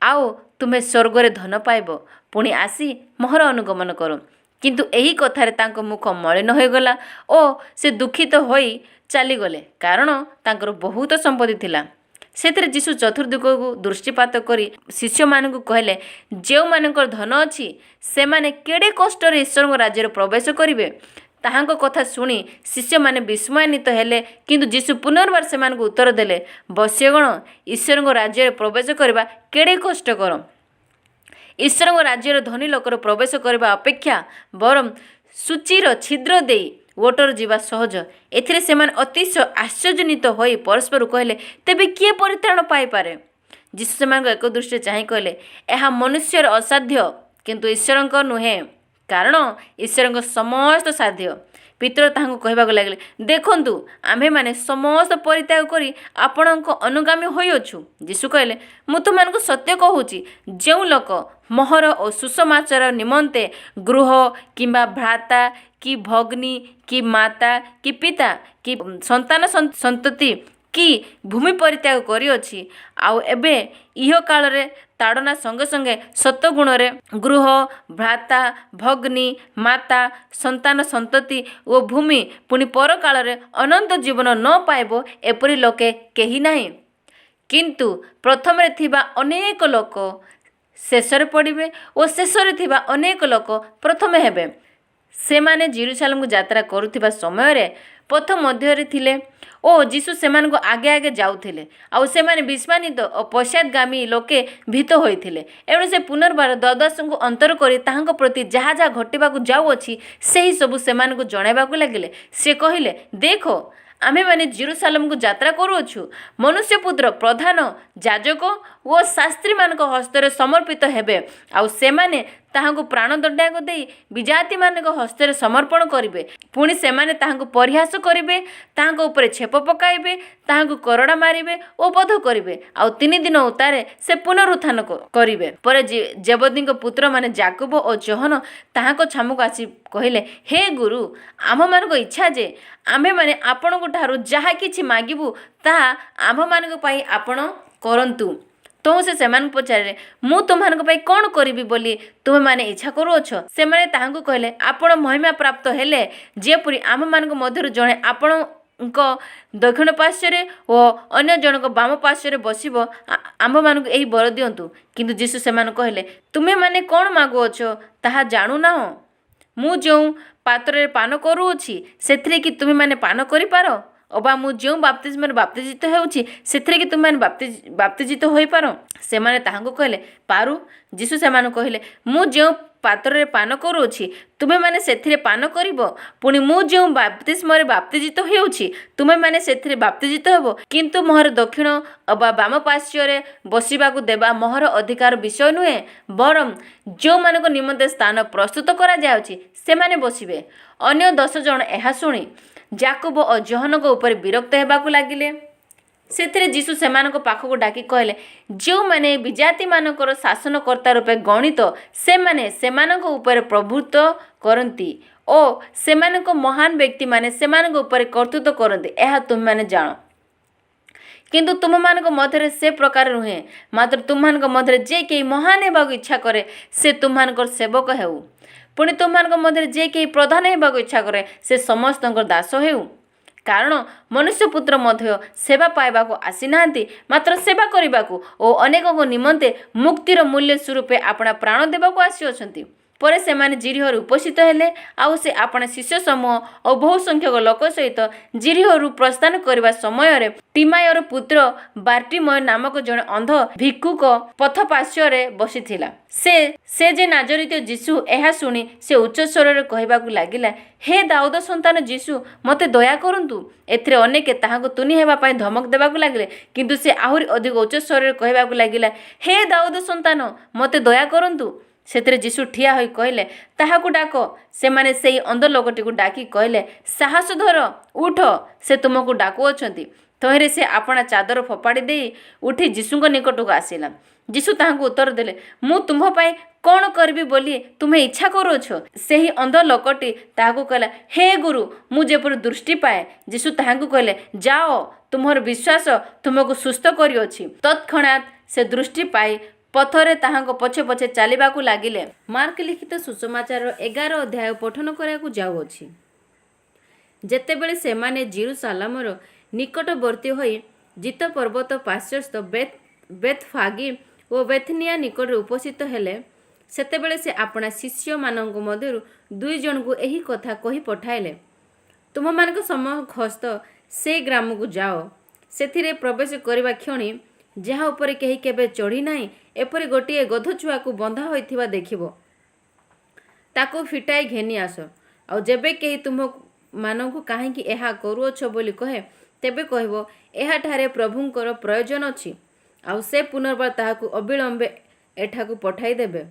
आओ तुम्हें स्वर्गरे धन पाइब, पुणी आसी मोहर अनुगमन करो। किंतु एही कथारे तांको मुख मलिन होइगला और से दुखित होई चलीगले, कारण तांकर बहुत संपत्ति थिला। सेथिरे जीशु चतुर्दिग को दृष्टिपात करी शिष्य मानकु कहले, जेउ मानकर धन अछि से माने केडे कष्टर ईश्वर राज्य प्रवेश करिवे। ताहांको कथा शुणी शिष्य माने विस्मयान्वित हेले। किंतु जीशु पुनर्बार सेमानकु उत्तर देले, बस्यगण, ईश्वर राज्य प्रवेश करबा केडे कष्टकर। ईश्वर राज्य धनी लोकर प्रवेश करबा अपेक्षा बरम सूचीर छिद्र देई ओटर जीवा सहज। एथिरे सेमान अतिशय आश्चर्यजनित होई परस्पर कहले, तेबे किए परित्राण पाई पारे? जीशु सेमान एक दृष्टि चाहि कहले, एहा मनुष्यर असाध्य किंतु ईश्वरଙ୍କ नुहे, कारण ईश्वरଙ୍କ समस्त साध्य। ପିତର ତାହାଙ୍କୁ କହିବାକୁ ଲାଗିଲେ, ଦେଖନ୍ତୁ ଆମ୍ଭେମାନେ ସମସ୍ତ ପରିତ୍ୟାଗ କରି ଆପଣଙ୍କ ଅନୁଗାମୀ ହୋଇଅଛୁ। ଯୀଶୁ କହିଲେ, ମୁଁ ତୁମମାନଙ୍କୁ ସତ୍ୟ କହୁଛି, ଯେଉଁ ଲୋକ ମୋହର ଓ ସୁସମାଚାର ନିମନ୍ତେ ଗୃହ କିମ୍ବା ଭ୍ରାତା କି ଭଗ୍ନୀ କି ମାତା କି ପିତା କି ସନ୍ତାନ ସନ୍ତତି କି ଭୂମି ପରିତ୍ୟାଗ କରିଅଛି, ଆଉ ଏବେ ଇହ କାଳରେ ତାଡ଼ନା ସଙ୍ଗେ ସଙ୍ଗେ ସତଗୁଣରେ ଗୃହ ଭ୍ରାତା ଭଗ୍ନୀ ମାତା ସନ୍ତାନ ସନ୍ତତି ଓ ଭୂମି ପୁଣି ପରକାଳରେ ଅନନ୍ତ ଜୀବନ ନ ପାଇବ, ଏପରି ଲୋକେ କେହି ନାହିଁ। କିନ୍ତୁ ପ୍ରଥମରେ ଥିବା ଅନେକ ଲୋକ ଶେଷରେ ପଡ଼ିବେ ଓ ଶେଷରେ ଥିବା ଅନେକ ଲୋକ ପ୍ରଥମେ ହେବେ। ସେମାନେ ଜେରୁସାଲେମକୁ ଯାତ୍ରା କରୁଥିବା ସମୟରେ ପଥ ମଧ୍ୟରେ ଥିଲେ ଓ ଯୀଶୁ ସେମାନଙ୍କୁ ଆଗେ ଆଗେ ଯାଉଥିଲେ, ଆଉ ସେମାନେ ବିସ୍ମାନିତ ଓ ପଶ୍ଚାତଗାମୀ ଲୋକେ ଭୀତ ହୋଇଥିଲେ। ଏଣୁ ସେ ପୁନର୍ବାର ଦ୍ୱାଦଶଙ୍କୁ ଅନ୍ତର କରି ତାହାଙ୍କ ପ୍ରତି ଯାହା ଯାହା ଘଟିବାକୁ ଯାଉଅଛି ସେହି ସବୁ ସେମାନଙ୍କୁ ଜଣାଇବାକୁ ଲାଗିଲେ। ସେ କହିଲେ, ଦେଖ ଆମ୍ଭେମାନେ ଜେରୁସାଲେମକୁ ଯାତ୍ରା କରୁଅଛୁ। ମନୁଷ୍ୟପୁତ୍ର ପ୍ରଧାନ ଯାଜକ ଓ ଶାସ୍ତ୍ରୀମାନଙ୍କ ହସ୍ତରେ ସମର୍ପିତ ହେବେ, ଆଉ ସେମାନେ ତାହାଙ୍କୁ ପ୍ରାଣଦଣ୍ଡାକ ଦେଇ ବିଜାତିମାନଙ୍କ ହସ୍ତରେ ସମର୍ପଣ କରିବେ। ପୁଣି ସେମାନେ ତାହାଙ୍କୁ ପରିହାସ କରିବେ, ତାହାଙ୍କ ଉପରେ ଛେପ ପକାଇବେ, ତାହାଙ୍କୁ କରଡ଼ା ମାରିବେ ଓ ବଧ କରିବେ, ଆଉ 3 ଦିନ ଉତ୍ତାରେ ସେ ପୁନରୁତ୍ଥାନ କରିବେ। ପରେ ଜେବଦୀଙ୍କ ପୁତ୍ରମାନେ ଯାକୋବ ଓ ଯୋହନ ତାହାଙ୍କ ଛାମୁକୁ ଆସି କହିଲେ, ହେ ଗୁରୁ, ଆମ୍ଭମାନଙ୍କ ଇଚ୍ଛା ଯେ ଆମ୍ଭେମାନେ ଆପଣଙ୍କ ଠାରୁ ଯାହା କିଛି ମାଗିବୁ ତାହା ଆମ୍ଭମାନଙ୍କ ପାଇଁ ଆପଣ କରନ୍ତୁ। ତେଣୁ ସେ ସେମାନଙ୍କୁ ପଚାରିଲେ, ମୁଁ ତୁମମାନଙ୍କ ପାଇଁ କ'ଣ କରିବି ବୋଲି ତୁମେମାନେ ଇଚ୍ଛା କରୁଅଛ? ସେମାନେ ତାହାଙ୍କୁ କହିଲେ, ଆପଣ ମହିମା ପ୍ରାପ୍ତ ହେଲେ ଯେପରି ଆମ୍ଭମାନଙ୍କ ମଧ୍ୟରୁ ଜଣେ ଆପଣଙ୍କ ଦକ୍ଷିଣ ପାର୍ଶ୍ୱରେ ଓ ଅନ୍ୟ ଜଣକ ବାମ ପାର୍ଶ୍ୱରେ ବସିବ, ଆମ୍ଭମାନଙ୍କୁ ଏହି ବର ଦିଅନ୍ତୁ। କିନ୍ତୁ ଯୀଶୁ ସେମାନଙ୍କୁ କହିଲେ, ତୁମେମାନେ କ'ଣ ମାଗୁଅଛ ତାହା ଜାଣୁନାହଁ? ମୁଁ ଯେଉଁ ପାତ୍ରରେ ପାନ କରୁଅଛି ସେଥିରେ କି ତୁମେମାନେ ପାନ କରିପାର? ଅବା ମୁଁ ଯେଉଁ ବାପ୍ତିସ୍ମରେ ବାପ୍ତିଜିତ ହେଉଛି ସେଥିରେ କି ତୁମେମାନେ ବାପ୍ତିଜିତ ହୋଇପାର? ସେମାନେ ତାହାଙ୍କୁ କହିଲେ, ପାରୁ। ଯୀଶୁ ସେମାନଙ୍କୁ କହିଲେ, ମୁଁ ଯେଉଁ ପାତ୍ରରେ ପାନ କରୁଅଛି ତୁମେମାନେ ସେଥିରେ ପାନ କରିବ, ପୁଣି ମୁଁ ଯେଉଁ ବାପ୍ତିସ୍ମରେ ବାପ୍ତିଜିତ ହେଉଛି ତୁମେମାନେ ସେଥିରେ ବାପ୍ତିଜିତ ହେବ। କିନ୍ତୁ ମୋହର ଦକ୍ଷିଣ ଅବା ବାମ ପାର୍ଶ୍ୱରେ ବସିବାକୁ ଦେବା ମୋହର ଅଧିକାର ବିଷୟ ନୁହେଁ, ବରଂ ଯେଉଁମାନଙ୍କ ନିମନ୍ତେ ସ୍ଥାନ ପ୍ରସ୍ତୁତ କରାଯାଉଛି ସେମାନେ ବସିବେ। ଅନ୍ୟ 10 ଜଣ ଏହା ଶୁଣି ଯାକୋବ ଓ ଯୋହନଙ୍କ ଉପରେ ବିରକ୍ତ ହେବାକୁ ଲାଗିଲେ। ସେଥିରେ ଯୀଶୁ ସେମାନଙ୍କ ପାଖକୁ ଡାକି କହିଲେ, ଯେଉଁମାନେ ବିଜାତିମାନଙ୍କର ଶାସନକର୍ତ୍ତା ରୂପେ ଗଣିତ ସେମାନେ ସେମାନଙ୍କ ଉପରେ ପ୍ରଭୁତ୍ୱ କରନ୍ତି ଓ ସେମାନଙ୍କ ମହାନ ବ୍ୟକ୍ତିମାନେ ସେମାନଙ୍କ ଉପରେ କର୍ତ୍ତୃତ୍ୱ କରନ୍ତି, ଏହା ତୁମେମାନେ ଜାଣ। କିନ୍ତୁ ତୁମମାନଙ୍କ ମଧ୍ୟରେ ସେ ପ୍ରକାର ନୁହେଁ, ମାତ୍ର ତୁମମାନଙ୍କ ମଧ୍ୟରେ ଯେ କେହି ମହାନ ହେବାକୁ ଇଚ୍ଛା କରେ ସେ ତୁମମାନଙ୍କର ସେବକ ହେଉ। ପୁଣି ତୁମମାନଙ୍କ ମଧ୍ୟରେ ଯେ କେହି ପ୍ରଧାନ ହେବାକୁ ଇଚ୍ଛା କରେ ସେ ସମସ୍ତଙ୍କର ଦାସ ହେଉ। କାରଣ ମନୁଷ୍ୟପୁତ୍ର ମଧ୍ୟ ସେବା ପାଇବାକୁ ଆସିନାହାନ୍ତି, ମାତ୍ର ସେବା କରିବାକୁ ଓ ଅନେକଙ୍କ ନିମନ୍ତେ ମୁକ୍ତିର ମୂଲ୍ୟ ସ୍ୱରୂପେ ଆପଣା ପ୍ରାଣ ଦେବାକୁ ଆସିଅଛନ୍ତି। ପରେ ସେମାନେ ଜିରିହରୁ ଉପସ୍ଥିତ ହେଲେ, ଆଉ ସେ ଆପଣା ଶିଷ୍ୟ ସମୂହ ଓ ବହୁ ସଂଖ୍ୟକ ଲୋକ ସହିତ ଜିରିହରୁ ପ୍ରସ୍ଥାନ କରିବା ସମୟରେ ଟିମାୟର ପୁତ୍ର ବାର୍ଟିମୟ ନାମକ ଜଣେ ଅନ୍ଧ ଭିକ୍ଷୁକ ପଥ ପାର୍ଶ୍ୱରେ ବସିଥିଲା। ସେ ଯେ ନାଜରିତୀୟ ଯୀଶୁ ଏହା ଶୁଣି ସେ ଉଚ୍ଚ ସ୍ୱରରେ କହିବାକୁ ଲାଗିଲା, ହେ ଦାଉଦ ସନ୍ତାନ ଯୀଶୁ, ମୋତେ ଦୟା କରନ୍ତୁ। ଏଥିରେ ଅନେକେ ତାହାଙ୍କୁ ତୁନି ହେବା ପାଇଁ ଧମକ ଦେବାକୁ ଲାଗିଲେ, କିନ୍ତୁ ସେ ଆହୁରି ଅଧିକ ଉଚ୍ଚ ସ୍ୱରରେ କହିବାକୁ ଲାଗିଲା, ହେ ଦାଉଦ ସନ୍ତାନ, ମୋତେ ଦୟା କରନ୍ତୁ। ସେଥିରେ ଯୀଶୁ ଠିଆ ହୋଇ କହିଲେ, ତାହାକୁ ଡାକ। ସେମାନେ ସେହି ଅନ୍ଧ ଲୋକଟିକୁ ଡାକି କହିଲେ, ସାହସ ଧର, ଉଠ, ସେ ତୁମକୁ ଡାକୁଅଛନ୍ତି। ତହିଁରେ ସେ ଆପଣା ଚାଦର ଫୋପାଡ଼ି ଦେଇ ଉଠି ଯୀଶୁଙ୍କ ନିକଟକୁ ଆସିଲା। ଯୀଶୁ ତାହାଙ୍କୁ ଉତ୍ତର ଦେଲେ, ମୁଁ ତୁମ୍ଭ ପାଇଁ କ'ଣ କରିବି ବୋଲି ତୁମେ ଇଚ୍ଛା କରୁଅଛ? ସେହି ଅନ୍ଧ ଲୋକଟି ତାହାକୁ କହିଲା, ହେ ଗୁରୁ, ମୁଁ ଯେପରି ଦୃଷ୍ଟି ପାଏ। ଯୀଶୁ ତାହାଙ୍କୁ କହିଲେ, ଯାଅ, ତୁମର ବିଶ୍ୱାସ ତୁମକୁ ସୁସ୍ଥ କରିଅଛି। ତତ୍କ୍ଷଣାତ୍ ସେ ଦୃଷ୍ଟି ପାଇ ପଥରେ ତାହାଙ୍କ ପଛେ ପଛେ ଚାଲିବାକୁ ଲାଗିଲେ। ମାର୍କ ଲିଖିତ ସୁସମାଚାର 11 ଅଧ୍ୟାୟ ପଠନ କରିବାକୁ ଯାଉଅଛି। ଯେତେବେଳେ ସେମାନେ ଜେରୁସାଲେମର ନିକଟବର୍ତ୍ତୀ ହୋଇ ଜିତ ପର୍ବତ ପାର୍ଶ୍ୱସ୍ଥ ବେଥଫାଗି ଓ ବେଥନିଆ ନିକଟରେ ଉପସ୍ଥିତ ହେଲେ, ସେତେବେଳେ ସେ ଆପଣା ଶିଷ୍ୟମାନଙ୍କ ମଧ୍ୟରୁ 2 ଜଣଙ୍କୁ ଏହି କଥା କହି ପଠାଇଲେ, ତୁମମାନଙ୍କ ସମକ୍ଷସ୍ଥ ସେହି ଗ୍ରାମକୁ ଯାଅ। ସେଥିରେ ପ୍ରବେଶ କରିବା କ୍ଷଣି ଯାହା ଉପରେ କେହି କେବେ ଚଢ଼ି ନାହିଁ ଏପରି ଗୋଟିଏ ଗଧଛୁଆକୁ ବନ୍ଧା ହୋଇଥିବା ଦେଖିବ। ତାକୁ ଫିଟାଇ ଘେନି ଆସ। ଆଉ ଯେବେ କେହି ତୁମମାନଙ୍କୁ କାହିଁକି ଏହା କରୁଅଛ ବୋଲି କହେ, ତେବେ କହିବ, ଏହାଠାରେ ପ୍ରଭୁଙ୍କର ପ୍ରୟୋଜନ ଅଛି, ଆଉ ସେ ପୁନର୍ବାର ତାହାକୁ ଅବିଳମ୍ବେ ଏଠାକୁ ପଠାଇ ଦେବେ।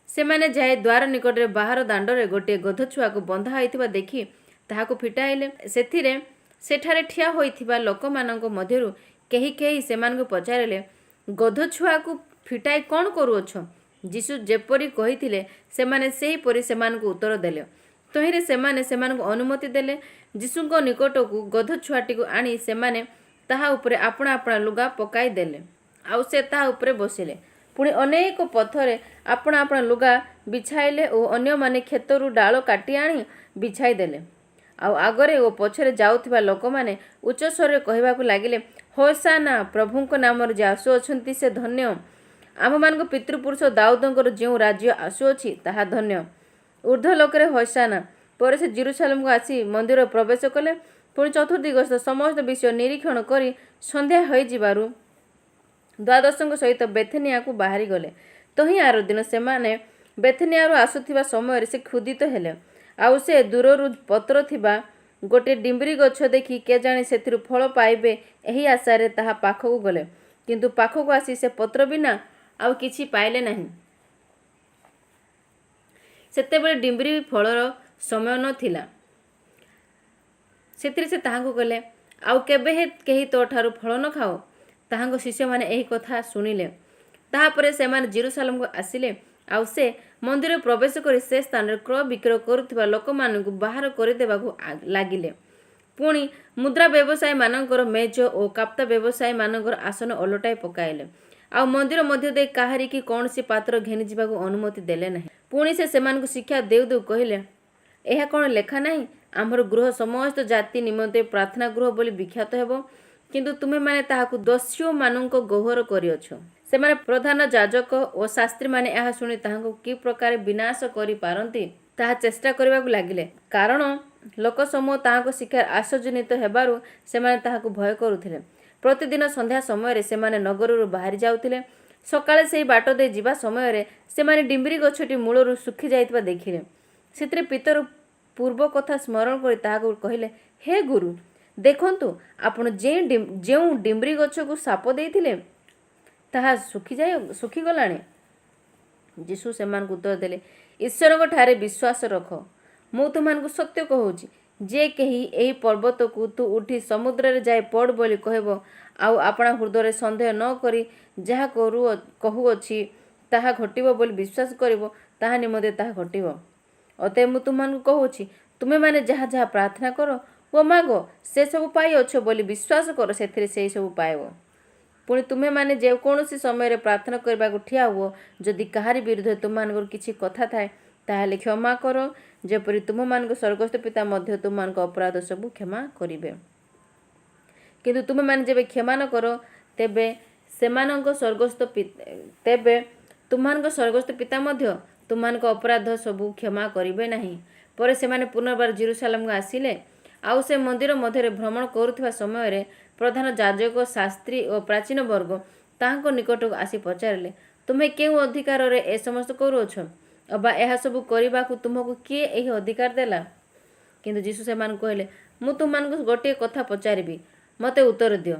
ସେମାନେ ଯାଇ ଦ୍ୱାର ନିକଟରେ ବାହାର ଦାଣ୍ଡରେ ଗୋଟିଏ ଗଧଛୁଆକୁ ବନ୍ଧା ହୋଇଥିବା ଦେଖି ତାହାକୁ ଫିଟାଇଲେ। ସେଥିରେ ସେଠାରେ ଠିଆ ହୋଇଥିବା ଲୋକମାନଙ୍କ ମଧ୍ୟରୁ କେହି କେହି ସେମାନଙ୍କୁ ପଚାରିଲେ, ଗଧ ଛୁଆକୁ ଫିଟାଇ କ'ଣ କରୁଅଛ? ଯୀଶୁ ଯେପରି କହିଥିଲେ ସେମାନେ ସେହିପରି ସେମାନଙ୍କୁ ଉତ୍ତର ଦେଲେ। ତହିଁରେ ସେମାନେ ସେମାନଙ୍କୁ ଅନୁମତି ଦେଲେ। ଯୀଶୁଙ୍କ ନିକଟକୁ ଗଧ ଛୁଆଟିକୁ ଆଣି ସେମାନେ ତାହା ଉପରେ ଆପଣା ଆପଣା ଲୁଗା ପକାଇ ଦେଲେ, ଆଉ ସେ ତାହା ଉପରେ ବସିଲେ। ପୁଣି ଅନେକ ପଥରେ ଆପଣା ଆପଣା ଲୁଗା ବିଛାଇଲେ ଓ ଅନ୍ୟମାନେ କ୍ଷେତରୁ ଡାଳ କାଟି ଆଣି ବିଛାଇ ଦେଲେ। ଆଉ ଆଗରେ ଓ ପଛରେ ଯାଉଥିବା ଲୋକମାନେ ଉଚ୍ଚ ସ୍ୱରରେ କହିବାକୁ ଲାଗିଲେ, ହୋଶାନା, ପ୍ରଭୁଙ୍କ ନାମରେ ଯେ ଆସୁଅଛନ୍ତି ସେ ଧନ୍ୟ। ଆମ୍ଭମାନଙ୍କ ପିତୃପୁରୁଷ ଦାଉଦଙ୍କର ଯେଉଁ ରାଜ୍ୟ ଆସୁଅଛି ତାହା ଧନ୍ୟ। ଊର୍ଦ୍ଧ୍ୱ ଲୋକରେ ହୋଶାନା। ପରେ ସେ ଜେରୁସାଲେମକୁ ଆସି ମନ୍ଦିର ପ୍ରବେଶ କଲେ। ପୁଣି ଚତୁର୍ଦ୍ଦିଗସ୍ଥ ସମସ୍ତ ବିଷୟ ନିରୀକ୍ଷଣ କରି ସନ୍ଧ୍ୟା ହୋଇଯିବାରୁ ଦ୍ୱାଦଶଙ୍କ ସହିତ ବେଥନିଆକୁ ବାହାରିଗଲେ। ତହିଁ ଆର ଦିନ ସେମାନେ ବେଥନିଆରୁ ଆସୁଥିବା ସମୟରେ ସେ କ୍ଷୁଧିତ ହେଲେ। ଆଉ ସେ ଦୂରରୁ ପତ୍ର ଥିବା ଗୋଟିଏ ଡିମ୍ବରି ଗଛ ଦେଖି କେଜାଣି ସେଥିରୁ ଫଳ ପାଇବେ ଏହି ଆଶାରେ ତାହା ପାଖକୁ ଗଲେ। କିନ୍ତୁ ପାଖକୁ ଆସି ସେ ପତ୍ର ବିନା ଆଉ କିଛି ପାଇଲେ ନାହିଁ। ସେତେବେଳେ ଡିମ୍ବରି ଫଳର ସମୟ ନଥିଲା। ସେଥିରେ ସେ ତାହାଙ୍କୁ କହିଲେ, ଆଉ କେବେ କେହି ତୋ ଠାରୁ ଫଳ ନ ଖାଉ? ତାହାଙ୍କ ଶିଷ୍ୟମାନେ ଏହି କଥା ଶୁଣିଲେ। ତାହାପରେ ସେମାନେ ଜେରୁସାଲେମକୁ ଆସିଲେ। ଆଉ ସେ ମନ୍ଦିରରେ ପ୍ରବେଶ କରି ସେ ସ୍ଥାନରେ କ୍ରୟ ବିକ୍ରୟ କରୁଥିବା ଲୋକମାନଙ୍କୁ ବାହାର କରିଦେବାକୁ ଲାଗିଲେ। ପୁଣି ମୁଦ୍ରା ବ୍ୟବସାୟୀମାନଙ୍କର ମେଜ ଓ କାପ୍ତା ବ୍ୟବସାୟୀମାନଙ୍କର ଆସନ ଓଲଟାଇ ପକାଇଲେ। ଆଉ ମନ୍ଦିର ମଧ୍ୟ ଦେଇ କାହାରିକି କୌଣସି ପାତ୍ର ଘେନିଯିବାକୁ ଅନୁମତି ଦେଲେ ନାହିଁ। ପୁଣି ସେ ସେମାନଙ୍କୁ ଶିକ୍ଷା ଦେଉ ଦେଉ କହିଲେ, ଏହା କ'ଣ ଲେଖା ନାହିଁ, ଆମ୍ଭର ଗୃହ ସମସ୍ତ ଜାତି ନିମନ୍ତେ ପ୍ରାର୍ଥନା ଗୃହ ବୋଲି ବିଖ୍ୟାତ ହେବ? କିନ୍ତୁ ତୁମେମାନେ ତାହାକୁ ଦସ୍ୟୁମାନଙ୍କ ଗହ୍ୱର କରିଅଛ। ସେମାନେ ପ୍ରଧାନ ଯାଜକ ଓ ଶାସ୍ତ୍ରୀମାନେ ଏହା ଶୁଣି ତାହାଙ୍କୁ କି ପ୍ରକାର ବିନାଶ କରିପାରନ୍ତି ତାହା ଚେଷ୍ଟା କରିବାକୁ ଲାଗିଲେ। କାରଣ ଲୋକସମୂହ ତାହାଙ୍କ ଶିକ୍ଷାରେ ଆଶ୍ଚର୍ଯ୍ୟାନ୍ୱିତ ହେବାରୁ ସେମାନେ ତାହାକୁ ଭୟ କରୁଥିଲେ। ପ୍ରତିଦିନ ସନ୍ଧ୍ୟା ସମୟରେ ସେମାନେ ନଗରରୁ ବାହାରି ଯାଉଥିଲେ। ସକାଳେ ସେହି ବାଟ ଦେଇ ଯିବା ସମୟରେ ସେମାନେ ଡିମ୍ବରି ଗଛଟି ମୂଳରୁ ଶୁଖି ଯାଇଥିବା ଦେଖିଲେ। ସେଥିରେ ପିତର ପୂର୍ବ କଥା ସ୍ମରଣ କରି ତାହାକୁ କହିଲେ, ହେ ଗୁରୁ, ଦେଖନ୍ତୁ, ଆପଣ ଯେଉଁ ଡିମ୍ବରି ଗଛକୁ ଶାପ ଦେଇଥିଲେ ତାହା ଶୁଖିଗଲାଣି। ଯୀଶୁ ସେମାନଙ୍କୁ ଉତ୍ତର ଦେଲେ, ଈଶ୍ୱରଙ୍କ ଠାରେ ବିଶ୍ୱାସ ରଖ। ମୁଁ ତୁମମାନଙ୍କୁ ସତ୍ୟ କହୁଛି, ଯେ କେହି ଏହି ପର୍ବତକୁ ତୁ ଉଠି ସମୁଦ୍ରରେ ଯାଇ ପଡ଼ ବୋଲି କହିବ, ଆଉ ଆପଣା ହୃଦୟରେ ସନ୍ଦେହ ନ କରି ଯାହା କହୁଅଛି ତାହା ଘଟିବ ବୋଲି ବିଶ୍ୱାସ କରିବ, ତାହା ନିମନ୍ତେ ତାହା ଘଟିବ। ଅତଏବ ମୁଁ ତୁମମାନଙ୍କୁ କହୁଛି, ତୁମେମାନେ ଯାହା ଯାହା ପ୍ରାର୍ଥନା କର ଓ ମାଗ, ସେସବୁ ପାଇଅଛ ବୋଲି ବିଶ୍ୱାସ କର, ସେଥିରେ ସେହି ସବୁ ପାଇବ। ପୁଣି ତୁମେମାନେ ଯେକୌଣସି ସମୟରେ ପ୍ରାର୍ଥନା କରିବାକୁ ଠିଆ ହୁଅ, ଯଦି କାହାରି ବିରୁଦ୍ଧରେ ତୁମମାନଙ୍କର କିଛି କଥା ଥାଏ, ତାହେଲେ କ୍ଷମା କର, ଯେପରି ତୁମମାନଙ୍କ ସ୍ୱର୍ଗସ୍ଥ ପିତା ମଧ୍ୟ ତୁମମାନଙ୍କ ଅପରାଧ ସବୁ କ୍ଷମା କରିବେ। କିନ୍ତୁ ତୁମେମାନେ ଯେବେ କ୍ଷମା ନ କର, ତେବେ ତୁମମାନଙ୍କ ସ୍ୱର୍ଗସ୍ଥ ପିତା ମଧ୍ୟ ତୁମମାନଙ୍କ ଅପରାଧ ସବୁ କ୍ଷମା କରିବେ ନାହିଁ। ପରେ ସେମାନେ ପୁନର୍ବାର ଜେରୁସାଲେମକୁ ଆସିଲେ। ଆଉ ସେ ମନ୍ଦିର ମଧ୍ୟରେ ଭ୍ରମଣ କରୁଥିବା ସମୟରେ ପ୍ରଧାନ ଯାଜକ, ଶାସ୍ତ୍ରୀ ଓ ପ୍ରାଚୀନ ବର୍ଗ ତାହାଙ୍କ ନିକଟକୁ ଆସି ପଚାରିଲେ, ତୁମେ କେଉଁ ଅଧିକାରରେ ଏ ସମସ୍ତ କରୁଅଛ? ଅବା ଏହା ସବୁ କରିବାକୁ ତୁମକୁ କିଏ ଏହି ଅଧିକାର ଦେଲା? କିନ୍ତୁ ଯୀଶୁ ସେମାନଙ୍କୁ କହିଲେ, ମୁଁ ତୁମମାନଙ୍କୁ ଗୋଟିଏ କଥା ପଚାରିବି, ମୋତେ ଉତ୍ତର ଦିଅ।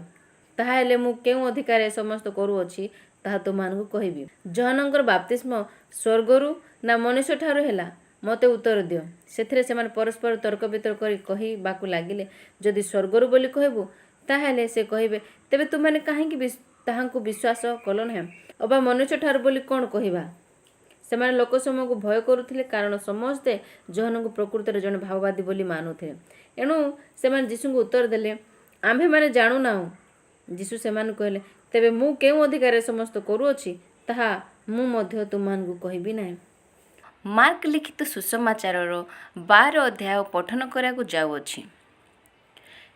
ତାହା ହେଲେ ମୁଁ କେଉଁ ଅଧିକାର ଏ ସମସ୍ତ କରୁଅଛି ତାହା ତୁମମାନଙ୍କୁ କହିବି। ଯୋହାନଙ୍କର ବାପ୍ତିସ୍ମ ସ୍ୱର୍ଗରୁ ନା ମନୁଷ୍ୟଠାରୁ ହେଲା? ମୋତେ ଉତ୍ତର ଦିଅ। ସେଥିରେ ସେମାନେ ପରସ୍ପର ତର୍କ ବିତର୍କ କରି କହିବାକୁ ଲାଗିଲେ, ଯଦି ସ୍ୱର୍ଗରୁ ବୋଲି କହିବୁ, ତାହେଲେ ସେ କହିବେ, ତେବେ ତୁମେମାନେ କାହିଁକି ତାହାଙ୍କୁ ବିଶ୍ୱାସ କଲ ନାହିଁ? ଅବା ମନୁଷ୍ୟଠାରୁ ବୋଲି କ'ଣ କହିବା? ସେମାନେ ଲୋକସମୂହକୁ ଭୟ କରୁଥିଲେ, କାରଣ ସମସ୍ତେ ଯୋହାନଙ୍କୁ ପ୍ରକୃତରେ ଜଣେ ଭାବବାଦୀ ବୋଲି ମାନୁଥିଲେ। ଏଣୁ ସେମାନେ ଯୀଶୁଙ୍କୁ ଉତ୍ତର ଦେଲେ, ଆମ୍ଭେମାନେ ଜାଣୁନାହୁଁ। ଯୀଶୁ ସେମାନଙ୍କୁ କହିଲେ, ତେବେ ମୁଁ କେଉଁ ଅଧିକାରରେ ସମସ୍ତ କରୁଅଛି, ତାହା ମୁଁ ମଧ୍ୟ ତୁମମାନଙ୍କୁ କହିବି ନାହିଁ। ମାର୍କ ଲିଖିତ ସୁସମାଚାରର 12 ଅଧ୍ୟାୟ ପଠନ କରିବାକୁ ଯାଉଅଛି।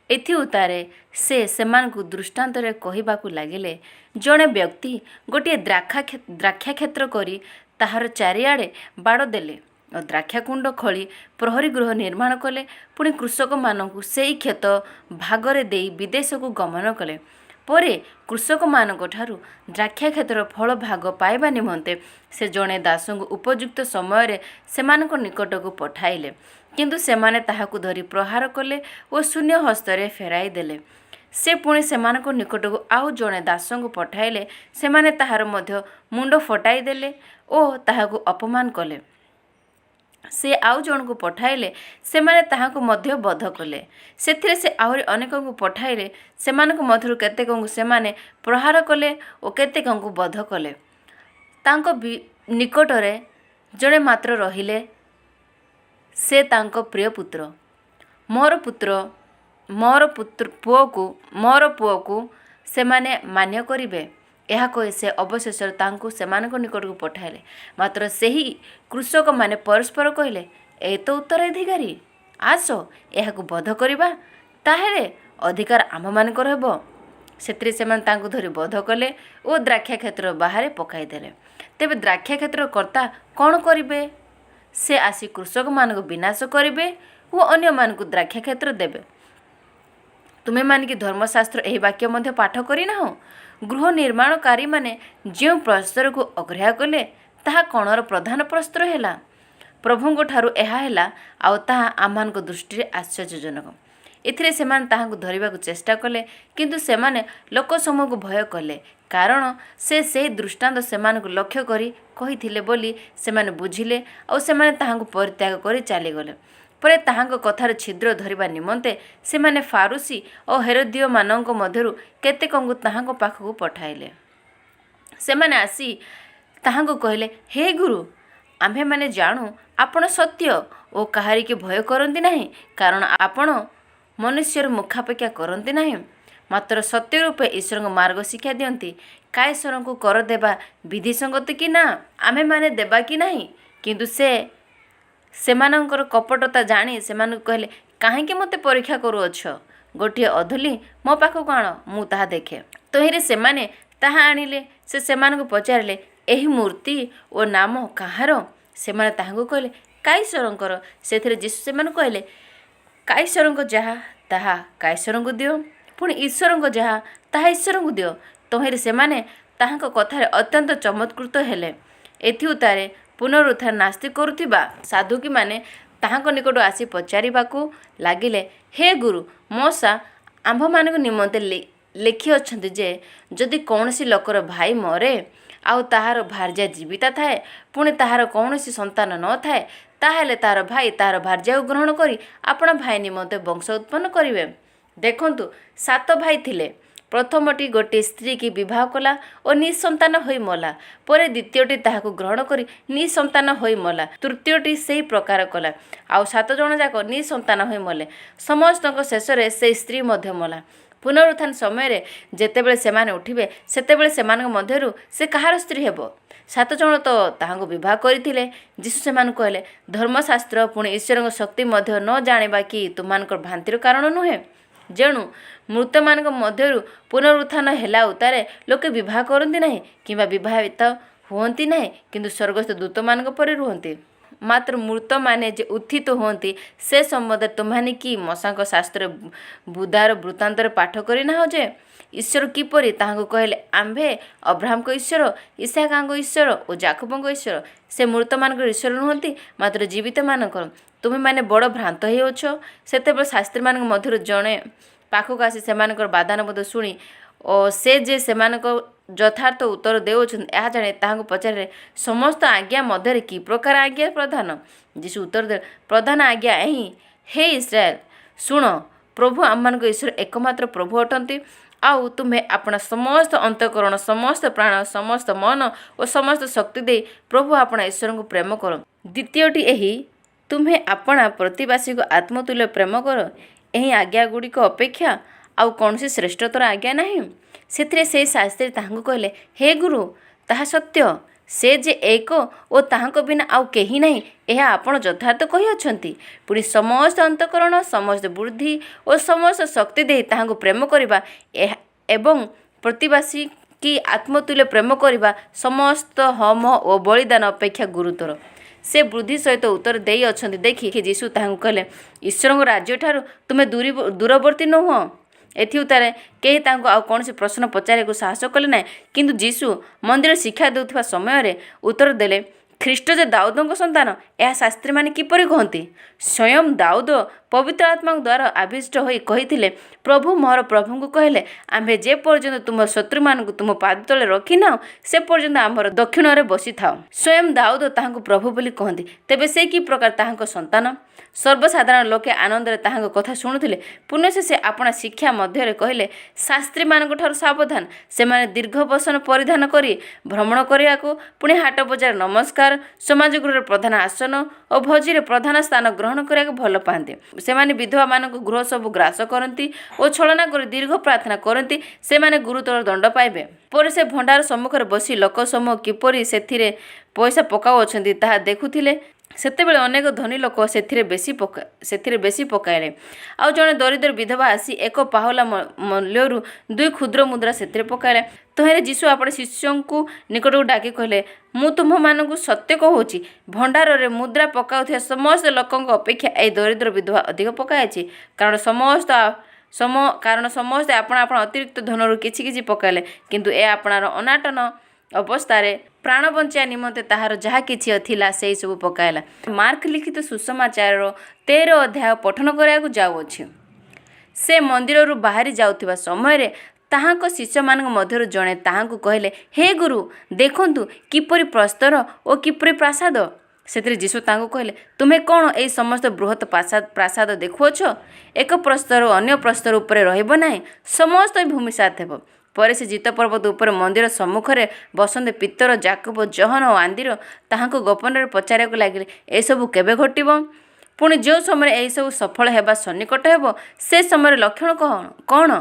ଏଥି ଉତ୍ତାରେ ସେ ସେମାନଙ୍କୁ ଦୃଷ୍ଟାନ୍ତରେ କହିବାକୁ ଲାଗିଲେ, ଜଣେ ବ୍ୟକ୍ତି ଗୋଟିଏ ଦ୍ରାକ୍ଷାକ୍ଷେତ୍ର କରି ତାହାର ଚାରିଆଡ଼େ ବାଡ଼ ଦେଲେ ଓ ଦ୍ରାକ୍ଷାକୁଣ୍ଡ ଖୋଳି ପ୍ରହରୀ ଗୃହ ନିର୍ମାଣ କଲେ। ପୁଣି କୃଷକମାନଙ୍କୁ ସେହି କ୍ଷେତ ଭାଗରେ ଦେଇ ବିଦେଶକୁ ଗମନ କଲେ। ପରେ କୃଷକମାନଙ୍କଠାରୁ ଦ୍ରାକ୍ଷାକ୍ଷେତ୍ରର ଫଳ ଭାଗ ପାଇବା ନିମନ୍ତେ ସେ ଜଣେ ଦାସଙ୍କୁ ଉପଯୁକ୍ତ ସମୟରେ ସେମାନଙ୍କ ନିକଟକୁ ପଠାଇଲେ। କିନ୍ତୁ ସେମାନେ ତାହାକୁ ଧରି ପ୍ରହାର କଲେ ଓ ଶୂନ୍ୟ ହସ୍ତରେ ଫେରାଇ ଦେଲେ। ସେ ପୁଣି ସେମାନଙ୍କ ନିକଟକୁ ଆଉ ଜଣେ ଦାସଙ୍କୁ ପଠାଇଲେ। ସେମାନେ ତାହାର ମଧ୍ୟ ମୁଣ୍ଡ ଫଟାଇ ଦେଲେ ଓ ତାହାକୁ ଅପମାନ କଲେ। से आउ जणକୁ ପଠାଇଲେ ସେମାନେ ତାହାଙ୍କୁ ମଧ୍ୟ ବଧ କଲେ। ସେଥିରେ ସେ ଆହୁରି ଅନେକଙ୍କୁ ପଠାଇଲେ ସେମାନଙ୍କ ମଧ୍ୟରୁ କେତେକଙ୍କୁ ସେମାନେ ପ୍ରହାର କଲେ ଓ କେତେକଙ୍କୁ ବଧ କଲେ। ତାଙ୍କ ନିକଟରେ ଜଣେ ମାତ୍ର ରହିଲେ, ସେ ତାଙ୍କ ପ୍ରିୟ ପୁତ୍ର। ମୋର ପୁଅକୁ ସେମାନେ ମାନ୍ୟ କରିବେ। ଏହା କହି ସେ ଅବଶେଷରେ ତାଙ୍କୁ ସେମାନଙ୍କ ନିକଟକୁ ପଠାଇଲେ। ମାତ୍ର ସେହି କୃଷକମାନେ ପରସ୍ପର କହିଲେ, ଏ ତ ଉତ୍ତରାଧିକାରୀ, ଆସ ଏହାକୁ ବଧ କରିବା, ତାହେଲେ ଅଧିକାର ଆମ୍ଭମାନଙ୍କର ହେବ। ସେଥିରେ ସେମାନେ ତାଙ୍କୁ ଧରି ବଧ କଲେ ଓ ଦ୍ରାକ୍ଷାକ୍ଷେତ୍ର ବାହାରେ ପକାଇଦେଲେ। ତେବେ ଦ୍ରାକ୍ଷାକ୍ଷେତ୍ର କର୍ତ୍ତା କ'ଣ କରିବେ? ସେ ଆସି କୃଷକମାନଙ୍କୁ ବିନାଶ କରିବେ ଓ ଅନ୍ୟମାନଙ୍କୁ ଦ୍ରାକ୍ଷାକ୍ଷେତ୍ର ଦେବେ। ତୁମେମାନେ କି ଧର୍ମଶାସ୍ତ୍ର ଏହି ବାକ୍ୟ ମଧ୍ୟ ପାଠ କରିନାହଁ? ଗୃହ ନିର୍ମାଣକାରୀମାନେ ଯେଉଁ ପ୍ରସ୍ତରକୁ ଅଗ୍ରାହ୍ୟ କଲେ, ତାହା କଣର ପ୍ରଧାନ ପ୍ରସ୍ତର ହେଲା? ପ୍ରଭୁଙ୍କ ଠାରୁ ଏହା ହେଲା, ଆଉ ତାହା ଆମମାନଙ୍କ ଦୃଷ୍ଟିରେ ଆଶ୍ଚର୍ଯ୍ୟଜନକ। ଏଥିରେ ସେମାନେ ତାହାଙ୍କୁ ଧରିବାକୁ ଚେଷ୍ଟା କଲେ, କିନ୍ତୁ ସେମାନେ ଲୋକସମୂହକୁ ଭୟ କଲେ, କାରଣ ସେ ସେହି ଦୃଷ୍ଟାନ୍ତ ସେମାନଙ୍କୁ ଲକ୍ଷ୍ୟ କରି କହିଥିଲେ ବୋଲି ସେମାନେ ବୁଝିଲେ, ଆଉ ସେମାନେ ତାହାଙ୍କୁ ପରିତ୍ୟାଗ କରି ଚାଲିଗଲେ। ପରେ ତାହାଙ୍କ କଥାରେ ଛିଦ୍ର ଧରିବା ନିମନ୍ତେ ସେମାନେ ଫାରୁସୀ ଓ ହେରୋଦୀୟମାନଙ୍କ ମଧ୍ୟରୁ କେତେକଙ୍କୁ ତାହାଙ୍କ ପାଖକୁ ପଠାଇଲେ। ସେମାନେ ଆସି ତାହାଙ୍କୁ କହିଲେ, ହେ ଗୁରୁ, ଆମ୍ଭେମାନେ ଜାଣୁ ଆପଣ ସତ୍ୟ ଓ କାହାରିକି ଭୟ କରନ୍ତି ନାହିଁ, କାରଣ ଆପଣ ମନୁଷ୍ୟର ମୁଖାପେକ୍ଷା କରନ୍ତି ନାହିଁ, ମାତ୍ର ସତ୍ୟ ରୂପେ ଈଶ୍ୱରଙ୍କ ମାର୍ଗ ଶିକ୍ଷା ଦିଅନ୍ତି। କାଏସରଙ୍କୁ କର ଦେବା ବିଧିସଙ୍ଗତ କି ନା, ଆମ୍ଭେମାନେ ଦେବା କି ନାହିଁ? କିନ୍ତୁ ସେମାନଙ୍କର କପଟତା ଜାଣି ସେମାନଙ୍କୁ କହିଲେ, କାହିଁକି ମୋତେ ପରୀକ୍ଷା କରୁଅଛ? ଗୋଟିଏ ଅଧୂଲି ମୋ ପାଖକୁ ଆଣ, ମୁଁ ତାହା ଦେଖେ। ତହିଁରେ ସେମାନେ ତାହା ଆଣିଲେ। ସେ ସେମାନଙ୍କୁ ପଚାରିଲେ, ଏହି ମୂର୍ତ୍ତି ଓ ନାମ କାହାର? ସେମାନେ ତାହାଙ୍କୁ କହିଲେ, କାଇସରଙ୍କର। ସେଥିରେ ଯୀଶୁ ସେମାନଙ୍କୁ କହିଲେ, କାଇସରଙ୍କ ଯାହା ତାହା କାଇସରଙ୍କୁ ଦିଅ, ପୁଣି ଈଶ୍ୱରଙ୍କ ଯାହା ତାହା ଈଶ୍ୱରଙ୍କୁ ଦିଅ। ତହିଁରେ ସେମାନେ ତାହାଙ୍କ କଥାରେ ଅତ୍ୟନ୍ତ ଚମତ୍କୃତ ହେଲେ। ଏଥିଉତ୍ତାରେ ପୁନରୁତ୍ଥାନ ନାସ୍ତି କରୁଥିବା ସାଧୁକୀମାନେ ତାହାଙ୍କ ନିକଟକୁ ଆସି ପଚାରିବାକୁ ଲାଗିଲେ, ହେ ଗୁରୁ, ମୋଶା ଆମ୍ଭମାନଙ୍କ ନିମନ୍ତେ ଲେଖିଅଛନ୍ତି ଯେ, ଯଦି କୌଣସି ଲୋକର ଭାଇ ମରେ ଆଉ ତାହାର ଭାର୍ଯ୍ୟା ଜୀବିତା ଥାଏ, ପୁଣି ତାହାର କୌଣସି ସନ୍ତାନ ନ ଥାଏ, ତାହେଲେ ତାହାର ଭାଇ ତାହାର ଭାର୍ଯ୍ୟାକୁ ଗ୍ରହଣ କରି ଆପଣା ଭାଇ ନିମନ୍ତେ ବଂଶ ଉତ୍ପନ୍ନ କରିବେ। ଦେଖନ୍ତୁ, 7 ଭାଇ ଥିଲେ। ପ୍ରଥମଟି ଗୋଟିଏ ସ୍ତ୍ରୀକି ବିବାହ କଲା ଓ ନିଃସନ୍ତାନ ହୋଇ ମଲା। ପରେ ଦ୍ୱିତୀୟଟି ତାହାକୁ ଗ୍ରହଣ କରି ନିଃସନ୍ତାନ ହୋଇ ମଲା। ତୃତୀୟଟି ସେହି ପ୍ରକାର କଲା। ଆଉ 7 ଜଣ ଯାକ ନିଃସନ୍ତାନ ହୋଇ ମଲେ। ସମସ୍ତଙ୍କ ଶେଷରେ ସେହି ସ୍ତ୍ରୀ ମଧ୍ୟ ମଲା। ପୁନରୁତ୍ଥାନ ସମୟରେ ଯେତେବେଳେ ସେମାନେ ଉଠିବେ, ସେତେବେଳେ ସେମାନଙ୍କ ମଧ୍ୟରୁ ସେ କାହାର ସ୍ତ୍ରୀ ହେବ? 7 ଜଣ ତ ତାହାଙ୍କୁ ବିବାହ କରିଥିଲେ। ଯୀଶୁ ସେମାନଙ୍କୁ କହିଲେ, ଧର୍ମଶାସ୍ତ୍ର ପୁଣି ଈଶ୍ୱରଙ୍କ ଶକ୍ତି ମଧ୍ୟ ନ ଜାଣିବା କି ତୁମମାନଙ୍କର ଭ୍ରାନ୍ତିର କାରଣ ନୁହେଁ? ଯେଣୁ ମୃତମାନଙ୍କ ମଧ୍ୟରୁ ପୁନରୁତ୍ଥାନ ହେଲା ଉତ୍ତାରେ ଲୋକେ ବିବାହ କରନ୍ତି ନାହିଁ କିମ୍ବା ବିବାହିତ ହୁଅନ୍ତି ନାହିଁ, କିନ୍ତୁ ସ୍ୱର୍ଗସ୍ଥ ଦୂତମାନଙ୍କ ପରି ରୁହନ୍ତି। ମାତ୍ର ମୃତମାନେ ଯେ ଉତ୍ଥିତ ହୁଅନ୍ତି, ସେ ସମ୍ବନ୍ଧରେ ତୁମମାନେ କି ମୋଶେଙ୍କ ଶାସ୍ତ୍ରରେ ବୁଦାର ବୃତ୍ତାନ୍ତରେ ପାଠ କରିନାହ ଯେ, ଈଶ୍ୱର କିପରି ତାହାଙ୍କୁ କହିଲେ, ଆମ୍ଭେ ଅବ୍ରାହମଙ୍କ ଈଶ୍ୱର, ଇସାକଙ୍କ ଈଶ୍ୱର ଓ ଯାକୋବଙ୍କ ଈଶ୍ୱର। ସେ ମୃତମାନଙ୍କର ଈଶ୍ୱର ନୁହନ୍ତି, ମାତ୍ର ଜୀବିତମାନଙ୍କର। ତୁମେମାନେ ବଡ଼ ଭ୍ରାନ୍ତ ହେଉଛ। ସେତେବେଳେ ଶାସ୍ତ୍ରୀମାନଙ୍କ ମଧ୍ୟରୁ ଜଣେ ପାଖକୁ ଆସି ସେମାନଙ୍କର ବାଦାନବାଦ ଶୁଣି ଓ ସେ ଯେ ସେମାନଙ୍କ ଯଥାର୍ଥ ଉତ୍ତର ଦେଉଅଛନ୍ତି ଏହା ଜାଣି ତାହାଙ୍କୁ ପଚାରିଲେ, ସମସ୍ତ ଆଜ୍ଞା ମଧ୍ୟରେ କି ପ୍ରକାର ଆଜ୍ଞା ପ୍ରଧାନ? ଯୀଶୁ ଉତ୍ତର ଦେଲେ, ପ୍ରଧାନ ଆଜ୍ଞା ଏହି, ହେ ଇସ୍ରାଏଲ, ଶୁଣ, ପ୍ରଭୁ ଆମମାନଙ୍କ ଈଶ୍ୱର ଏକମାତ୍ର ପ୍ରଭୁ ଅଟନ୍ତି। ଆଉ ତୁମେ ଆପଣା ସମସ୍ତ ଅନ୍ତଃକରଣ, ସମସ୍ତ ପ୍ରାଣ, ସମସ୍ତ ମନ ଓ ସମସ୍ତ ଶକ୍ତି ଦେଇ ପ୍ରଭୁ ଆପଣା ଈଶ୍ୱରଙ୍କୁ ପ୍ରେମ କର। ଦ୍ୱିତୀୟଟି ଏହି, ତୁମେ ଆପଣା ପ୍ରତିବାସୀକୁ ଆତ୍ମତୁଲ୍ୟ ପ୍ରେମ କର। ଏହି ଆଜ୍ଞାଗୁଡ଼ିକ ଅପେକ୍ଷା ଆଉ କୌଣସି ଶ୍ରେଷ୍ଠତର ଆଜ୍ଞା ନାହିଁ। ସେଥିରେ ସେହି ଶାସ୍ତ୍ରୀ ତାହାଙ୍କୁ କହିଲେ, ହେ ଗୁରୁ, ତାହା ସତ୍ୟ। ସେ ଯେ ଏକ ଓ ତାହାଙ୍କ ବିନା ଆଉ କେହି ନାହିଁ, ଏହା ଆପଣ ଯଥାର୍ଥ କହିଅଛନ୍ତି। ପୁଣି ସମସ୍ତ ଅନ୍ତଃକରଣ, ସମସ୍ତ ବୁଦ୍ଧି ଓ ସମସ୍ତ ଶକ୍ତି ଦେଇ ତାହାଙ୍କୁ ପ୍ରେମ କରିବା ଏବଂ ପ୍ରତିବାସୀ କି ଆତ୍ମତୁଲ୍ୟ ପ୍ରେମ କରିବା ସମସ୍ତ ହୋମ ଓ ବଳିଦାନ ଅପେକ୍ଷା ଗୁରୁତର। ସେ ବୃଦ୍ଧି ସହିତ ଉତ୍ତର ଦେଇଅଛନ୍ତି ଦେଖି ଯୀଶୁ ତାହାଙ୍କୁ କହିଲେ, ଈଶ୍ୱରଙ୍କ ରାଜ୍ୟଠାରୁ ତୁମେ ଦୂରବର୍ତ୍ତୀ ନୁହଁ। ଏଥିଉତ୍ତାରେ କେହି ତାଙ୍କୁ ଆଉ କୌଣସି ପ୍ରଶ୍ନ ପଚାରିବାକୁ ସାହସ କଲେ ନାହିଁ। କିନ୍ତୁ ଯୀଶୁ ମନ୍ଦିର ଶିକ୍ଷା ଦେଉଥିବା ସମୟରେ ଉତ୍ତର ଦେଲେ, ଖ୍ରୀଷ୍ଟ ଯେ ଦାଉଦଙ୍କ ସନ୍ତାନ, ଏହା ଶାସ୍ତ୍ରୀମାନେ କିପରି କହନ୍ତି? ସ୍ୱୟଂ ଦାଉଦ ପବିତ୍ର ଆତ୍ମାଙ୍କ ଦ୍ୱାରା ଆବିଷ୍ଟ ହୋଇ କହିଥିଲେ, ପ୍ରଭୁ ମୋର ପ୍ରଭୁଙ୍କୁ କହିଲେ, ଆମ୍ଭେ ଯେ ପର୍ଯ୍ୟନ୍ତ ତୁମ ଶତ୍ରୁମାନଙ୍କୁ ତୁମ ପାଦ ତଳେ ରଖିନାହୁଁ ସେ ପର୍ଯ୍ୟନ୍ତ ଆମର ଦକ୍ଷିଣରେ ବସିଥାଉ। ସ୍ୱୟଂ ଦାଉଦ ତାହାଙ୍କୁ ପ୍ରଭୁ ବୋଲି କହନ୍ତି। ତେବେ ସେ କି ପ୍ରକାର ତାହାଙ୍କ ସନ୍ତାନ? ସର୍ବସାଧାରଣ ଲୋକେ ଆନନ୍ଦରେ ତାହାଙ୍କ କଥା ଶୁଣୁଥିଲେ। ପୁନଃ ସେ ଆପଣା ଶିକ୍ଷା ମଧ୍ୟରେ କହିଲେ, ଶାସ୍ତ୍ରୀମାନଙ୍କ ଠାରୁ ସାବଧାନ। ସେମାନେ ଦୀର୍ଘ ବସନ ପରିଧାନ କରି ଭ୍ରମଣ କରିବାକୁ, ପୁଣି ହାଟ ବଜାର ନମସ୍କାର, ସମାଜଗୃହରେ ପ୍ରଧାନ ଆସନ ଓ ଭୋଜିରେ ପ୍ରଧାନ ସ୍ଥାନ ଗ୍ରହଣ କରିବାକୁ ଭଲ ପାଆନ୍ତି। ସେମାନେ ବିଧବାମାନଙ୍କ ଗୃହ ସବୁ ଗ୍ରାସ କରନ୍ତି ଓ ଛଳନା କରି ଦୀର୍ଘ ପ୍ରାର୍ଥନା କରନ୍ତି। ସେମାନେ ଗୁରୁତର ଦଣ୍ଡ ପାଇବେ। ପରେ ସେ ଭଣ୍ଡାର ସମ୍ମୁଖରେ ବସି ଲୋକ ସମୂହ କିପରି ସେଥିରେ ପଇସା ପକାଉଅଛନ୍ତି ତାହା ଦେଖୁଥିଲେ। ସେତେବେଳେ ଅନେକ ଧନୀ ଲୋକ ସେଥିରେ ବେଶୀ ପକାଇଲେ। ଆଉ ଜଣେ ଦରିଦ୍ର ବିଧବା ଆସି 1 ପାହୁଲା ମୂଲ୍ୟରୁ 2 କ୍ଷୁଦ୍ର ମୁଦ୍ରା ସେଥିରେ ପକାଇଲେ। ତହିଁରେ ଯୀଶୁ ଆପଣ ଶିଷ୍ୟଙ୍କୁ ନିକଟକୁ ଡାକି କହିଲେ, ମୁଁ ତୁମମାନଙ୍କୁ ସତ୍ୟ କହୁଛି, ଭଣ୍ଡାରରେ ମୁଦ୍ରା ପକାଉଥିବା ସମସ୍ତ ଲୋକଙ୍କ ଅପେକ୍ଷା ଏହି ଦରିଦ୍ର ବିଧବା ଅଧିକ ପକାଇଛି। କାରଣ ସମସ୍ତେ ଆପଣ ଅତିରିକ୍ତ ଧନରୁ କିଛି କିଛି ପକାଇଲେ, କିନ୍ତୁ ଏ ଆପଣାର ଅନାଟନ ଅବସ୍ଥାରେ ପ୍ରାଣ ବଞ୍ଚାଇବା ନିମନ୍ତେ ତାହାର ଯାହା କିଛି ଥିଲା ସେହି ସବୁ ପକାଇଲା। ମାର୍କ ଲିଖିତ ସୁସମାଚାରର 13 ଅଧ୍ୟାୟ ପଠନ କରିବାକୁ ଯାଉଅଛି। ସେ ମନ୍ଦିରରୁ ବାହାରି ଯାଉଥିବା ସମୟରେ ତାହାଙ୍କ ଶିଷ୍ୟମାନଙ୍କ ମଧ୍ୟରୁ ଜଣେ ତାହାଙ୍କୁ କହିଲେ, ହେ ଗୁରୁ, ଦେଖନ୍ତୁ କିପରି ପ୍ରସ୍ତର ଓ କିପରି ପ୍ରାସାଦ। ସେଥିରେ ଯୀଶୁ ତାଙ୍କୁ କହିଲେ, ତୁମେ କ'ଣ ଏହି ସମସ୍ତ ବୃହତ୍ ପ୍ରାସାଦ ଦେଖୁଅଛ? ଏକ ପ୍ରସ୍ତର ଅନ୍ୟ ପ୍ରସ୍ତର ଉପରେ ରହିବ ନାହିଁ, ସମସ୍ତ ଭୂମିସାତ ହେବ। ପରେ ସେ ଜିତ ପର୍ବତ ଉପରେ ମନ୍ଦିର ସମ୍ମୁଖରେ ବସନ୍ତେ ପିତର, ଯାକୋବ, ଜହନ ଓ ଆନ୍ଦ୍ରିୟ ତାହାଙ୍କୁ ଗୋପନରେ ପଚାରିବାକୁ ଲାଗିଲେ, ଏସବୁ କେବେ ଘଟିବ? ପୁଣି ଯେଉଁ ସମୟରେ ଏହିସବୁ ସଫଳ ହେବା ସନ୍ନିକଟ ହେବ, ସେ ସମୟରେ ଲକ୍ଷଣ କ'ଣ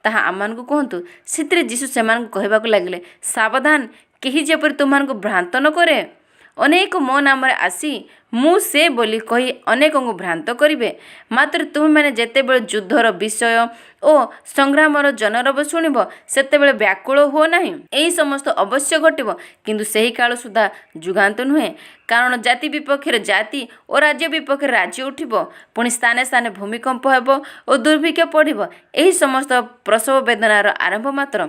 ତାହା ଆମମାନଙ୍କୁ କୁହନ୍ତୁ। ସେଥିରେ ଯୀଶୁ ସେମାନଙ୍କୁ କହିବାକୁ ଲାଗିଲେ, ସାବଧାନ, କେହି ଯେପରି ତୁମମାନଙ୍କୁ ଭ୍ରାନ୍ତ ନ କରେ। ଅନେକ ମୋ ନାମରେ ଆସି ମୁଁ ସେ ବୋଲି କହି ଅନେକଙ୍କୁ ଭ୍ରାନ୍ତ କରିବେ। ମାତ୍ର ତୁମେମାନେ ଯେତେବେଳେ ଯୁଦ୍ଧର ବିଷୟ ଓ ସଂଗ୍ରାମର ଜନରବ ଶୁଣିବ, ସେତେବେଳେ ବ୍ୟାକୁଳ ହୁଅ ନାହିଁ। ଏହି ସମସ୍ତ ଅବଶ୍ୟ ଘଟିବ, କିନ୍ତୁ ସେହି କାଳ ସୁଦ୍ଧା ଯୁଗାନ୍ତ ନୁହେଁ। କାରଣ ଜାତି ବିପକ୍ଷରେ ଜାତି ଓ ରାଜ୍ୟ ବିପକ୍ଷରେ ରାଜ୍ୟ ଉଠିବ। ପୁଣି ସ୍ଥାନେ ସ୍ଥାନେ ଭୂମିକମ୍ପ ହେବ ଓ ଦୁର୍ଭିକ୍ଷ ପଡ଼ିବ। ଏହି ସମସ୍ତ ପ୍ରସବ ବେଦନାର ଆରମ୍ଭ ମାତ୍ର।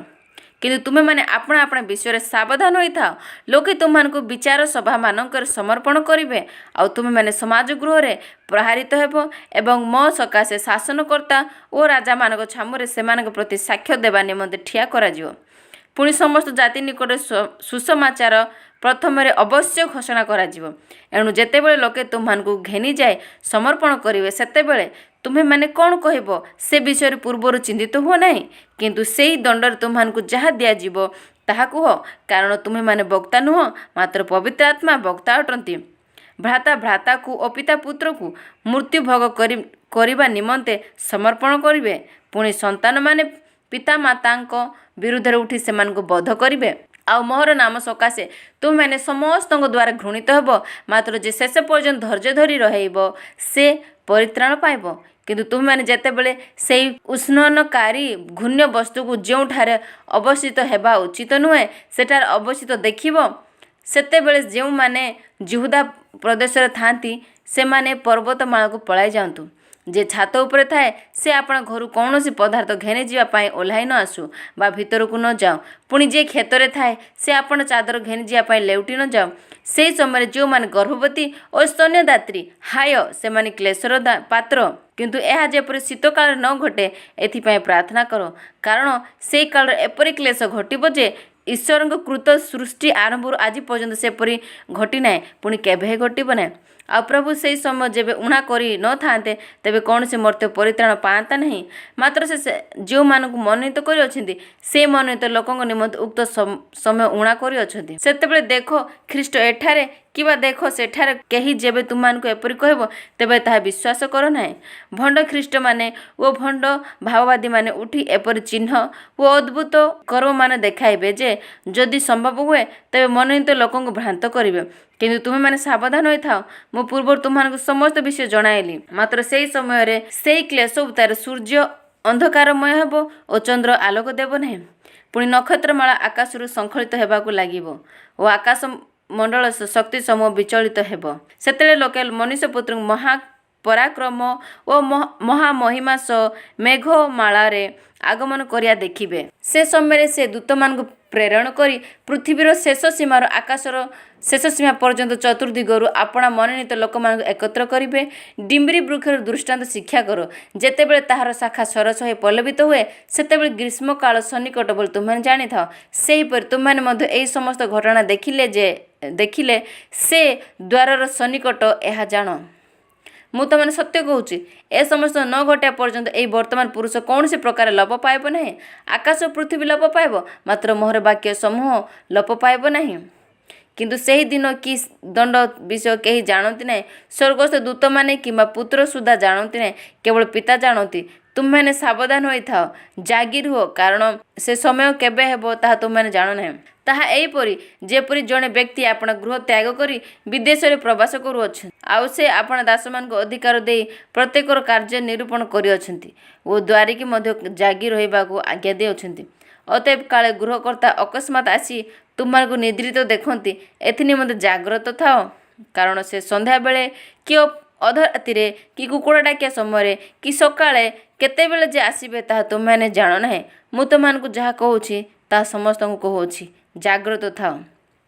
କିନ୍ତୁ ତୁମେମାନେ ଆପଣା ବିଷୟରେ ସାବଧାନ ହୋଇଥାଅ। ଲୋକେ ତୁମମାନଙ୍କୁ ବିଚାର ସଭାମାନଙ୍କରେ ସମର୍ପଣ କରିବେ, ଆଉ ତୁମେମାନେ ସମାଜ ଗୃହରେ ପ୍ରହାରିତ ହେବ ଏବଂ ମୋ ସକାଶେ ଶାସନକର୍ତ୍ତା ଓ ରାଜାମାନଙ୍କ ଛାମୁରେ ସେମାନଙ୍କ ପ୍ରତି ସାକ୍ଷ୍ୟ ଦେବା ନିମନ୍ତେ ଠିଆ କରାଯିବ। ପୁଣି ସମସ୍ତ ଜାତି ନିକଟରେ ସୁସମାଚାର ପ୍ରଥମରେ ଅବଶ୍ୟ ଘୋଷଣା କରାଯିବ। ଏଣୁ ଯେତେବେଳେ ଲୋକେ ତୁମମାନଙ୍କୁ ଘେନିଯାଇ ସମର୍ପଣ କରିବେ, ସେତେବେଳେ ତୁମେମାନେ କ'ଣ କହିବ ସେ ବିଷୟରେ ପୂର୍ବରୁ ଚିନ୍ତିତ ହୁଅ ନାହିଁ। କିନ୍ତୁ ସେହି ଦଣ୍ଡରେ ତୁମମାନଙ୍କୁ ଯାହା ଦିଆଯିବ ତାହା କୁହ, କାରଣ ତୁମେମାନେ ବକ୍ତା ନୁହଁ, ମାତ୍ର ପବିତ୍ର ଆତ୍ମା ବକ୍ତା ଅଟନ୍ତି। ଭ୍ରାତା ଭ୍ରାତାକୁ ଓ ପିତା ପୁତ୍ରକୁ ମୃତ୍ୟୁ ଭୋଗ କରିବା ନିମନ୍ତେ ସମର୍ପଣ କରିବେ। ପୁଣି ସନ୍ତାନମାନେ ପିତାମାତାଙ୍କ ବିରୁଦ୍ଧରେ ଉଠି ସେମାନଙ୍କୁ ବଧ କରିବେ। ଆଉ ମୋହର ନାମ ସକାଶେ ତୁମେମାନେ ସମସ୍ତଙ୍କ ଦ୍ୱାରା ଘୃଣିତ ହେବ। ମାତ୍ର ଯେ ଶେଷ ପର୍ଯ୍ୟନ୍ତ ଧୈର୍ଯ୍ୟ ଧରି ରହିବ, ସେ ପରିତ୍ରାଣ ପାଇବ। କିନ୍ତୁ ତୁମେମାନେ ଯେତେବେଳେ ସେହି ଉତ୍ସନନକାରୀ ଘୃଣ୍ୟ ବସ୍ତୁକୁ ଯେଉଁଠାରେ ଅବସ୍ଥିତ ହେବା ଉଚିତ ନୁହେଁ ସେଠାରେ ଅବସ୍ଥିତ ଦେଖିବ, ସେତେବେଳେ ଯେଉଁମାନେ ଯିହୁଦା ପ୍ରଦେଶରେ ଥାନ୍ତି ସେମାନେ ପର୍ବତମାଳାକୁ ପଳାଇ ଯାଆନ୍ତୁ। ଯେ ଛାତ ଉପରେ ଥାଏ ସେ ଆପଣା ଘରୁ କୌଣସି ପଦାର୍ଥ ଘେନିଯିବା ପାଇଁ ଓହ୍ଲାଇ ନ ଆସୁ ବା ଭିତରକୁ ନ ଯାଉ। ପୁଣି ଯେ କ୍ଷେତରେ ଥାଏ ସେ ଆପଣ ଚାଦର ଘେନିଯିବା ପାଇଁ ଲେଉଟି ନ ଯାଉ। ସେହି ସମୟରେ ଯେଉଁମାନେ ଗର୍ଭବତୀ ଓ ସ୍ତନ୍ୟଦାତ୍ରୀ, ହାୟ, ସେମାନେ କ୍ଲେଶର ପାତ୍ର। କିନ୍ତୁ ଏହା ଯେପରି ଶୀତକାଳରେ ନ ଘଟେ ଏଥିପାଇଁ ପ୍ରାର୍ଥନା କର, କାରଣ ସେହି କାଳରେ ଏପରି କ୍ଲେଶ ଘଟିବ ଯେ ଈଶ୍ୱରଙ୍କ କୃତ ସୃଷ୍ଟି ଆରମ୍ଭରୁ ଆଜି ପର୍ଯ୍ୟନ୍ତ ସେପରି ଘଟି ନାହିଁ, ପୁଣି କେବେ ଘଟିବ ନାହିଁ। ଆଉ ପ୍ରଭୁ ସେହି ସମୟ ଯେବେ ଉଣା କରି ନଥାନ୍ତେ, ତେବେ କୌଣସି ମର୍ତ୍ତ୍ୟ ପରିତ୍ରାଣ ପାଆନ୍ତା ନାହିଁ। ମାତ୍ର ସେ ଯେଉଁମାନଙ୍କୁ ମନୋନୀତ କରିଅଛନ୍ତି, ସେ ମନୋନୀତ ଲୋକଙ୍କ ନିମନ୍ତେ ଉକ୍ତ ସମୟ ଉଣା କରିଅଛନ୍ତି। ସେତେବେଳେ ଦେଖ ଖ୍ରୀଷ୍ଟ ଏଠାରେ କିମ୍ବା ଦେଖ ସେଠାରେ କେହି ଯେବେ ତୁମମାନଙ୍କୁ ଏପରି କହିବ, ତେବେ ତାହା ବିଶ୍ୱାସ କର ନାହିଁ। ଭଣ୍ଡ ଖ୍ରୀଷ୍ଟମାନେ ଓ ଭଣ୍ଡ ଭାବବାଦୀମାନେ ଉଠି ଏପରି ଚିହ୍ନ ଓ ଅଦ୍ଭୁତ କର୍ମମାନ ଦେଖାଇବେ ଯେ ଯଦି ସମ୍ଭବ ହୁଏ ତେବେ ମନୋନୀତ ଲୋକଙ୍କୁ ଭ୍ରାନ୍ତ କରିବେ। କିନ୍ତୁ ତୁମେମାନେ ସାବଧାନ ହୋଇଥାଅ। ମୁଁ ପୂର୍ବରୁ ତୁମମାନଙ୍କୁ ସମସ୍ତ ବିଷୟ ଜଣାଇଲି। ମାତ୍ର ସେହି ସମୟରେ ସେହି କ୍ଲେଶ ଉତ୍ତାରେ ସୂର୍ଯ୍ୟ ଅନ୍ଧକାରମୟ ହେବ ଓ ଚନ୍ଦ୍ର ଆଲୋକ ଦେବ ନାହିଁ। ପୁଣି ନକ୍ଷତ୍ରମାଳା ଆକାଶରୁ ଶଙ୍ଖଳିତ ହେବାକୁ ଲାଗିବ ଓ ଆକାଶ ମଣ୍ଡଳ ଶକ୍ତି ସମୂହ ବିଚଳିତ ହେବ। ସେତେବେଳେ ଲୋକେ ମନୁଷ୍ୟପୁତ୍ରଙ୍କୁ ମହାପରାକ୍ରମ ଓ ମହାମହିମା ସହ ମେଘମାଳାରେ ଆଗମନ କରିବା ଦେଖିବେ। ସେ ସମୟରେ ସେ ଦୂତମାନଙ୍କୁ ପ୍ରେରଣ କରି ପୃଥିବୀର ଶେଷ ସୀମାର ଆକାଶର ଶେଷ ସୀମା ପର୍ଯ୍ୟନ୍ତ ଚତୁର୍ଦିଗରୁ ଆପଣା ମନୋନୀତ ଲୋକମାନଙ୍କୁ ଏକତ୍ର କରିବେ। ଡିମ୍ବରି ବୃକ୍ଷର ଦୃଷ୍ଟାନ୍ତ ଶିକ୍ଷା କର। ଯେତେବେଳେ ତାହାର ଶାଖା ସରସ ହୋଇ ପଲ୍ଲବିତ ହୁଏ, ସେତେବେଳେ ଗ୍ରୀଷ୍ମକାଳ ସନ୍ନିକଟ ବୋଲି ତୁମେମାନେ ଜାଣିଥାଅ। ସେହିପରି ତୁମେମାନେ ମଧ୍ୟ ଏହି ସମସ୍ତ ଘଟଣା ଦେଖିଲେ ସେ ଦ୍ୱାରର ସନ୍ନିକଟ ଏହା ଜାଣ। ମୁଁ ତୁମମାନେ ସତ୍ୟ କହୁଛି, ଏ ସମସ୍ତ ନ ଘଟିବା ପର୍ଯ୍ୟନ୍ତ ଏହି ବର୍ତ୍ତମାନ ପୁରୁଷ କୌଣସି ପ୍ରକାର ଲୋପ ପାଇବ ନାହିଁ। ଆକାଶ ଓ ପୃଥିବୀ ଲୋପ ପାଇବ, ମାତ୍ର ମୋହର ବାକ୍ୟ ସମୂହ ଲୋପ ପାଇବ ନାହିଁ। କିନ୍ତୁ ସେହି ଦିନ କି ଦଣ୍ଡ ବିଷୟ କେହି ଜାଣନ୍ତି ନାହିଁ, ସ୍ୱର୍ଗସ୍ଥ ଦୂତମାନେ କିମ୍ବା ପୁତ୍ର ସୁଦ୍ଧା ଜାଣନ୍ତି ନାହିଁ, କେବଳ ପିତା ଜାଣନ୍ତି। ତୁମେମାନେ ସାବଧାନ ହୋଇଥାଅ, ଜାଗି ରୁହ, କାରଣ ସେ ସମୟ କେବେ ହେବ ତାହା ତୁମେମାନେ ଜାଣ ନାହିଁ। ତାହା ଏହିପରି ଯେପରି ଜଣେ ବ୍ୟକ୍ତି ଆପଣା ଗୃହ ତ୍ୟାଗ କରି ବିଦେଶରେ ପ୍ରବାସ କରୁଅଛନ୍ତି, ଆଉ ସେ ଆପଣା ଦାସମାନଙ୍କୁ ଅଧିକାର ଦେଇ ପ୍ରତ୍ୟେକର କାର୍ଯ୍ୟ ନିରୂପଣ କରିଅଛନ୍ତି ଓ ଦ୍ୱାରିକି ମଧ୍ୟ ଜାଗି ରହିବାକୁ ଆଜ୍ଞା ଦେଇଅଛନ୍ତି। ଅତଏବ କାଳେ ଗୃହକର୍ତ୍ତା ଅକସ୍ମାତ୍ ଆସି ତୁମମାନଙ୍କୁ ନିଦ୍ରିତ ଦେଖନ୍ତି, ଏଥିନିମନ୍ତେ ଜାଗ୍ରତ ଥାଅ, କାରଣ ସେ ସନ୍ଧ୍ୟାବେଳେ କି ଅଧରାତିରେ କି କୁକୁଡ଼ା ଡାକିବା ସମୟରେ କି ସକାଳେ କେତେବେଳେ ଯେ ଆସିବେ ତାହା ତୁମେମାନେ ଜାଣ ନାହିଁ। ମୁଁ ତୁମମାନଙ୍କୁ ଯାହା କହୁଛି ତାହା ସମସ୍ତଙ୍କୁ କହୁଅଛି, ଜାଗ୍ରତ ଥାଅ।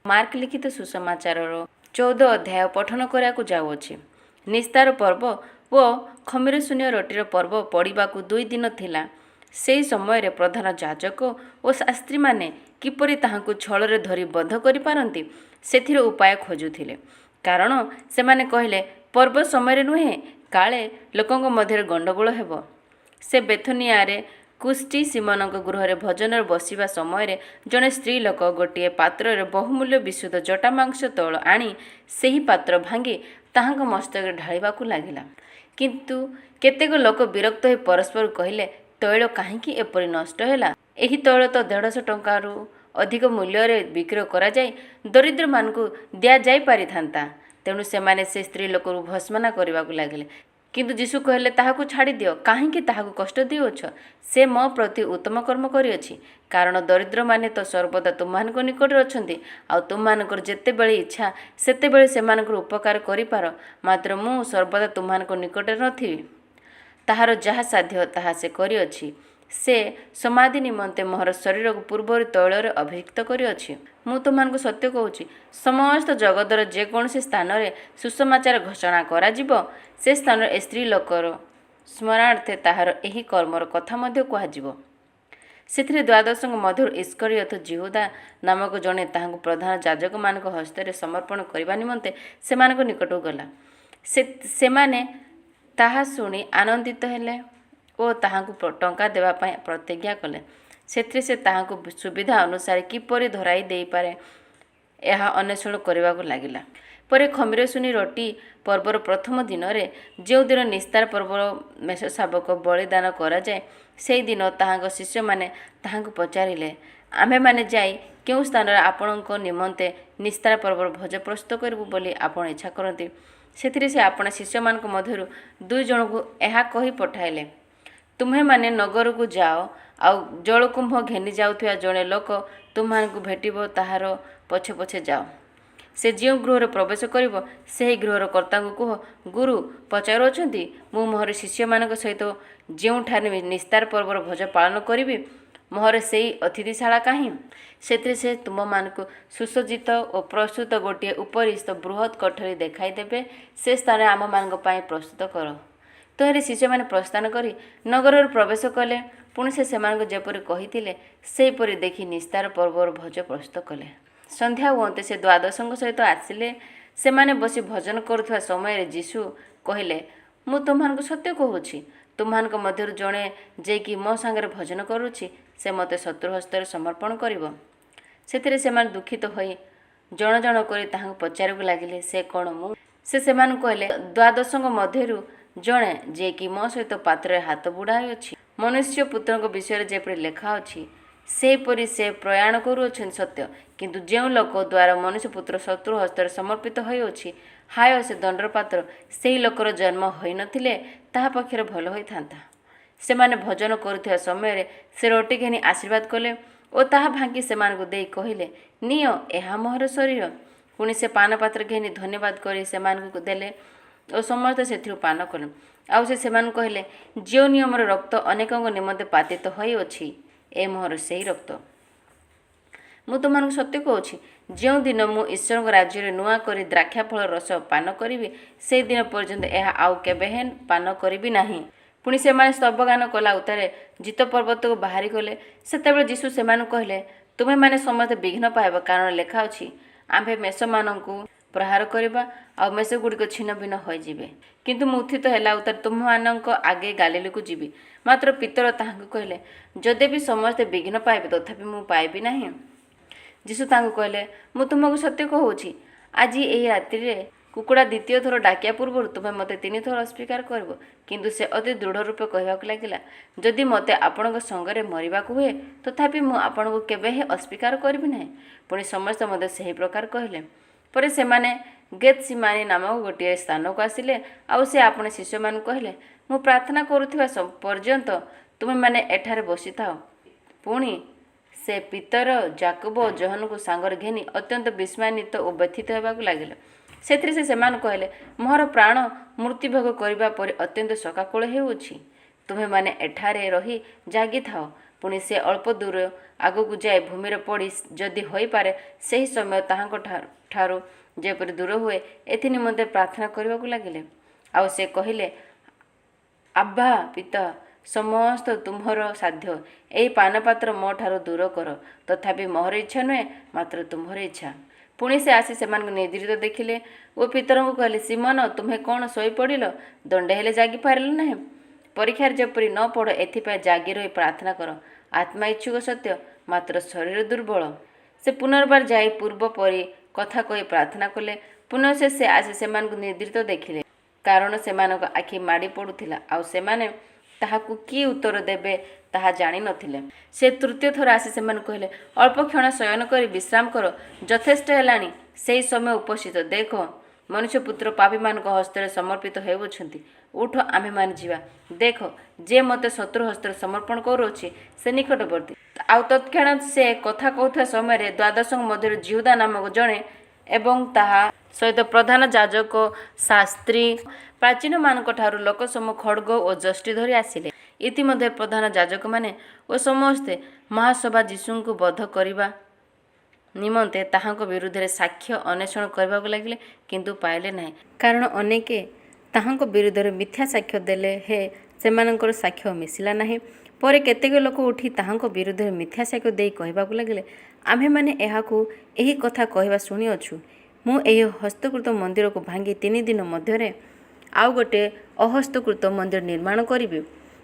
ମାର୍କ ଲିଖିତ ସୁସମାଚାରର 14 ଅଧ୍ୟାୟ ପଠନ କରିବାକୁ ଯାଉଅଛି। ନିସ୍ତାର ପର୍ବ ଓ ଖମିର ଶୂନ୍ୟ ରୋଟିର ପର୍ବ ପଡ଼ିବାକୁ 2 ଦିନ ଥିଲା। ସେହି ସମୟରେ ପ୍ରଧାନ ଯାଜକ ଓ ଶାସ୍ତ୍ରୀମାନେ କିପରି ତାହାଙ୍କୁ ଛଳରେ ଧରି ବଧ କରିପାରନ୍ତି, ସେଥିର ଉପାୟ ଖୋଜୁଥିଲେ। କାରଣ ସେମାନେ କହିଲେ, ପର୍ବ ସମୟରେ ନୁହେଁ, କାଳେ ଲୋକଙ୍କ ମଧ୍ୟରେ ଗଣ୍ଡଗୋଳ ହେବ। ସେ ବେଥନିଆରେ କୁଷ୍ଟି ସିମୋନଙ୍କ ଗୃହରେ ଭୋଜନରେ ବସିବା ସମୟରେ ଜଣେ ସ୍ତ୍ରୀ ଲୋକ ଗୋଟିଏ ପାତ୍ରରେ ବହୁମୂଲ୍ୟ ବିଶୁଦ୍ଧ ଜଟାମାଂସ ତୈଳ ଆଣି ସେହି ପାତ୍ର ଭାଙ୍ଗି ତାହାଙ୍କ ମସ୍ତକରେ ଢାଳିବାକୁ ଲାଗିଲା। କିନ୍ତୁ କେତେକ ଲୋକ ବିରକ୍ତ ହୋଇ ପରସ୍ପରକୁ କହିଲେ, ତୈଳ କାହିଁକି ଏପରି ନଷ୍ଟ ହେଲା? ଏହି ତୈଳ ତ 150 ଟଙ୍କାରୁ ଅଧିକ ମୂଲ୍ୟରେ ବିକ୍ରୟ କରାଯାଇ ଦରିଦ୍ରମାନଙ୍କୁ ଦିଆଯାଇ ପାରିଥାନ୍ତା। ତେଣୁ ସେମାନେ ସେ ସ୍ତ୍ରୀ ଲୋକକୁ ଭର୍ତ୍ସନା କରିବାକୁ ଲାଗିଲେ। କିନ୍ତୁ ଯୀଶୁ କହିଲେ, ତାହାକୁ ଛାଡ଼ିଦିଅ, କାହିଁକି ତାହାକୁ କଷ୍ଟ ଦେଉଛ? ସେ ମୋ ପ୍ରତି ଉତ୍ତମ କର୍ମ କରିଅଛି। କାରଣ ଦରିଦ୍ରମାନେ ତ ସର୍ବଦା ତୁମମାନଙ୍କ ନିକଟରେ ଅଛନ୍ତି, ଆଉ ତୁମମାନଙ୍କର ଯେତେବେଳେ ଇଚ୍ଛା ସେତେବେଳେ ସେମାନଙ୍କର ଉପକାର କରିପାର, ମାତ୍ର ମୁଁ ସର୍ବଦା ତୁମମାନଙ୍କ ନିକଟରେ ନଥିବି। ତାହାର ଯାହା ସାଧ୍ୟ ତାହା ସେ କରିଅଛି। ସେ ସମାଧି ନିମନ୍ତେ ମୋହର ଶରୀରକୁ ପୂର୍ବରୁ ତୈଳରେ ଅଭିଷିକ୍ତ କରିଅଛି। ମୁଁ ତୁମମାନଙ୍କୁ ସତ୍ୟ କହୁଛି, ସମସ୍ତ ଜଗତର ଯେକୌଣସି ସ୍ଥାନରେ ସୁସମାଚାର ଘୋଷଣା କରାଯିବ, ସେ ସ୍ଥାନରେ ଏ ସ୍ତ୍ରୀ ଲୋକର ସ୍ମରଣାର୍ଥେ ତାହାର ଏହି କର୍ମର କଥା ମଧ୍ୟ କୁହାଯିବ। ସେଥିରେ 12ଙ୍କ ମଧ୍ୟରୁ ଇସ୍କରିୟୋତ ଯିହୁଦା ନାମକ ଜଣେ ତାହାଙ୍କୁ ପ୍ରଧାନ ଯାଜକମାନଙ୍କ ହସ୍ତରେ ସମର୍ପଣ କରିବା ନିମନ୍ତେ ସେମାନଙ୍କ ନିକଟକୁ ଗଲା। ସେମାନେ ତାହା ଶୁଣି ଆନନ୍ଦିତ ହେଲେ ଓ ତାହାଙ୍କୁ ଟଙ୍କା ଦେବା ପାଇଁ ପ୍ରତିଜ୍ଞା କଲେ। ସେଥିରେ ସେ ତାହାଙ୍କୁ ସୁବିଧା ଅନୁସାରେ କିପରି ଧରାଇ ଦେଇପାରେ ଏହା ଅନ୍ୱେଷଣ କରିବାକୁ ଲାଗିଲା। ପରେ ଖମିରଶୂନ୍ୟ ରୋଟି ପର୍ବର ପ୍ରଥମ ଦିନରେ, ଯେଉଁଦିନ ନିସ୍ତାର ପର୍ବର ମେଷଶାବକ ବଳିଦାନ କରାଯାଏ, ସେହିଦିନ ତାହାଙ୍କ ଶିଷ୍ୟମାନେ ତାହାଙ୍କୁ ପଚାରିଲେ, ଆମ୍ଭେମାନେ ଯାଇ କେଉଁ ସ୍ଥାନରେ ଆପଣଙ୍କ ନିମନ୍ତେ ନିସ୍ତାର ପର୍ବର ଭୋଜ ପ୍ରସ୍ତୁତ କରିବୁ ବୋଲି ଆପଣ ଇଚ୍ଛା କରନ୍ତି? ସେଥିରେ ସେ ଆପଣା ଶିଷ୍ୟମାନଙ୍କ ମଧ୍ୟରୁ 2 ଜଣଙ୍କୁ ଏହା କହି ପଠାଇଲେ, ତୁମ୍ଭେମାନେ ନଗରକୁ ଯାଅ, ଆଉ ଜଳକୁମ୍ଭ ଘେନି ଯାଉଥିବା ଜଣେ ଲୋକ ତୁମ୍ଭମାନଙ୍କୁ ଭେଟିବ, ତାହାର ପଛେ ପଛେ ଯାଅ। ସେ ଯେଉଁ ଗୃହରେ ପ୍ରବେଶ କରିବ, ସେହି ଗୃହର କର୍ତ୍ତାଙ୍କୁ କୁହ, ଗୁରୁ ପଚାରୁଅଛନ୍ତି, ମୁଁ ମୋହର ଶିଷ୍ୟମାନଙ୍କ ସହିତ ଯେଉଁଠାରେ ନିସ୍ତାର ପର୍ବର ଭୋଜ ପାଳନ କରିବି, ମୋହର ସେହି ଅତିଥିଶାଳା କାହିଁ? ସେଥିରେ ସେ ତୁମମାନଙ୍କୁ ସୁସଜ୍ଜିତ ଓ ପ୍ରସ୍ତୁତ ଗୋଟିଏ ଉପରିସ୍ଥ ବୃହତ୍ କୋଠରୀ ଦେଖାଇ ଦେବେ। ସେ ସ୍ଥାନ ଆମମାନଙ୍କ ପାଇଁ ପ୍ରସ୍ତୁତ କର। ତହିଁରେ ଶିଷ୍ୟମାନେ ପ୍ରସ୍ଥାନ କରି ନଗରରେ ପ୍ରବେଶ କଲେ। ପୁଣି ସେ ସେମାନଙ୍କୁ ଯେପରି କହିଥିଲେ, ସେହିପରି ଦେଖି ନିସ୍ତାର ପର୍ବର ଭୋଜ ପ୍ରସ୍ତୁତ କଲେ। ସନ୍ଧ୍ୟା ହୁଅନ୍ତେ ସେ 12ଙ୍କ ସହିତ ଆସିଲେ। ସେମାନେ ବସି ଭୋଜନ କରୁଥିବା ସମୟରେ ଯୀଶୁ କହିଲେ, ମୁଁ ତୁମମାନଙ୍କୁ ସତ୍ୟ କହୁଛି, ତୁମମାନଙ୍କ ମଧ୍ୟରୁ ଜଣେ ଯେ କି ମୋ ସାଙ୍ଗରେ ଭୋଜନ କରୁଛି, ସେ ମୋତେ ଶତ୍ରୁ ହସ୍ତରେ ସମର୍ପଣ କରିବ। ସେଥିରେ ସେମାନେ ଦୁଃଖିତ ହୋଇ ଜଣ ଜଣ କରି ତାହାଙ୍କୁ ପଚାରିବାକୁ ଲାଗିଲେ, ସେ କ'ଣ ମୁଁ? ସେ ସେମାନଙ୍କୁ କହିଲେ, 12ଙ୍କ ମଧ୍ୟରୁ ଜଣେ ଯେ କି ମୋ ସହିତ ପାତ୍ରରେ ହାତ ବୁଡ଼ାଇଅଛି। ମନୁଷ୍ୟ ପୁତ୍ରଙ୍କ ବିଷୟରେ ଯେପରି ଲେଖା ଅଛି, ସେହିପରି ସେ ପ୍ରୟାଣ କରୁଅଛନ୍ତି ସତ୍ୟ। କିନ୍ତୁ ଯେଉଁ ଲୋକ ଦ୍ୱାରା ମନୁଷ୍ୟପୁତ୍ର ଶତ୍ରୁ ହସ୍ତରେ ସମର୍ପିତ ହୋଇଅଛି, ହାୟ ସେ ଦଣ୍ଡର ପାତ୍ର। ସେହି ଲୋକର ଜନ୍ମ ହୋଇନଥିଲେ ତାହା ପକ୍ଷରେ ଭଲ ହୋଇଥାନ୍ତା। ସେମାନେ ଭୋଜନ କରୁଥିବା ସମୟରେ ସେ ରୋଟି ଘେନି ଆଶୀର୍ବାଦ କଲେ ଓ ତାହା ଭାଙ୍ଗି ସେମାନଙ୍କୁ ଦେଇ କହିଲେ, ନିଅ, ଏହା ମୋହର ଶରୀର। ପୁଣି ସେ ପାନପାତ୍ର ଘେନି ଧନ୍ୟବାଦ କରି ସେମାନଙ୍କୁ ଦେଲେ ଓ ସମସ୍ତେ ସେଥିରୁ ପାନ କଲେ। ଆଉ ସେ ସେମାନଙ୍କୁ କହିଲେ, ଯେଉଁ ନିୟମର ରକ୍ତ ଅନେକଙ୍କ ନିମନ୍ତେ ପାତିତ ହୋଇଅଛି, ଏ ମୋହର ସେହି ରକ୍ତ। ମୁଁ ତୁମମାନଙ୍କୁ ସତ୍ୟ କହୁଛି, ଯେଉଁଦିନ ମୁଁ ଈଶ୍ୱରଙ୍କ ରାଜ୍ୟରେ ନୂଆ କରି ଦ୍ରାକ୍ଷାଫଳ ରସ ପାନ କରିବି, ସେହିଦିନ ପର୍ଯ୍ୟନ୍ତ ଏହା ଆଉ କେବେ ହେଁ ପାନ କରିବି ନାହିଁ। ପୁଣି ସେମାନେ ସ୍ତବଗାନ କଲା ଉତ୍ତାରେ ଜିତ ପର୍ବତକୁ ବାହାରିଗଲେ। ସେତେବେଳେ ଯୀଶୁ ସେମାନଙ୍କୁ କହିଲେ, ତୁମେମାନେ ସମସ୍ତେ ବିଘ୍ନ ପାଇବ, କାରଣ ଲେଖା ଅଛି, ଆମ୍ଭେ ମେଷମାନଙ୍କୁ ପ୍ରହାର କରିବା ଆଉ ମେଷଗୁଡ଼ିକ ଛିନ୍ନ ଭିନ୍ନ ହୋଇଯିବେ। କିନ୍ତୁ ମୁଁ ଉତ୍ଥିତ ହେଲା ଉତ୍ତାରେ ତୁମମାନଙ୍କ ଆଗେ ଗାଲିଲକୁ ଯିବି। ମାତ୍ର ପିତର ତାହାଙ୍କୁ କହିଲେ, ଯଦି ବି ସମସ୍ତେ ବିଘ୍ନ ପାଇବେ, ତଥାପି ମୁଁ ପାଇବି ନାହିଁ। ଯୀଶୁ ତାଙ୍କୁ କହିଲେ, ମୁଁ ତୁମକୁ ସତ୍ୟ କହୁଛି, ଆଜି ଏହି ରାତିରେ କୁକୁଡ଼ା ଦ୍ୱିତୀୟ ଥର ଡାକିବା ପୂର୍ବରୁ ତୁମେ ମୋତେ 3 ଥର ଅସ୍ୱୀକାର କରିବ। କିନ୍ତୁ ସେ ଅତି ଦୃଢ଼ ରୂପେ କହିବାକୁ ଲାଗିଲା, ଯଦି ମୋତେ ଆପଣଙ୍କ ସଙ୍ଗରେ ମରିବାକୁ ହୁଏ, ତଥାପି ମୁଁ ଆପଣଙ୍କୁ କେବେ ହେଁ ଅସ୍ୱୀକାର କରିବି ନାହିଁ। ପୁଣି ସମସ୍ତେ ମଧ୍ୟ ସେହି ପ୍ରକାର କହିଲେ। ପରେ ସେମାନେ ଗେଥସିମାନି ନାମକ ଗୋଟିଏ ସ୍ଥାନକୁ ଆସିଲେ। ଆଉ ସେ ଆପଣ ଶିଷ୍ୟମାନଙ୍କୁ କହିଲେ, ମୁଁ ପ୍ରାର୍ଥନା କରୁଥିବା ପର୍ଯ୍ୟନ୍ତ ତୁମେମାନେ ଏଠାରେ ବସିଥାଅ। ପୁଣି ସେ ପିତର, ଯାକୋବ ଓ ଯୋହନଙ୍କୁ ସାଙ୍ଗରେ ଘେନି ଅତ୍ୟନ୍ତ ବିସ୍ମୟାନ୍ୱିତ ଓ ବ୍ୟଥିତ ହେବାକୁ ଲାଗିଲେ। ସେଥିରେ ସେ ସେମାନଙ୍କୁ କହିଲେ, ମୋର ପ୍ରାଣ ମୃତ୍ୟୁଭୋଗ କରିବା ପରି ଅତ୍ୟନ୍ତ ଶୋକାକୁଳ ହେଉଅଛି। ତୁମେମାନେ ଏଠାରେ ରହି ଜାଗିଥାଅ। ପୁଣି ସେ ଅଳ୍ପ ଦୂର ଆଗକୁ ଯାଇ ଭୂମିରେ ପଡ଼ି ଯଦି ହୋଇପାରେ ସେହି ସମୟ ତାହାଙ୍କ ଠାରୁ ଯେପରି ଦୂର ହୁଏ, ଏଥି ନିମନ୍ତେ ପ୍ରାର୍ଥନା କରିବାକୁ ଲାଗିଲେ। ଆଉ ସେ କହିଲେ, ଆବ୍ବା ପିତା, ସମସ୍ତ ତୁମ୍ଭର ସାଧ୍ୟ, ଏହି ପାନପାତ୍ର ମୋ ଠାରୁ ଦୂର କର। ତଥାପି ମୋର ଇଚ୍ଛା ନୁହେଁ, ମାତ୍ର ତୁମ୍ଭର ଇଚ୍ଛା। ପୁଣି ସେ ଆସି ସେମାନଙ୍କୁ ନିଦ୍ରିତ ଦେଖିଲେ ଓ ପିତରଙ୍କୁ କହିଲେ, ସିମୋନ, ତୁମେ କ'ଣ ଶୋଇପଡ଼ିଲ? ଦଣ୍ଡେ ହେଲେ ଜାଗି ପାରିଲ ନାହିଁ? ପରୀକ୍ଷାରେ ଯେପରି ନ ପଡ଼, ଏଥିପାଇଁ ଜାଗି ରହି ପ୍ରାର୍ଥନା କର। ଆତ୍ମା ଇଚ୍ଛୁକ ସତ୍ୟ, ମାତ୍ର ଶରୀର ଦୁର୍ବଳ। ସେ ପୁନର୍ବାର ଯାଇ ପୂର୍ବ ପରି କଥା କହି ପ୍ରାର୍ଥନା କଲେ। ପୁନଃ ସେ ଆସି ସେମାନଙ୍କୁ ନିଦ୍ରିତ ଦେଖିଲେ, କାରଣ ସେମାନଙ୍କ ଆଖି ମାଡ଼ି ପଡ଼ୁଥିଲା, ଆଉ ସେମାନେ ତାହାକୁ କି ଉତ୍ତର ଦେବେ ତାହା ଜାଣିନଥିଲେ। ସେ ତୃତୀୟ ଥର ଆସି ସେମାନଙ୍କୁ କହିଲେ, ଅଳ୍ପ କ୍ଷଣ ଶୟନ କରି ବିଶ୍ରାମ କର, ଯଥେଷ୍ଟ ହେଲାଣି, ସେହି ସମୟ ଉପସ୍ଥିତ। ଦେଖ, ମନୁଷ୍ୟପୁତ୍ର ପାପୀମାନଙ୍କ ହସ୍ତରେ ସମର୍ପିତ ହେଉଅଛନ୍ତି। ଉଠ, ଆମ୍ଭେମାନେ ଯିବା। ଦେଖ, ଯେ ମୋତେ ଶତ୍ରୁ ହସ୍ତରେ ସମର୍ପଣ କରୁଅଛି, ସେ ନିକଟବର୍ତ୍ତୀ। ଆଉ ତତ୍କ୍ଷଣାତ୍ ସେ କଥା କହୁଥିବା ସମୟରେ ଦ୍ୱାଦଶଙ୍କ ମଧ୍ୟରୁ ଯିହୁଦା ନାମକ ଜଣେ ଏବଂ ତାହା ସହିତ ପ୍ରଧାନ ଯାଜକ, ଶାସ୍ତ୍ରୀ, ପ୍ରାଚୀନମାନଙ୍କ ଠାରୁ ଲୋକସମୂହ ଖଡ଼୍ଗ ଓ ଯଷ୍ଟି ଧରି ଆସିଲେ। ଇତିମଧ୍ୟରେ ପ୍ରଧାନ ଯାଜକମାନେ ଓ ସମସ୍ତେ ମହାସଭା ଯୀଶୁଙ୍କୁ ବଧ କରିବା ନିମନ୍ତେ ତାହାଙ୍କ ବିରୁଦ୍ଧରେ ସାକ୍ଷ୍ୟ ଅନ୍ୱେଷଣ କରିବାକୁ ଲାଗିଲେ, କିନ୍ତୁ ପାଇଲେ ନାହିଁ, କାରଣ ଅନେକେ ତାହାଙ୍କ ବିରୁଦ୍ଧରେ ମିଥ୍ୟା ସାକ୍ଷ୍ୟ ଦେଲେ, ହେ ସେମାନଙ୍କର ସାକ୍ଷ୍ୟ ମିଶିଲା ନାହିଁ। ପରେ କେତେକ ଲୋକ ଉଠି ତାହାଙ୍କ ବିରୁଦ୍ଧରେ ମିଥ୍ୟା ସାକ୍ଷ୍ୟ ଦେଇ କହିବାକୁ ଲାଗିଲେ, ଆମ୍ଭେମାନେ ଏହାକୁ ଏହି କଥା କହିବା ଶୁଣିଅଛୁ, ମୁଁ ଏହି ହସ୍ତକୃତ ମନ୍ଦିରକୁ ଭାଙ୍ଗି 3 ଦିନ ମଧ୍ୟରେ ଆଉ ଗୋଟିଏ ଅହସ୍ତକୃତ ମନ୍ଦିର ନିର୍ମାଣ କରିବି।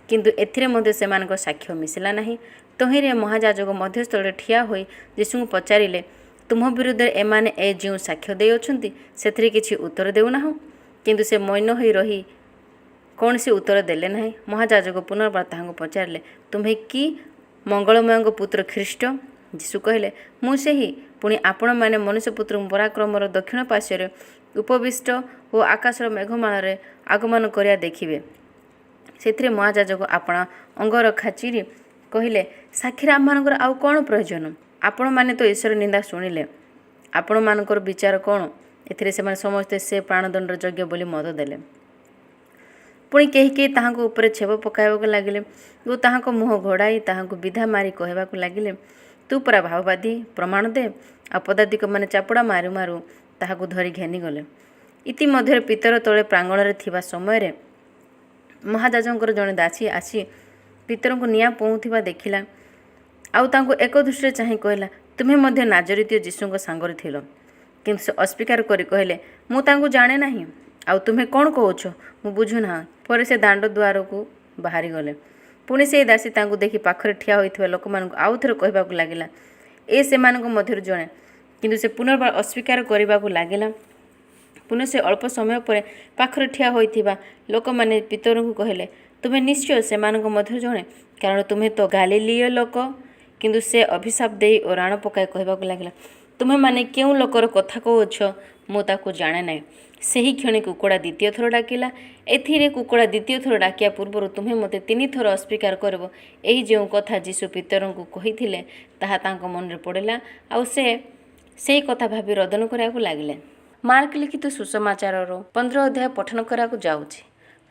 କିନ୍ତୁ ଏଥିରେ ମଧ୍ୟ ସେମାନଙ୍କ ସାକ୍ଷ୍ୟ ମିଶିଲା ନାହିଁ। ତହିଁରେ ମହାଯାଜକ ମଧ୍ୟସ୍ଥଳରେ ଠିଆ ହୋଇ ଯୀଶୁଙ୍କୁ ପଚାରିଲେ, ତୁମ ବିରୁଦ୍ଧରେ ଏମାନେ ଯେଉଁ ସାକ୍ଷ୍ୟ ଦେଇଅଛନ୍ତି, ସେଥିରେ କିଛି ଉତ୍ତର ଦେଉନାହଁ? କିନ୍ତୁ ସେ ମୌନ ହୋଇ ରହି କୌଣସି ଉତ୍ତର ଦେଲେ ନାହିଁ। ମହାଯାଜକ ପୁନର୍ବାର ତାହାଙ୍କୁ ପଚାରିଲେ, ତୁମ୍ଭେ କି ମଙ୍ଗଳମୟଙ୍କ ପୁତ୍ର ଖ୍ରୀଷ୍ଟ? ଯୀଶୁ କହିଲେ, ମୁଁ ସେହି। ପୁଣି ଆପଣମାନେ ମନୁଷ୍ୟପୁତ୍ରଙ୍କୁ ପରାକ୍ରମର ଦକ୍ଷିଣ ପାର୍ଶ୍ୱରେ ଉପବିଷ୍ଟ ଓ ଆକାଶର ମେଘମାଳରେ ଆଗମନ କରିବା ଦେଖିବେ। ସେଥିରେ ମହାଯାଜକ ଆପଣା ଅଙ୍ଗରଖା ଚିରି କହିଲେ, ସାକ୍ଷୀର ଆମମାନଙ୍କର ଆଉ କ'ଣ ପ୍ରୟୋଜନ? ଆପଣମାନେ ତ ଈଶ୍ୱର ନିନ୍ଦା ଶୁଣିଲେ, ଆପଣମାନଙ୍କର ବିଚାର କ'ଣ? ଏଥିରେ ସେମାନେ ସମସ୍ତେ ସେ ପ୍ରାଣଦଣ୍ଡର ଯୋଗ୍ୟ ବୋଲି ମତ ଦେଲେ। ପୁଣି କେହି କେହି ତାହାଙ୍କ ଉପରେ ଛେପ ପକାଇବାକୁ ଲାଗିଲେ ଓ ତାହାଙ୍କ ମୁହଁ ଘୋଡ଼ାଇ ତାହାଙ୍କୁ ବିଧା ମାରି କହିବାକୁ ଲାଗିଲେ, ତୁ ପରା ଭାବବାଦୀ, ପ୍ରମାଣ ଦେ। ଆଉ ପଦାଧିକମାନେ ଚାପୁଡ଼ା ମାରୁ ମାରୁ ତାହାକୁ ଧରି ଘେନିଗଲେ। ଇତିମଧ୍ୟରେ ପିତର ତଳେ ପ୍ରାଙ୍ଗଣରେ ଥିବା ସମୟରେ ମହାଯାଜକଙ୍କର ଜଣେ ଦାସୀ ଆସି ପିତରଙ୍କୁ ନିଆଁ ପୋଉଁଥିବା ଦେଖିଲା, ଆଉ ତାଙ୍କୁ ଏକ ଦୃଷ୍ଟିରେ ଚାହିଁ କହିଲା, ତୁମେ ମଧ୍ୟ ନାଜରୀତୀୟ ଯୀଶୁଙ୍କ ସାଙ୍ଗରେ ଥିଲ। କିନ୍ତୁ ସେ ଅସ୍ୱୀକାର କରି କହିଲେ, ମୁଁ ତାଙ୍କୁ ଜାଣେ ନାହିଁ। ଆଉ ତୁମେ କ'ଣ କହୁଛ, ମୁଁ ବୁଝୁନାହିଁ। ପରେ ସେ ଦାଣ୍ଡ ଦୁଆରକୁ ବାହାରିଗଲେ। ପୁଣି ସେହି ଦାସୀ ତାଙ୍କୁ ଦେଖି ପାଖରେ ଠିଆ ହୋଇଥିବା ଲୋକମାନଙ୍କୁ ଆଉ ଥରେ କହିବାକୁ ଲାଗିଲା, ଏ ସେମାନଙ୍କ ମଧ୍ୟରୁ ଜଣେ। କିନ୍ତୁ ସେ ପୁନର୍ବାର ଅସ୍ୱୀକାର କରିବାକୁ ଲାଗିଲା। ପୁନଃ ସେ ଅଳ୍ପ ସମୟ ପରେ ପାଖରେ ଠିଆ ହୋଇଥିବା ଲୋକମାନେ ପିତରଙ୍କୁ କହିଲେ, ତୁମେ ନିଶ୍ଚୟ ସେମାନଙ୍କ ମଧ୍ୟରୁ ଜଣେ, କାରଣ ତୁମେ ତ ଗାଲିଲୀୟ ଲୋକ। କିନ୍ତୁ ସେ ଅଭିଶାପ ଦେଇ ଓ ରାଣ ପକାଇ କହିବାକୁ ଲାଗିଲା, ତୁମେମାନେ କେଉଁ ଲୋକର କଥା କହୁଅଛ, ମୁଁ ତାକୁ ଜାଣେ ନାହିଁ। ସେହି କ୍ଷଣି କୁକୁଡ଼ା ଦ୍ୱିତୀୟ ଥର ଡାକିଲା। ଏଥିରେ କୁକୁଡ଼ା ଦ୍ୱିତୀୟ ଥର ଡାକିବା ପୂର୍ବରୁ ତୁମେ ମୋତେ 3 ଥର ଅସ୍ୱୀକାର କରିବ। ଏହି ଯେଉଁ କଥା ଯୀଶୁ ପିତରଙ୍କୁ କହିଥିଲେ, ତାହା ତାଙ୍କ ମନରେ ପଡ଼ିଲା, ଆଉ ସେ ସେହି କଥା ଭାବି ରୋଦନ କରିବାକୁ ଲାଗିଲେ। ମାର୍କ ଲିଖିତ ସୁସମାଚାରର 15 ଅଧ୍ୟାୟ ପଠନ କରିବାକୁ ଯାଉଛି।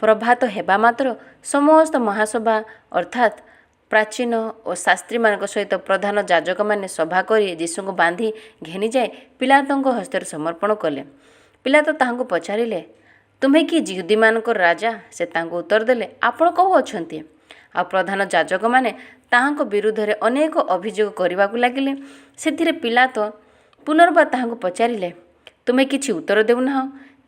ପ୍ରଭାତ ହେବା ମାତ୍ର ସମସ୍ତ ମହାସଭା ଅର୍ଥାତ୍ ପ୍ରାଚୀନ ଓ ଶାସ୍ତ୍ରୀମାନଙ୍କ ସହିତ ପ୍ରଧାନ ଯାଜକମାନେ ସଭା କରି ଯୀଶୁଙ୍କୁ ବାନ୍ଧି ଘେନିଯାଇ ପିଲାତଙ୍କ ହସ୍ତରେ ସମର୍ପଣ କଲେ। ପିଲାତ ତାହାଙ୍କୁ ପଚାରିଲେ, ତୁମେ କି ଯିହୁଦୀମାନଙ୍କର ରାଜା? ସେ ତାଙ୍କୁ ଉତ୍ତର ଦେଲେ, ଆପଣ କହୁଅଛନ୍ତି। ଆଉ ପ୍ରଧାନ ଯାଜକମାନେ ତାହାଙ୍କ ବିରୁଦ୍ଧରେ ଅନେକ ଅଭିଯୋଗ କରିବାକୁ ଲାଗିଲେ। ସେଥିରେ ପିଲାତ ପୁନର୍ବାର ତାହାଙ୍କୁ ପଚାରିଲେ, ତୁମେ କିଛି ଉତ୍ତର ଦେଉନାହଁ?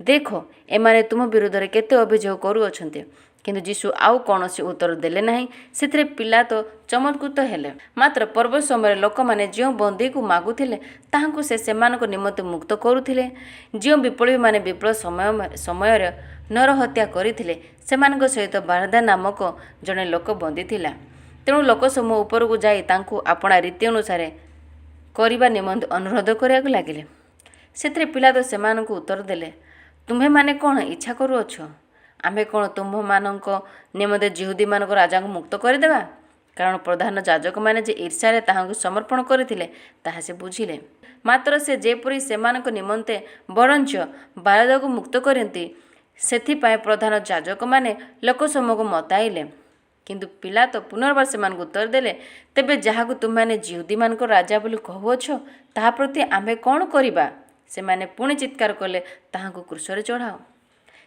ଦେଖ, ଏମାନେ ତୁମ ବିରୁଦ୍ଧରେ କେତେ ଅଭିଯୋଗ କରୁଅଛନ୍ତି। କିନ୍ତୁ ଯୀଶୁ ଆଉ କୌଣସି ଉତ୍ତର ଦେଲେ ନାହିଁ। ସେଥିରେ ପିଲାତ ଚମତ୍କୃତ ହେଲେ। ମାତ୍ର ପର୍ବ ସମୟରେ ଲୋକମାନେ ଯେଉଁ ବନ୍ଦୀକୁ ମାଗୁଥିଲେ ତାହାଙ୍କୁ ସେ ସେମାନଙ୍କ ନିମନ୍ତେ ମୁକ୍ତ କରୁଥିଲେ। ଯେଉଁ ବିପ୍ଳବୀମାନେ ବିପ୍ଳବ ସମୟରେ ନରହତ୍ୟା କରିଥିଲେ ସେମାନଙ୍କ ସହିତ ବାରଦା ନାମକ ଜଣେ ଲୋକ ବନ୍ଦୀ ଥିଲା। ତେଣୁ ଲୋକସମୂହ ଉପରକୁ ଯାଇ ତାଙ୍କୁ ଆପଣା ରୀତି ଅନୁସାରେ କରିବା ନିମନ୍ତେ ଅନୁରୋଧ କରିବାକୁ ଲାଗିଲେ। ସେଥିରେ ପିଲାତ ସେମାନଙ୍କୁ ଉତ୍ତର ଦେଲେ, ତୁମ୍ଭେମାନେ କ'ଣ ଇଚ୍ଛା କରୁଅଛ? ଆମ୍ଭେ କ'ଣ ତୁମ୍ଭମାନଙ୍କ ନିମନ୍ତେ ଯିହୁଦୀମାନଙ୍କ ରାଜାଙ୍କୁ ମୁକ୍ତ କରିଦେବା? କାରଣ ପ୍ରଧାନ ଯାଜକମାନେ ଯେ ଈର୍ଷାରେ ତାହାଙ୍କୁ ସମର୍ପଣ କରିଥିଲେ ତାହା ସେ ବୁଝିଲେ। ମାତ୍ର ସେ ଯେପରି ସେମାନଙ୍କ ନିମନ୍ତେ ବରଞ୍ଚ ବାରଦାକୁ ମୁକ୍ତ କରନ୍ତି, ସେଥିପାଇଁ ପ୍ରଧାନ ଯାଜକମାନେ ଲୋକସମୂହକୁ ମତାଇଲେ। କିନ୍ତୁ ପିଲାତ ପୁନର୍ବାର ସେମାନଙ୍କୁ ଉତ୍ତର ଦେଲେ, ତେବେ ଯାହାକୁ ତୁମେମାନେ ଯିହୁଦୀମାନଙ୍କ ରାଜା ବୋଲି କହୁଅଛ ତାହା ପ୍ରତି ଆମ୍ଭେ କ'ଣ କରିବା? ସେମାନେ ପୁଣି ଚିତ୍କାର କଲେ, ତାହାଙ୍କୁ କ୍ରୁଶରେ ଚଢ଼ାଅ।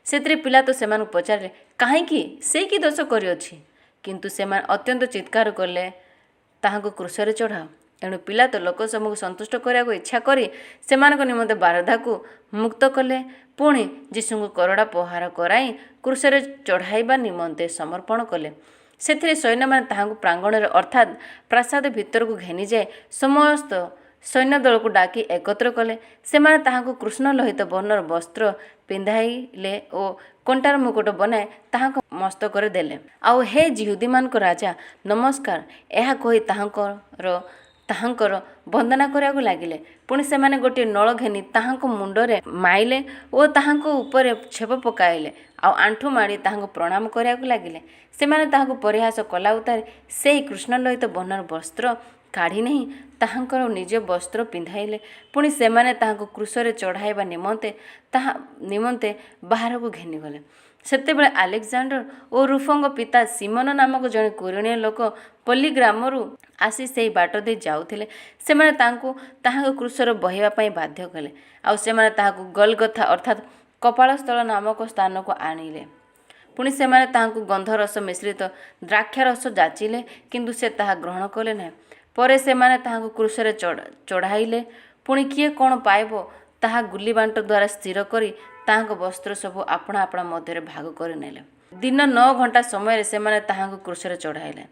ସେଥିରେ ପିଲାତ ସେମାନଙ୍କୁ ପଚାରିଲେ, କାହିଁକି? ସେ କି ଦୋଷ କରିଅଛି? କିନ୍ତୁ ସେମାନେ ଅତ୍ୟନ୍ତ ଚିତ୍କାର କଲେ, ତାହାଙ୍କୁ କ୍ରୁଶରେ ଚଢ଼ାଅ। ଏଣୁ ପିଲାତ ଲୋକସମୂହକୁ ସନ୍ତୁଷ୍ଟ କରିବାକୁ ଇଚ୍ଛା କରି ସେମାନଙ୍କ ନିମନ୍ତେ ବାରଦାକୁ ମୁକ୍ତ କଲେ। ପୁଣି ଯୀଶୁଙ୍କୁ କରଡ଼ା ପ୍ରହାର କରାଇ କ୍ରୁଶରେ ଚଢ଼ାଇବା ନିମନ୍ତେ ସମର୍ପଣ କଲେ। ସେଥିରେ ସୈନ୍ୟମାନେ ତାହାଙ୍କୁ ପ୍ରାଙ୍ଗଣରେ ଅର୍ଥାତ୍ ପ୍ରାସାଦ ଭିତରକୁ ଘେନିଯାଇ ସମସ୍ତ ସୈନ୍ୟଦଳକୁ ଡାକି ଏକତ୍ର କଲେ। ସେମାନେ ତାହାଙ୍କୁ କୃଷ୍ଣଲୋହିତ ବର୍ଣ୍ଣର ବସ୍ତ୍ର ପିନ୍ଧାଇଲେ ଓ କଣ୍ଟାର ମୁକୁଟ ବନାଇ ତାହାଙ୍କ ମସ୍ତକରେ ଦେଲେ। ଆଉ ହେ ଯିହୁଦୀମାନଙ୍କ ରାଜା, ନମସ୍କାର, ଏହା କହି ତାହାଙ୍କର ବନ୍ଦନା କରିବାକୁ ଲାଗିଲେ। ପୁଣି ସେମାନେ ଗୋଟିଏ ନଳ ଘେନି ତାହାଙ୍କ ମୁଣ୍ଡରେ ମାଇଲେ ଓ ତାହାଙ୍କ ଉପରେ ଛେପ ପକାଇଲେ। ଆଉ ଆଣ୍ଠୁ ମାଡ଼ି ତାହାଙ୍କୁ ପ୍ରଣାମ କରିବାକୁ ଲାଗିଲେ। ସେମାନେ ତାହାଙ୍କୁ ପରିହାସ କଲା ଉତ୍ତାରେ ସେହି କୃଷ୍ଣଲୋହିତ ବର୍ଣ୍ଣର ବସ୍ତ୍ର କାଢ଼ି ନେଇ ତାହାଙ୍କର ନିଜ ବସ୍ତ୍ର ପିନ୍ଧାଇଲେ। ପୁଣି ସେମାନେ ତାହାଙ୍କୁ କ୍ରୁଶରେ ଚଢ଼ାଇବା ନିମନ୍ତେ ବାହାରକୁ ଘେନିଗଲେ। ସେତେବେଳେ ଆଲେକ୍ଜାଣ୍ଡର ଓ ରୁଫଙ୍କ ପିତା ସିମୋନ ନାମକ ଜଣେ କୁରଣୀୟ ଲୋକ ପଲ୍ଲୀ ଗ୍ରାମରୁ ଆସି ସେହି ବାଟ ଦେଇ ଯାଉଥିଲେ। ସେମାନେ ତାହାଙ୍କ କ୍ରୁଶରେ ବହିବା ପାଇଁ ବାଧ୍ୟ କଲେ। ଆଉ ସେମାନେ ତାହାକୁ ଗଲଗଥା ଅର୍ଥାତ୍ କପାଳସ୍ଥଳ ନାମକ ସ୍ଥାନକୁ ଆଣିଲେ। ପୁଣି ସେମାନେ ତାହାଙ୍କୁ ଗନ୍ଧରସ ମିଶ୍ରିତ ଦ୍ରାକ୍ଷାରସ ଯାଚିଲେ, କିନ୍ତୁ ସେ ତାହା ଗ୍ରହଣ କଲେ ନାହିଁ। ପରେ ସେମାନେ ତାହାଙ୍କୁ କ୍ରୁଶରେ ଚଢ଼ାଇଲେ। ପୁଣି କିଏ କ'ଣ ପାଇବ ତାହା ଗୁଲିବାଣ୍ଟ ଦ୍ୱାରା ସ୍ଥିର କରି ତାହାଙ୍କ ବସ୍ତ୍ର ସବୁ ଆପଣା ଆପଣା ମଧ୍ୟରେ ଭାଗ କରିନେଲେ। ଦିନ 9 ଘଣ୍ଟା ସମୟରେ ସେମାନେ ତାହାଙ୍କୁ କ୍ରୁଶରେ ଚଢ଼ାଇଲେ।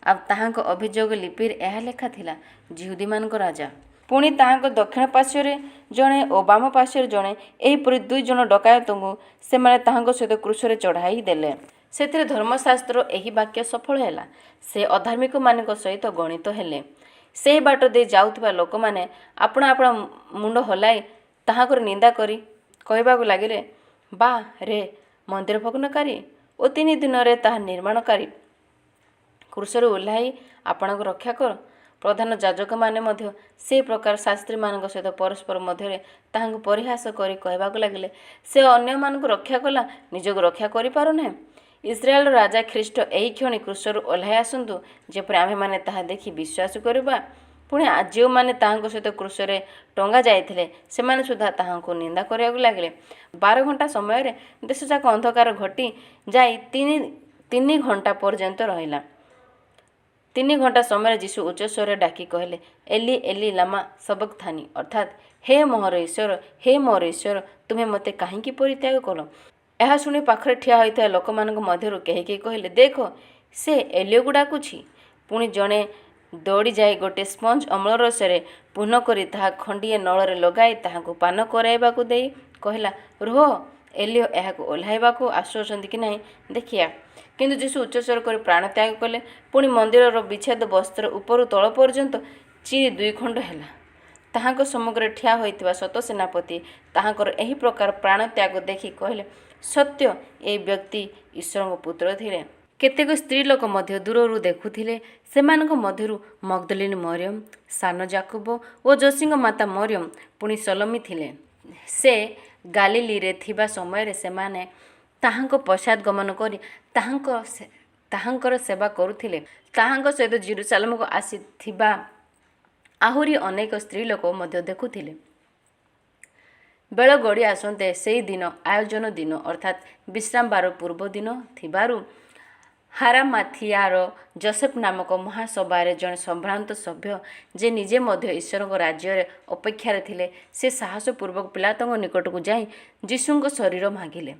ଆଉ ତାହାଙ୍କ ଅଭିଯୋଗ ଲିପିରେ ଏହା ଲେଖା ଥିଲା, ଯିହୁଦୀମାନଙ୍କ ରାଜା। ପୁଣି ତାହାଙ୍କ ଦକ୍ଷିଣ ପାର୍ଶ୍ୱରେ ଜଣେ ଓ ବାମ ପାର୍ଶ୍ୱରେ ଜଣେ, ଏହିପରି 2 ଜଣ ଡକାୟତଙ୍କୁ ସେମାନେ ତାହାଙ୍କ ସହିତ କ୍ରୁଶରେ ଚଢ଼ାଇ ଦେଲେ। ସେଥିରେ ଧର୍ମଶାସ୍ତ୍ରର ଏହି ବାକ୍ୟ ସଫଳ ହେଲା, ସେ ଅଧାର୍ମିକମାନଙ୍କ ସହିତ ଗଣିତ ହେଲେ। ସେହି ବାଟ ଦେଇ ଯାଉଥିବା ଲୋକମାନେ ଆପଣା ଆପଣା ମୁଣ୍ଡ ହଲାଇ ତାହାଙ୍କର ନିନ୍ଦା କରି କହିବାକୁ ଲାଗିଲେ, ବା ରେ ମନ୍ଦିର ଭଗ୍ନକାରୀ ଓ 3 ଦିନରେ ତାହା ନିର୍ମାଣକାରୀ, କ୍ରୁଶରୁ ଓହ୍ଲାଇ ଆପଣଙ୍କୁ ରକ୍ଷା କର। ପ୍ରଧାନ ଯାଜକମାନେ ମଧ୍ୟ ସେହି ପ୍ରକାର ଶାସ୍ତ୍ରୀମାନଙ୍କ ସହିତ ପରସ୍ପର ମଧ୍ୟରେ ତାହାଙ୍କୁ ପରିହାସ କରି କହିବାକୁ ଲାଗିଲେ, ସେ ଅନ୍ୟମାନଙ୍କୁ ରକ୍ଷା କଲା, ନିଜକୁ ରକ୍ଷା କରିପାରୁନାହିଁ। ଇସ୍ରାଏଲର ରାଜା ଖ୍ରୀଷ୍ଟ ଏହି କ୍ଷଣି କ୍ରୁଶରୁ ଓହ୍ଲାଇ ଆସନ୍ତୁ, ଯେପରି ଆମ୍ଭେମାନେ ତାହା ଦେଖି ବିଶ୍ୱାସ କରିବା। ପୁଣି ଯେଉଁମାନେ ତାହାଙ୍କ ସହିତ କ୍ରୁଶରେ ଟଙ୍ଗା ଯାଇଥିଲେ ସେମାନେ ସୁଦ୍ଧା ତାହାଙ୍କୁ ନିନ୍ଦା କରିବାକୁ ଲାଗିଲେ। 12 ଘଣ୍ଟା ସମୟରେ ଦେଶଯାକ ଅନ୍ଧକାର ଘୋଟି ଯାଇ 3 ଘଣ୍ଟା ପର୍ଯ୍ୟନ୍ତ ରହିଲା। 3 ଘଣ୍ଟା ସମୟରେ ଯୀଶୁ ଉଚ୍ଚସ୍ୱରରେ ଡାକି କହିଲେ, ଏଲି ଏଲି ଲାମା ସବକ୍ତାନି, ଅର୍ଥାତ୍ ହେ ମୋର ଈଶ୍ୱର, ତୁମେ ମୋତେ କାହିଁକି ପରିତ୍ୟାଗ କଲ? ଏହା ଶୁଣି ପାଖରେ ଠିଆ ହୋଇଥିବା ଲୋକମାନଙ୍କ ମଧ୍ୟରୁ କେହି କେହି କହିଲେ, ଦେଖ, ସେ ଏଲିୟକୁ ଡାକୁଛି। ପୁଣି ଜଣେ ଦୌଡ଼ି ଯାଇ ଗୋଟିଏ ସ୍ପଞ୍ଜ ଅମ୍ଳରସରେ ପୂର୍ଣ୍ଣ କରି ତାହା ଖଣ୍ଡିଏ ନଳରେ ଲଗାଇ ତାହାଙ୍କୁ ପାନ କରାଇବାକୁ ଦେଇ କହିଲା, ରୁହ, ଏଲିୟ ଏହାକୁ ଓହ୍ଲାଇବାକୁ ଆସୁଅଛନ୍ତି କି ନାହିଁ ଦେଖିଆ। କିନ୍ତୁ ଯୀଶୁ ଉଚ୍ଚସ୍ୱର କରି ପ୍ରାଣତ୍ୟାଗ କଲେ। ପୁଣି ମନ୍ଦିରର ବିଚ୍ଛେଦ ବସ୍ତ୍ର ଉପରୁ ତଳ ପର୍ଯ୍ୟନ୍ତ ଚିରି 2 ଖଣ୍ଡ ହେଲା। ତାହାଙ୍କ ସମ୍ମୁଖରେ ଠିଆ ହୋଇଥିବା ଶତସେନାପତି ତାହାଙ୍କର ଏହି ପ୍ରକାର ପ୍ରାଣତ୍ୟାଗ ଦେଖି କହିଲେ, ସତ୍ୟ, ଏହି ବ୍ୟକ୍ତି ଈଶ୍ୱରଙ୍କ ପୁତ୍ର ଥିଲେ। କେତେକ ସ୍ତ୍ରୀ ଲୋକ ମଧ୍ୟ ଦୂରରୁ ଦେଖୁଥିଲେ। ସେମାନଙ୍କ ମଧ୍ୟରୁ ମଗ୍ଦଲିନୀ ମରିୟମ, ସାନ ଯାକୋବ ଓ ଯୋଶୀଙ୍କ ମାତା ମରିୟମ, ପୁଣି ସଲୋମୀ ଥିଲେ। ସେ ଗାଲିଲୀରେ ଥିବା ସମୟରେ ସେମାନେ ତାହାଙ୍କ ପଶ୍ଚାତ୍ ଗମନ କରି ତାହାଙ୍କର ସେବା କରୁଥିଲେ। ତାହାଙ୍କ ସହିତ ଜେରୁସାଲେମକୁ ଆସିଥିବା ଆହୁରି ଅନେକ ସ୍ତ୍ରୀ ଲୋକ ମଧ୍ୟ ଦେଖୁଥିଲେ। ବେଳ ଗଡ଼ି ଆସନ୍ତେ ସେହି ଦିନ ଆୟୋଜନ ଦିନ ଅର୍ଥାତ୍ ବିଶ୍ରାମବାର ପୂର୍ବ ଦିନ ଥିବାରୁ ହାରାମାଥିଆର ଯୋସେଫ ନାମକ ମହାସଭାରେ ଜଣେ ସମ୍ଭ୍ରାନ୍ତ ସଭ୍ୟ, ଯେ ନିଜେ ମଧ୍ୟ ଈଶ୍ୱରଙ୍କ ରାଜ୍ୟରେ ଅପେକ୍ଷାରେ ଥିଲେ, ସେ ସାହସପୂର୍ବକ ପିଲାତଙ୍କ ନିକଟକୁ ଯାଇ ଯୀଶୁଙ୍କ ଶରୀର ମାଗିଲେ।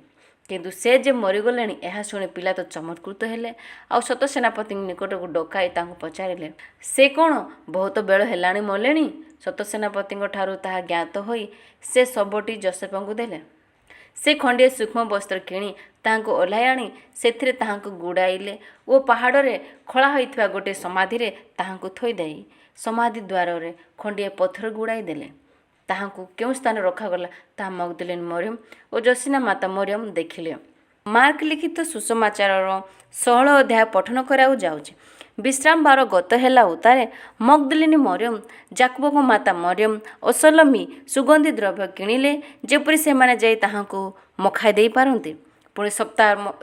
କିନ୍ତୁ ସେ ଯେ ମରିଗଲେଣି ଏହା ଶୁଣି ପିଲାତ ଚମତ୍କୃତ ହେଲେ। ଆଉ ସତ ସେନାପତିଙ୍କ ନିକଟକୁ ଡକାଇ ତାଙ୍କୁ ପଚାରିଲେ, ସେ କ'ଣ ବହୁତ ବେଳ ହେଲାଣି ମଲେଣି? ସତ ସେନାପତିଙ୍କ ଠାରୁ ତାହା ଜ୍ଞାତ ହୋଇ ସେ ଶବଟି ଯୋସେଫଙ୍କୁ ଦେଲେ। ସେ ଖଣ୍ଡିଏ ସୂକ୍ଷ୍ମ ବସ୍ତ୍ର କିଣି ତାହାଙ୍କୁ ଓହ୍ଲାଇ ଆଣି ସେଥିରେ ତାହାଙ୍କୁ ଗୁଡ଼ାଇଲେ ଓ ପାହାଡ଼ରେ ଖୋଳା ହୋଇଥିବା ଗୋଟିଏ ସମାଧିରେ ତାହାଙ୍କୁ ଥୋଇଦେଇ ସମାଧି ଦ୍ୱାରରେ ଖଣ୍ଡିଏ ପଥର ଗୁଡ଼ାଇ ଦେଲେ। ତାହାଙ୍କୁ କେଉଁ ସ୍ଥାନରେ ରଖାଗଲା ତାହା ମଗ୍ଦଲିନୀ ମରିୟମ ଓ ଯୋସିନା ମାତା ମରିୟମ ଦେଖିଲେ। ମାର୍କ ଲିଖିତ ସୁସମାଚାରର 16 ଅଧ୍ୟାୟ ପଠନ କରିବାକୁ ଯାଉଛି। ବିଶ୍ରାମବାର ଗତ ହେଲା ଉତ୍ତାରେ ମଗ୍ଦଲିନୀ ମରିୟମ, ଯାକୋବଙ୍କ ମାତା ମରିୟମ ଓ ସଲୋମୀ ସୁଗନ୍ଧି ଦ୍ରବ୍ୟ କିଣିଲେ, ଯେପରି ସେମାନେ ଯାଇ ତାହାଙ୍କୁ ମଖାଇ ଦେଇପାରନ୍ତି। ପୁଣି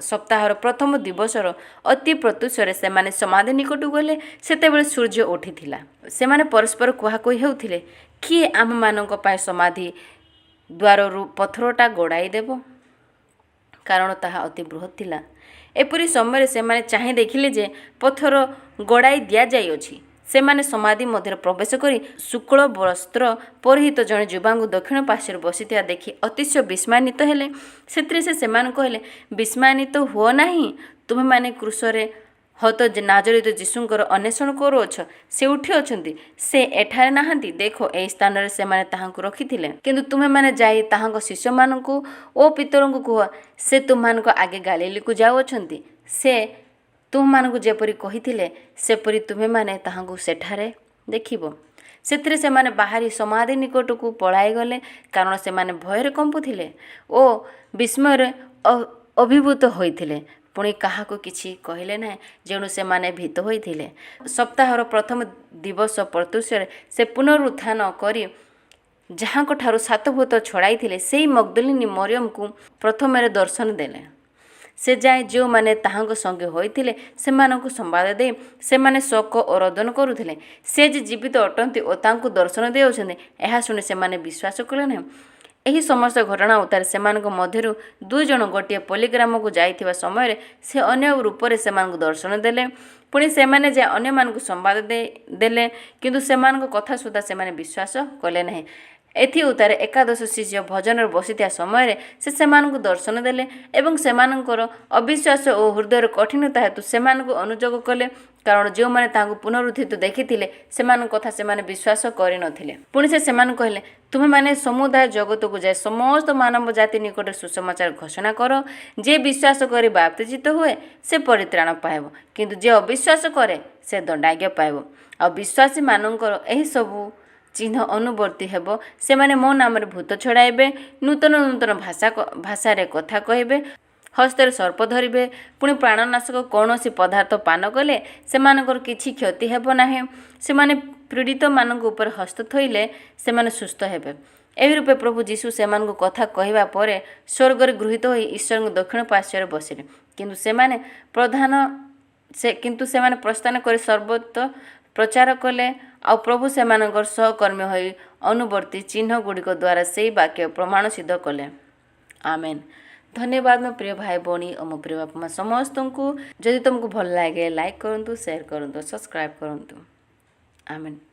ସପ୍ତାହର ପ୍ରଥମ ଦିବସର ଅତି ପ୍ରତ୍ୟୁଷରେ ସେମାନେ ସମାଧି ନିକଟକୁ ଗଲେ। ସେତେବେଳେ ସୂର୍ଯ୍ୟ ଉଠିଥିଲା। ସେମାନେ ପରସ୍ପର କୁହାକୁହି ହେଉଥିଲେ, କିଏ ଆମମାନଙ୍କ ପାଇଁ ସମାଧି ଦ୍ୱାରରୁ ପଥରଟା ଗଡ଼ାଇ ଦେବ? କାରଣ ତାହା ଅତି ବୃହତ୍ ଥିଲା। ଏପରି ସମୟରେ ସେମାନେ ଚାହିଁ ଦେଖିଲେ ଯେ ପଥର ଗଡ଼ାଇ ଦିଆଯାଇଅଛି। ସେମାନେ ସମାଧି ମଧ୍ୟରେ ପ୍ରବେଶ କରି ଶୁକ୍ଳ ବସ୍ତ୍ର ପରିହିତ ଜଣେ ଯୁବାଙ୍କୁ ଦକ୍ଷିଣ ପାର୍ଶ୍ୱରେ ବସିଥିବା ଦେଖି ଅତିଶୟ ବିସ୍ମୟାନ୍ୱିତ ହେଲେ। ସେଥିରେ ସେ ସେମାନଙ୍କୁ କହିଲେ, ବିସ୍ମୟାନ୍ୱିତ ହୁଅ ନାହିଁ। ତୁମେମାନେ କ୍ରୁଶରେ ହତ ନାଜରିତ ଯୀଶୁଙ୍କର ଅନ୍ୱେଷଣ କରୁଅଛ। ସେ ଉଠି ଅଛନ୍ତି, ସେ ଏଠାରେ ନାହାନ୍ତି। ଦେଖ, ଏହି ସ୍ଥାନରେ ସେମାନେ ତାହାଙ୍କୁ ରଖିଥିଲେ। କିନ୍ତୁ ତୁମେମାନେ ଯାଇ ତାହାଙ୍କ ଶିଷ୍ୟମାନଙ୍କୁ ଓ ପିତରଙ୍କୁ କୁହ, ସେ ତୁମମାନଙ୍କ ଆଗେ ଗାଲିଲକୁ ଯାଉଅଛନ୍ତି। ସେ ତୁମମାନଙ୍କୁ ଯେପରି କହିଥିଲେ, ସେପରି ତୁମେମାନେ ତାହାଙ୍କୁ ସେଠାରେ ଦେଖିବ। ସେଥିରେ ସେମାନେ ବାହାରି ସମାଧି ନିକଟକୁ ପଳାଇଗଲେ, କାରଣ ସେମାନେ ଭୟରେ କମ୍ପୁଥିଲେ ଓ ବିସ୍ମୟରେ ଅଭିଭୂତ ହୋଇଥିଲେ। ପୁଣି କାହାକୁ କିଛି କହିଲେ ନାହିଁ, ଯେଣୁ ସେମାନେ ଭୀତ ହୋଇଥିଲେ। ସପ୍ତାହର ପ୍ରଥମ ଦିବସ ପ୍ରତ୍ୟୁଷରେ ସେ ପୁନରୁତ୍ଥାନ କରି ଯାହାଙ୍କଠାରୁ 7 ଭୂତ ଛଡ଼ାଇଥିଲେ, ସେହି ମଗ୍ଦଲିନୀ ମରିୟମକୁ ପ୍ରଥମରେ ଦର୍ଶନ ଦେଲେ। ସେ ଯାଇ ଯେଉଁମାନେ ତାହାଙ୍କ ସଙ୍ଗେ ହୋଇଥିଲେ ସେମାନଙ୍କୁ ସମ୍ବାଦ ଦେଇ ସେମାନେ ଶୋକ ଓ ରୋଦନ କରୁଥିଲେ। ସେ ଯେ ଜୀବିତ ଅଟନ୍ତି ଓ ତାଙ୍କୁ ଦର୍ଶନ ଦେଉଛନ୍ତି, ଏହା ଶୁଣି ସେମାନେ ବିଶ୍ୱାସ କଲେ ନାହିଁ। ଏହି ସମସ୍ତ ଘଟଣା ଉତ୍ତାରେ ସେମାନଙ୍କ ମଧ୍ୟରୁ 2 ଜଣ ଗୋଟିଏ ପଲ୍ଲୀଗ୍ରାମକୁ ଯାଇଥିବା ସମୟରେ ସେ ଅନ୍ୟ ରୂପରେ ସେମାନଙ୍କୁ ଦର୍ଶନ ଦେଲେ। ପୁଣି ସେମାନେ ଯାଇ ଅନ୍ୟମାନଙ୍କୁ ସମ୍ବାଦ ଦେଲେ, କିନ୍ତୁ ସେମାନଙ୍କ କଥା ସୁଦ୍ଧା ସେମାନେ ବିଶ୍ୱାସ କଲେ ନାହିଁ। ଏଥି ଉତ୍ତାରେ ଏକାଦଶ ଶିଷ୍ୟ ଭୋଜନରେ ବସିଥିବା ସମୟରେ ସେ ସେମାନଙ୍କୁ ଦର୍ଶନ ଦେଲେ ଏବଂ ସେମାନଙ୍କର ଅବିଶ୍ୱାସ ଓ ହୃଦୟର କଠିନତା ହେତୁ ସେମାନଙ୍କୁ ଅନୁଯୋଗ କଲେ, କାରଣ ଯେଉଁମାନେ ତାହାଙ୍କୁ ପୁନରୁତ୍ଥିତ ଦେଖିଥିଲେ ସେମାନଙ୍କ କଥା ସେମାନେ ବିଶ୍ୱାସ କରିନଥିଲେ। ପୁଣି ସେ ସେମାନଙ୍କୁ କହିଲେ, ତୁମେମାନେ ସମୁଦାୟ ଜଗତକୁ ଯାଇ ସମସ୍ତ ମାନବ ଜାତି ନିକଟରେ ସୁସମାଚାର ଘୋଷଣା କର। ଯେ ବିଶ୍ୱାସ କରି ବାପ୍ତିଜିତ ହୁଏ ସେ ପରିତ୍ରାଣ ପାଇବ, କିନ୍ତୁ ଯେ ଅବିଶ୍ୱାସ କରେ ସେ ଦଣ୍ଡାଜ୍ଞ ପାଇବ। ଆଉ ବିଶ୍ୱାସୀମାନଙ୍କର ଏହିସବୁ ଚିହ୍ନ ଅନୁବର୍ତ୍ତୀ ହେବ। ସେମାନେ ମୋ ନାମରେ ଭୂତ ଛଡ଼ାଇବେ, ନୂତନ ଭାଷାରେ କଥା କହିବେ, ହସ୍ତରେ ସର୍ପ ଧରିବେ, ପୁଣି ପ୍ରାଣନାଶକ କୌଣସି ପଦାର୍ଥ ପାନ କଲେ ସେମାନଙ୍କର କିଛି କ୍ଷତି ହେବ ନାହିଁ। ସେମାନେ ପୀଡ଼ିତମାନଙ୍କ ଉପରେ ହସ୍ତ ଥୋଇଲେ ସେମାନେ ସୁସ୍ଥ ହେବେ। ଏହି ରୂପେ ପ୍ରଭୁ ଯୀଶୁ ସେମାନଙ୍କୁ କଥା କହିବା ପରେ ସ୍ୱର୍ଗରେ ଗୃହୀତ ହୋଇ ଈଶ୍ୱରଙ୍କ ଦକ୍ଷିଣ ପାର୍ଶ୍ୱରେ ବସିଲେ। କିନ୍ତୁ ସେମାନେ ପ୍ରସ୍ଥାନ କରି ସର୍ବତ୍ର ପ୍ରଚାର କଲେ। ଆଉ ପ୍ରଭୁ ସେମାନଙ୍କର ସହକର୍ମୀ ହୋଇ ଅନୁବର୍ତ୍ତୀ ଚିହ୍ନ ଗୁଡ଼ିକ ଦ୍ୱାରା ସେହି ବାକ୍ୟ ପ୍ରମାଣ ସିଦ୍ଧ କଲେ। ଆମେନ୍। ଧନ୍ୟବାଦ ମୋ ପ୍ରିୟ ଭାଇ ଭଉଣୀ ଓ ମୋ ପ୍ରିୟ ବାପା ମା ସମସ୍ତଙ୍କୁ। ଯଦି ତୁମକୁ ଭଲ ଲାଗେ ଲାଇକ୍ କରନ୍ତୁ, ସେୟାର କରନ୍ତୁ, ସବସ୍କ୍ରାଇବ୍ କରନ୍ତୁ। ଆମେନ୍।